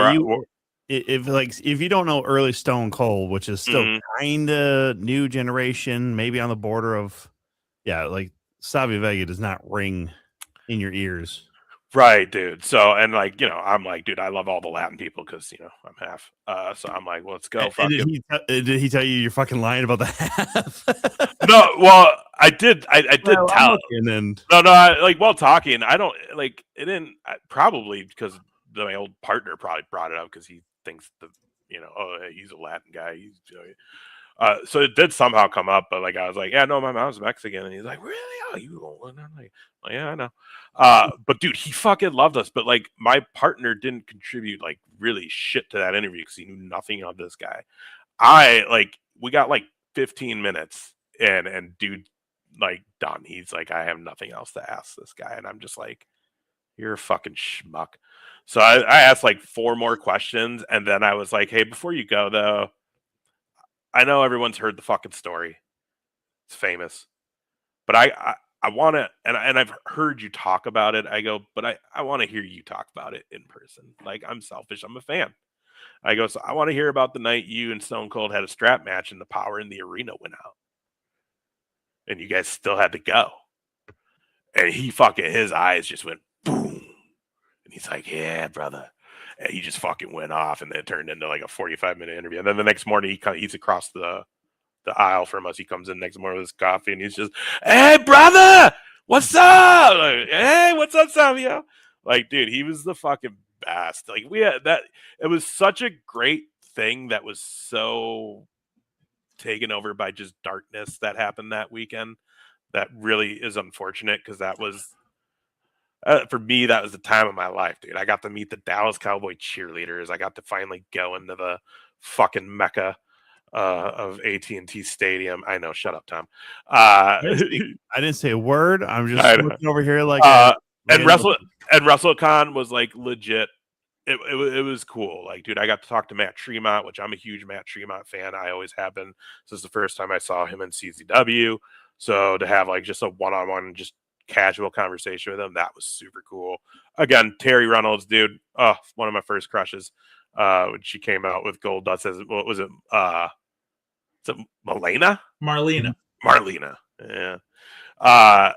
if you don't know early Stone Cold, which is still kind of new generation, maybe on the border of, like Savio Vega does not ring in your ears. Right, dude. So, and like, I'm like, dude, I love all the Latin people because, I'm half. So I'm like, well, let's go. Did he tell you you're fucking lying about the half? No, well, I did. I did tell. No, while talking, I don't like it. Didn't probably because my old partner probably brought it up because he thinks he's a Latin guy. So it did somehow come up, but like I was like, yeah, no, my mom's Mexican, and he's like, really? Oh, you old? And I'm like, well, yeah, I know. But dude, he fucking loved us. But like, my partner didn't contribute like really shit to that interview because he knew nothing of this guy. We got like 15 minutes, and dude, like done. He's like, I have nothing else to ask this guy, and I'm just like, you're a fucking schmuck. So I asked like 4 more questions, and then I was like, hey, before you go though, I know everyone's heard the fucking story. It's famous. But I want to, and I've heard you talk about it. I go, but I want to hear you talk about it in person. Like, I'm selfish. I'm a fan. I go, so I want to hear about the night you and Stone Cold had a strap match and the power in the arena went out. And you guys still had to go. And his eyes just went boom. And he's like, yeah, brother. And he just fucking went off, and then it turned into like a 45-minute interview. And then the next morning, he's across the aisle from us. He comes in next morning with his coffee, and he's just, hey, brother, what's up? Like, hey, what's up, Savio? Like, dude, he was the fucking best. Like, we had that. It was such a great thing that was so taken over by just darkness that happened that weekend. That really is unfortunate because that was. For me, that was the time of my life, dude. I got to meet the Dallas Cowboy cheerleaders. I got to finally go into the fucking mecca of AT&T Stadium. I know. Shut up, Tom. I didn't say a word. I'm just looking over here like. And WrestleCon was like legit. It was cool. Like, dude, I got to talk to Matt Tremont, which I'm a huge Matt Tremont fan. I always have been since the first time I saw him in CZW. So to have like just a one-on-one, just casual conversation with him, that was super cool. Again, Terry Reynolds, dude, one of my first crushes. When she came out with Gold Dust as what was it? Is it Marlena? Yeah.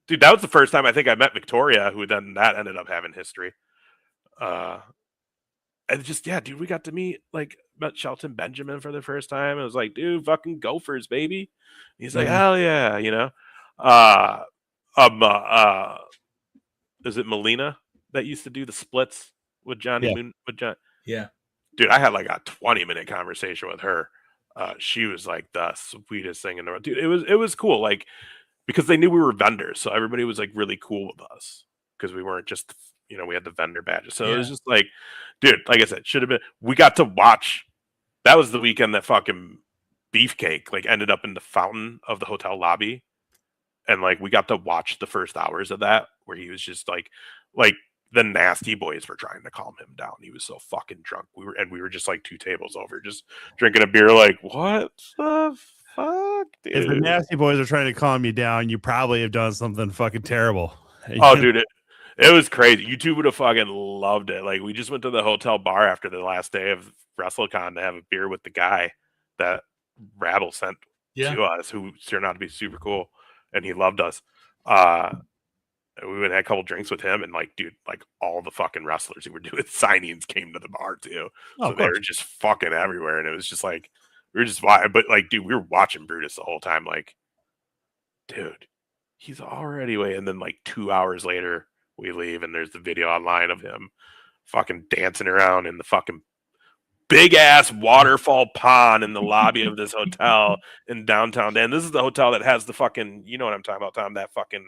Dude, that was the first time I think I met Victoria, who then that ended up having history. And just dude, we got to met Shelton Benjamin for the first time. It was like, dude, fucking Gophers, baby. He's like, hell yeah, is it Melina that used to do the splits with Johnny Moon? Yeah, dude, I had like a 20-minute conversation with her. She was like the sweetest thing in the world, dude. It was cool, like because they knew we were vendors, so everybody was like really cool with us because we weren't just we had the vendor badges. So it was just like, dude, like I said, should have been. We got to watch. That was the weekend that fucking Beefcake like ended up in the fountain of the hotel lobby. And like we got to watch the first hours of that where he was just like the Nasty Boys were trying to calm him down. He was so fucking drunk. We were just like 2 tables over, just drinking a beer. Like, what the fuck, dude? If the Nasty Boys are trying to calm you down, you probably have done something fucking terrible. Oh, dude, it was crazy. You two would have fucking loved it. Like, we just went to the hotel bar after the last day of WrestleCon to have a beer with the guy that Rabble sent to us, who turned out to be super cool, and he loved us. We would have a couple drinks with him, and like, dude, like all the fucking wrestlers who were doing signings came to the bar too. So they were just fucking everywhere, and it was just like we were just but like, dude, we were watching Brutus the whole time. Like, dude, he's already away, and then like 2 hours later, we leave, and there's the video online of him fucking dancing around in the fucking big ass waterfall pond in the lobby of this hotel in downtown. And this is the hotel that has the fucking, you know what I'm talking about, Tom? That fucking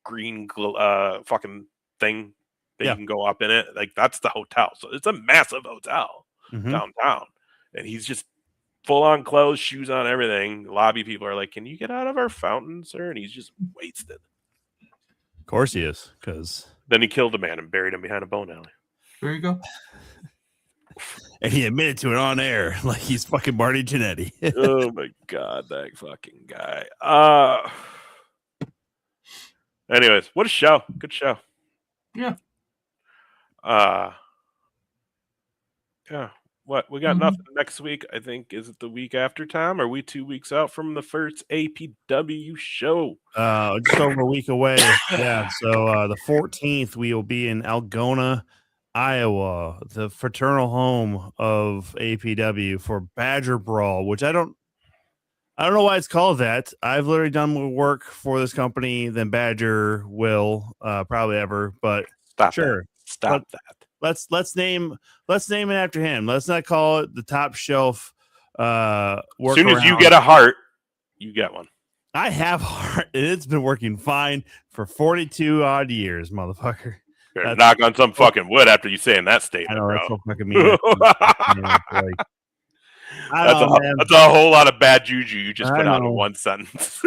green fucking thing that you can go up in it. Like, that's the hotel. So it's a massive hotel downtown. And he's just full on clothes, shoes on, everything. Lobby people are like, "Can you get out of our fountain, sir?" And he's just wasted. Of course he is, because then he killed a man and buried him behind a bone alley. There you go. And he admitted to it on air, like he's fucking Marty Jannetty. Oh my god, that fucking guy. Anyways, what a show. Good show. Yeah. Yeah. What? We got nothing next week, I think. Is it the week after, Tom? Are we 2 weeks out from the first APW show? Just over a week away. Yeah. So the 14th, we will be in Algona, Iowa, the fraternal home of APW for Badger Brawl, which I don't know why it's called that. I've literally done more work for this company than Badger will probably ever, but Stop sure. That. Stop that. Let's name it after him. Let's not call it the top shelf. As soon as you get a heart, you get one. I have heart, and it's been working fine for 42 odd years, motherfucker. Better knock on some fucking wood after you saying that statement, I know, bro. that's so fucking mean. That's a whole lot of bad juju you just put out in one sentence.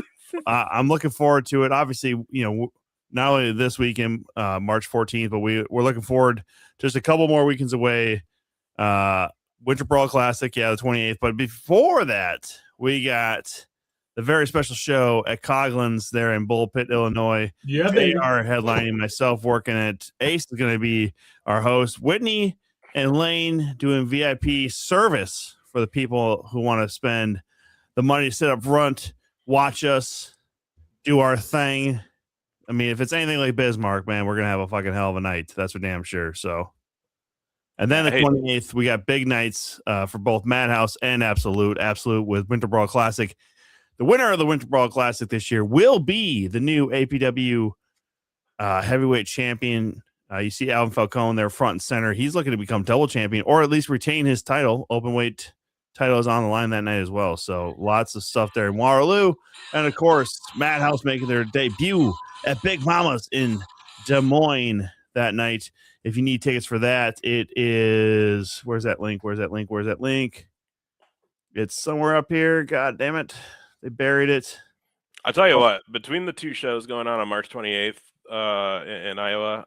I'm looking forward to it. Obviously, you know, not only this weekend, March 14th, but we're looking forward just a couple more weekends away. Winter Brawl Classic, the 28th. But before that, we got the very special show at Coughlin's there in Bull Pit, Illinois. Yeah, they are headlining, myself working it. Ace is going to be our host. Whitney and Lane doing VIP service for the people who want to spend the money to sit up front, watch us do our thing. I mean, if it's anything like Bismarck, man, we're going to have a fucking hell of a night. That's for damn sure. So, and then the 28th, we got big nights for both Madhouse and Absolute with Winter Brawl Classic. The winner of the Winter Brawl Classic this year will be the new APW heavyweight champion. You see Alvin Falcone there front and center. He's looking to become double champion or at least retain his title. Openweight title is on the line that night as well. So lots of stuff there in Waterloo. And of course, Madhouse making their debut at Big Mama's in Des Moines that night. If you need tickets for that, it is, where's that link? It's somewhere up here. God damn it. They buried it. I'll tell you what, between the two shows going on March 28th in Iowa,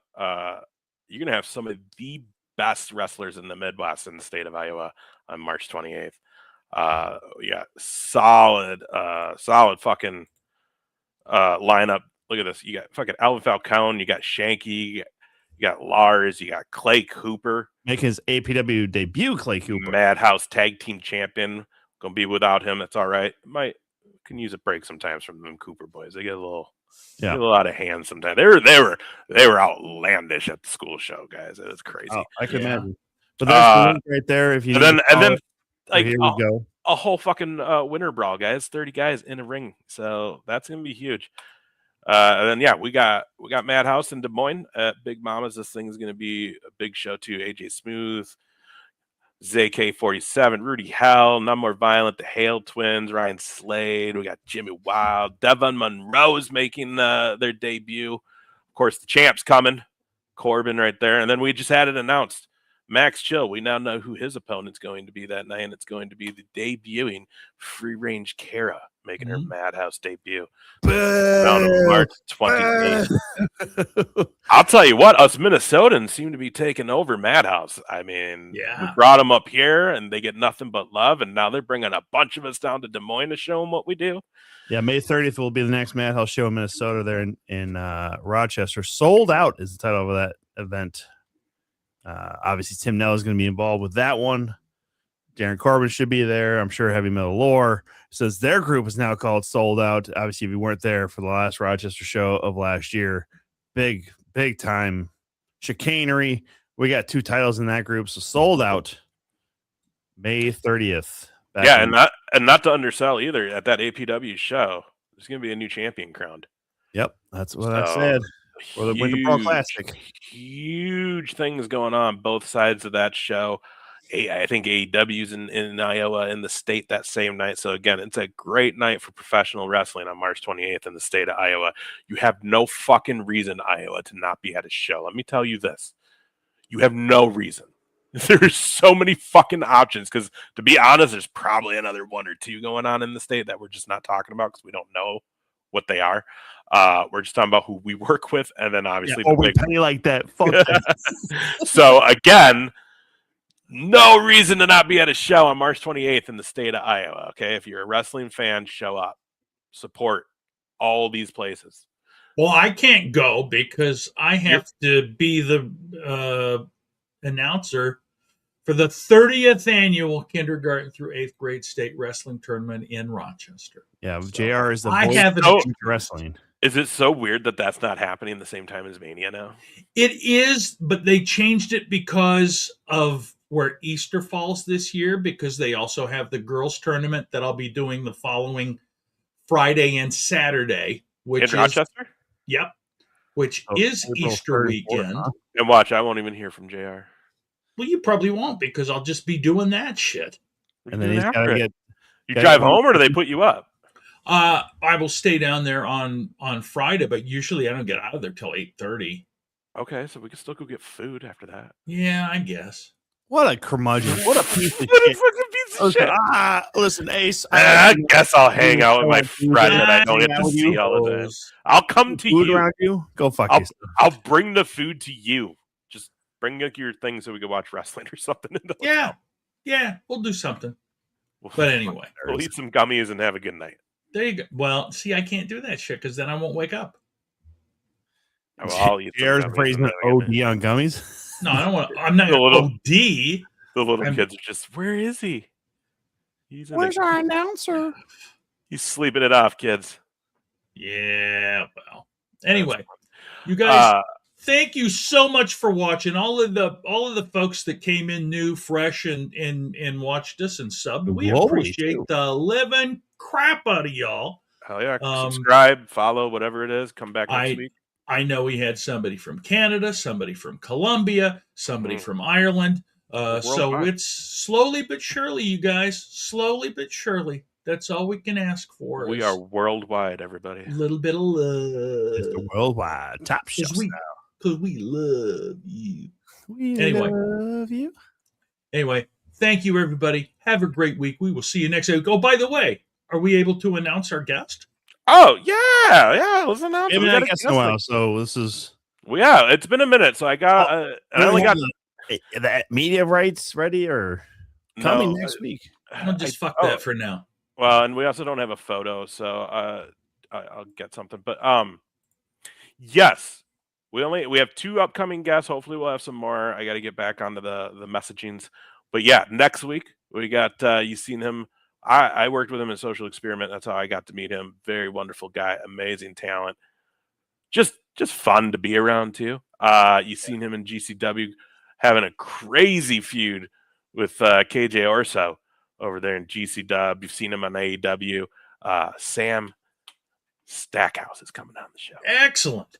you're going to have some of the best wrestlers in the Midwest in the state of Iowa on March 28th. Solid fucking lineup. Look at this. You got fucking Alvin Falcone, you got Shanky, you got Lars, you got Clay Cooper. Making his APW debut, Clay Cooper. Madhouse Tag Team Champion. Gonna be without him. That's all right. Can use a break sometimes from them Cooper boys. They get a little out of hand sometimes. They were outlandish at the school show, guys. It was crazy. Oh, I can imagine. But there's the link right there. If you and then like here we go. A whole fucking winter brawl, guys. 30 guys in a ring. So that's gonna be huge. And then we got Madhouse in Des Moines at Big Mama's. This thing's gonna be a big show too. AJ Smooth, ZK47, Rudy Hell, None More Violent, the Hale Twins, Ryan Slade. We got Jimmy Wild, Devon Monroe's making their debut. Of course, the champ's coming, Corbin right there. And then we just had it announced. Max Chill, we now know who his opponent's going to be that night, and it's going to be the debuting Free Range Kara, making her Madhouse debut. Round of March 28th. I'll tell you what, us Minnesotans seem to be taking over Madhouse. I mean, we brought them up here, and they get nothing but love, and now they're bringing a bunch of us down to Des Moines to show them what we do. Yeah, May 30th will be the next Madhouse show in Minnesota there in Rochester. Sold Out is the title of that event. Obviously, Tim Nell is going to be involved with that one. Darren Corbin should be there. I'm sure Heavy Metal Lore says their group is now called Sold Out. Obviously, if you weren't there for the last Rochester show of last year, big time chicanery. We got 2 titles in that group, so Sold Out May 30th. And not to undersell either, at that APW show, there's going to be a new champion crowned. Yep, that's what I said. Or the Winter Pro Classic. Huge things going on both sides of that show. I think AEW's in Iowa in the state that same night. So again, it's a great night for professional wrestling on March 28th in the state of Iowa. You have no fucking reason, Iowa, to not be at a show. Let me tell you this. You have no reason. There's so many fucking options because, to be honest, there's probably another 1 or 2 going on in the state that we're just not talking about because we don't know what they are. We're just talking about who we work with, and then obviously we pay like that. Fuck that. So again, no reason to not be at a show on March 28th in the state of Iowa. Okay, if you're a wrestling fan, show up, support all these places. Well, I can't go because I have to be the announcer for the 30th annual kindergarten through 8th grade state wrestling tournament in Rochester. Yeah, so JR is the voice of wrestling. Is it so weird that that's not happening the same time as Mania now? It is, but they changed it because of where Easter falls this year, because they also have the girls tournament that I'll be doing the following Friday and Saturday, which in Rochester? Yep. Which is Easter weekend. Huh? And watch, I won't even hear from JR. Well, you probably won't because I'll just be doing that shit. And then he's got to get... You drive home or do they put you up? I will stay down there on Friday, but usually I don't get out of there till 8:30. Okay, so we can still go get food after that. Yeah, I guess. What a curmudgeon. What a piece of shit. Listen, Ace. I guess I'll hang out with my friend that I don't get to see all of this. I'll come to you. Around you. Go fuck yourself. I'll bring the food to you. Just bring your thing so we can watch wrestling or something. Yeah, we'll do something. But anyway. We'll eat some gummies and have a good night. There you go. Well, see, I can't do that shit because then I won't wake up. Well, I'll eat some gummies. OD on gummies? No, I don't want to. I'm not going to OD. The little kids are just, where is he? Where's our announcer? He's sleeping it off, kids. Yeah, well. Anyway, you guys, thank you so much for watching. All of the folks that came in new, fresh, and watched us and subbed. We appreciate the living crap out of y'all. Hell yeah. Subscribe, follow, whatever it is. Come back next week. I know we had somebody from Canada, somebody from Colombia, somebody from Ireland. So it's slowly but surely, you guys. Slowly but surely. That's all we can ask for. We are worldwide, everybody. A little bit of love. It's the worldwide top shelf because we love you. We love you. Anyway, thank you, everybody. Have a great week. We will see you next week. Oh, by the way, are we able to announce our guest? Oh, yeah. Let's announce it. I guess in a while, so this is... Well, yeah, it's been a minute, so I got... I only got... The media rights ready or coming next week? I'll just fuck that for now. Well, and we also don't have a photo, so I'll get something. But yes, we have 2 upcoming guests. Hopefully, we'll have some more. I got to get back onto the messagings. But yeah, next week we got you seen him. I worked with him in Social Experiment. That's how I got to meet him. Very wonderful guy, amazing talent. Just fun to be around too. You seen him in GCW having a crazy feud with KJ Orso over there in GCW. You've seen him on AEW. Sam Stackhouse is coming on the show. Excellent.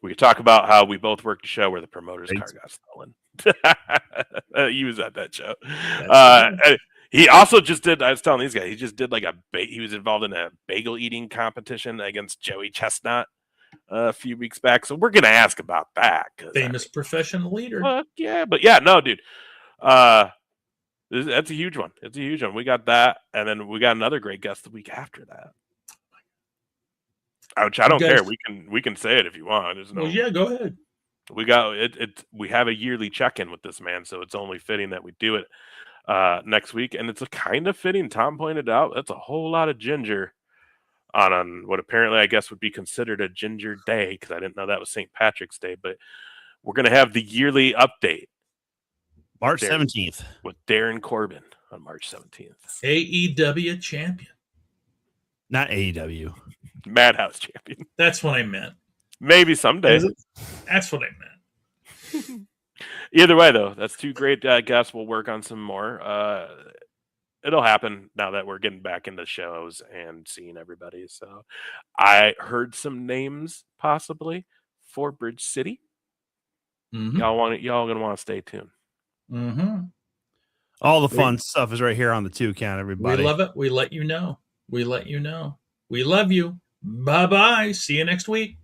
We could talk about how we both worked a show where the promoter's car got stolen. He was at that show. He also just did, I was telling these guys, he just did like he was involved in a bagel eating competition against Joey Chestnut. a few weeks back, so we're gonna ask about that. Famous professional leader. Fuck yeah, but yeah, no, dude. That's a huge one. It's a huge one. We got that, and then we got another great guest the week after that. Which I don't care. We can say it if you want. There's no. Well, yeah, go ahead. We got it. We have a yearly check-in with this man, so it's only fitting that we do it next week. And it's a kind of fitting. Tom pointed out that's a whole lot of ginger on what apparently I guess would be considered a ginger day, because I didn't know that was St. Patrick's Day. But we're gonna have the yearly update. March 17th with Darren Corbin on March 17th. AEW champion. Not AEW. Madhouse champion. That's what I meant. Maybe someday. That's what I meant. Either way, though, that's two great guests. We'll work on some more. It'll happen now that we're getting back into shows and seeing everybody. So I heard some names possibly for Bridge City. Mm-hmm. Y'all gonna want to stay tuned. Mm-hmm. All the fun stuff is right here on the 2 Count, everybody. We love it. We let you know. We let you know. We love you. Bye-bye. See you next week.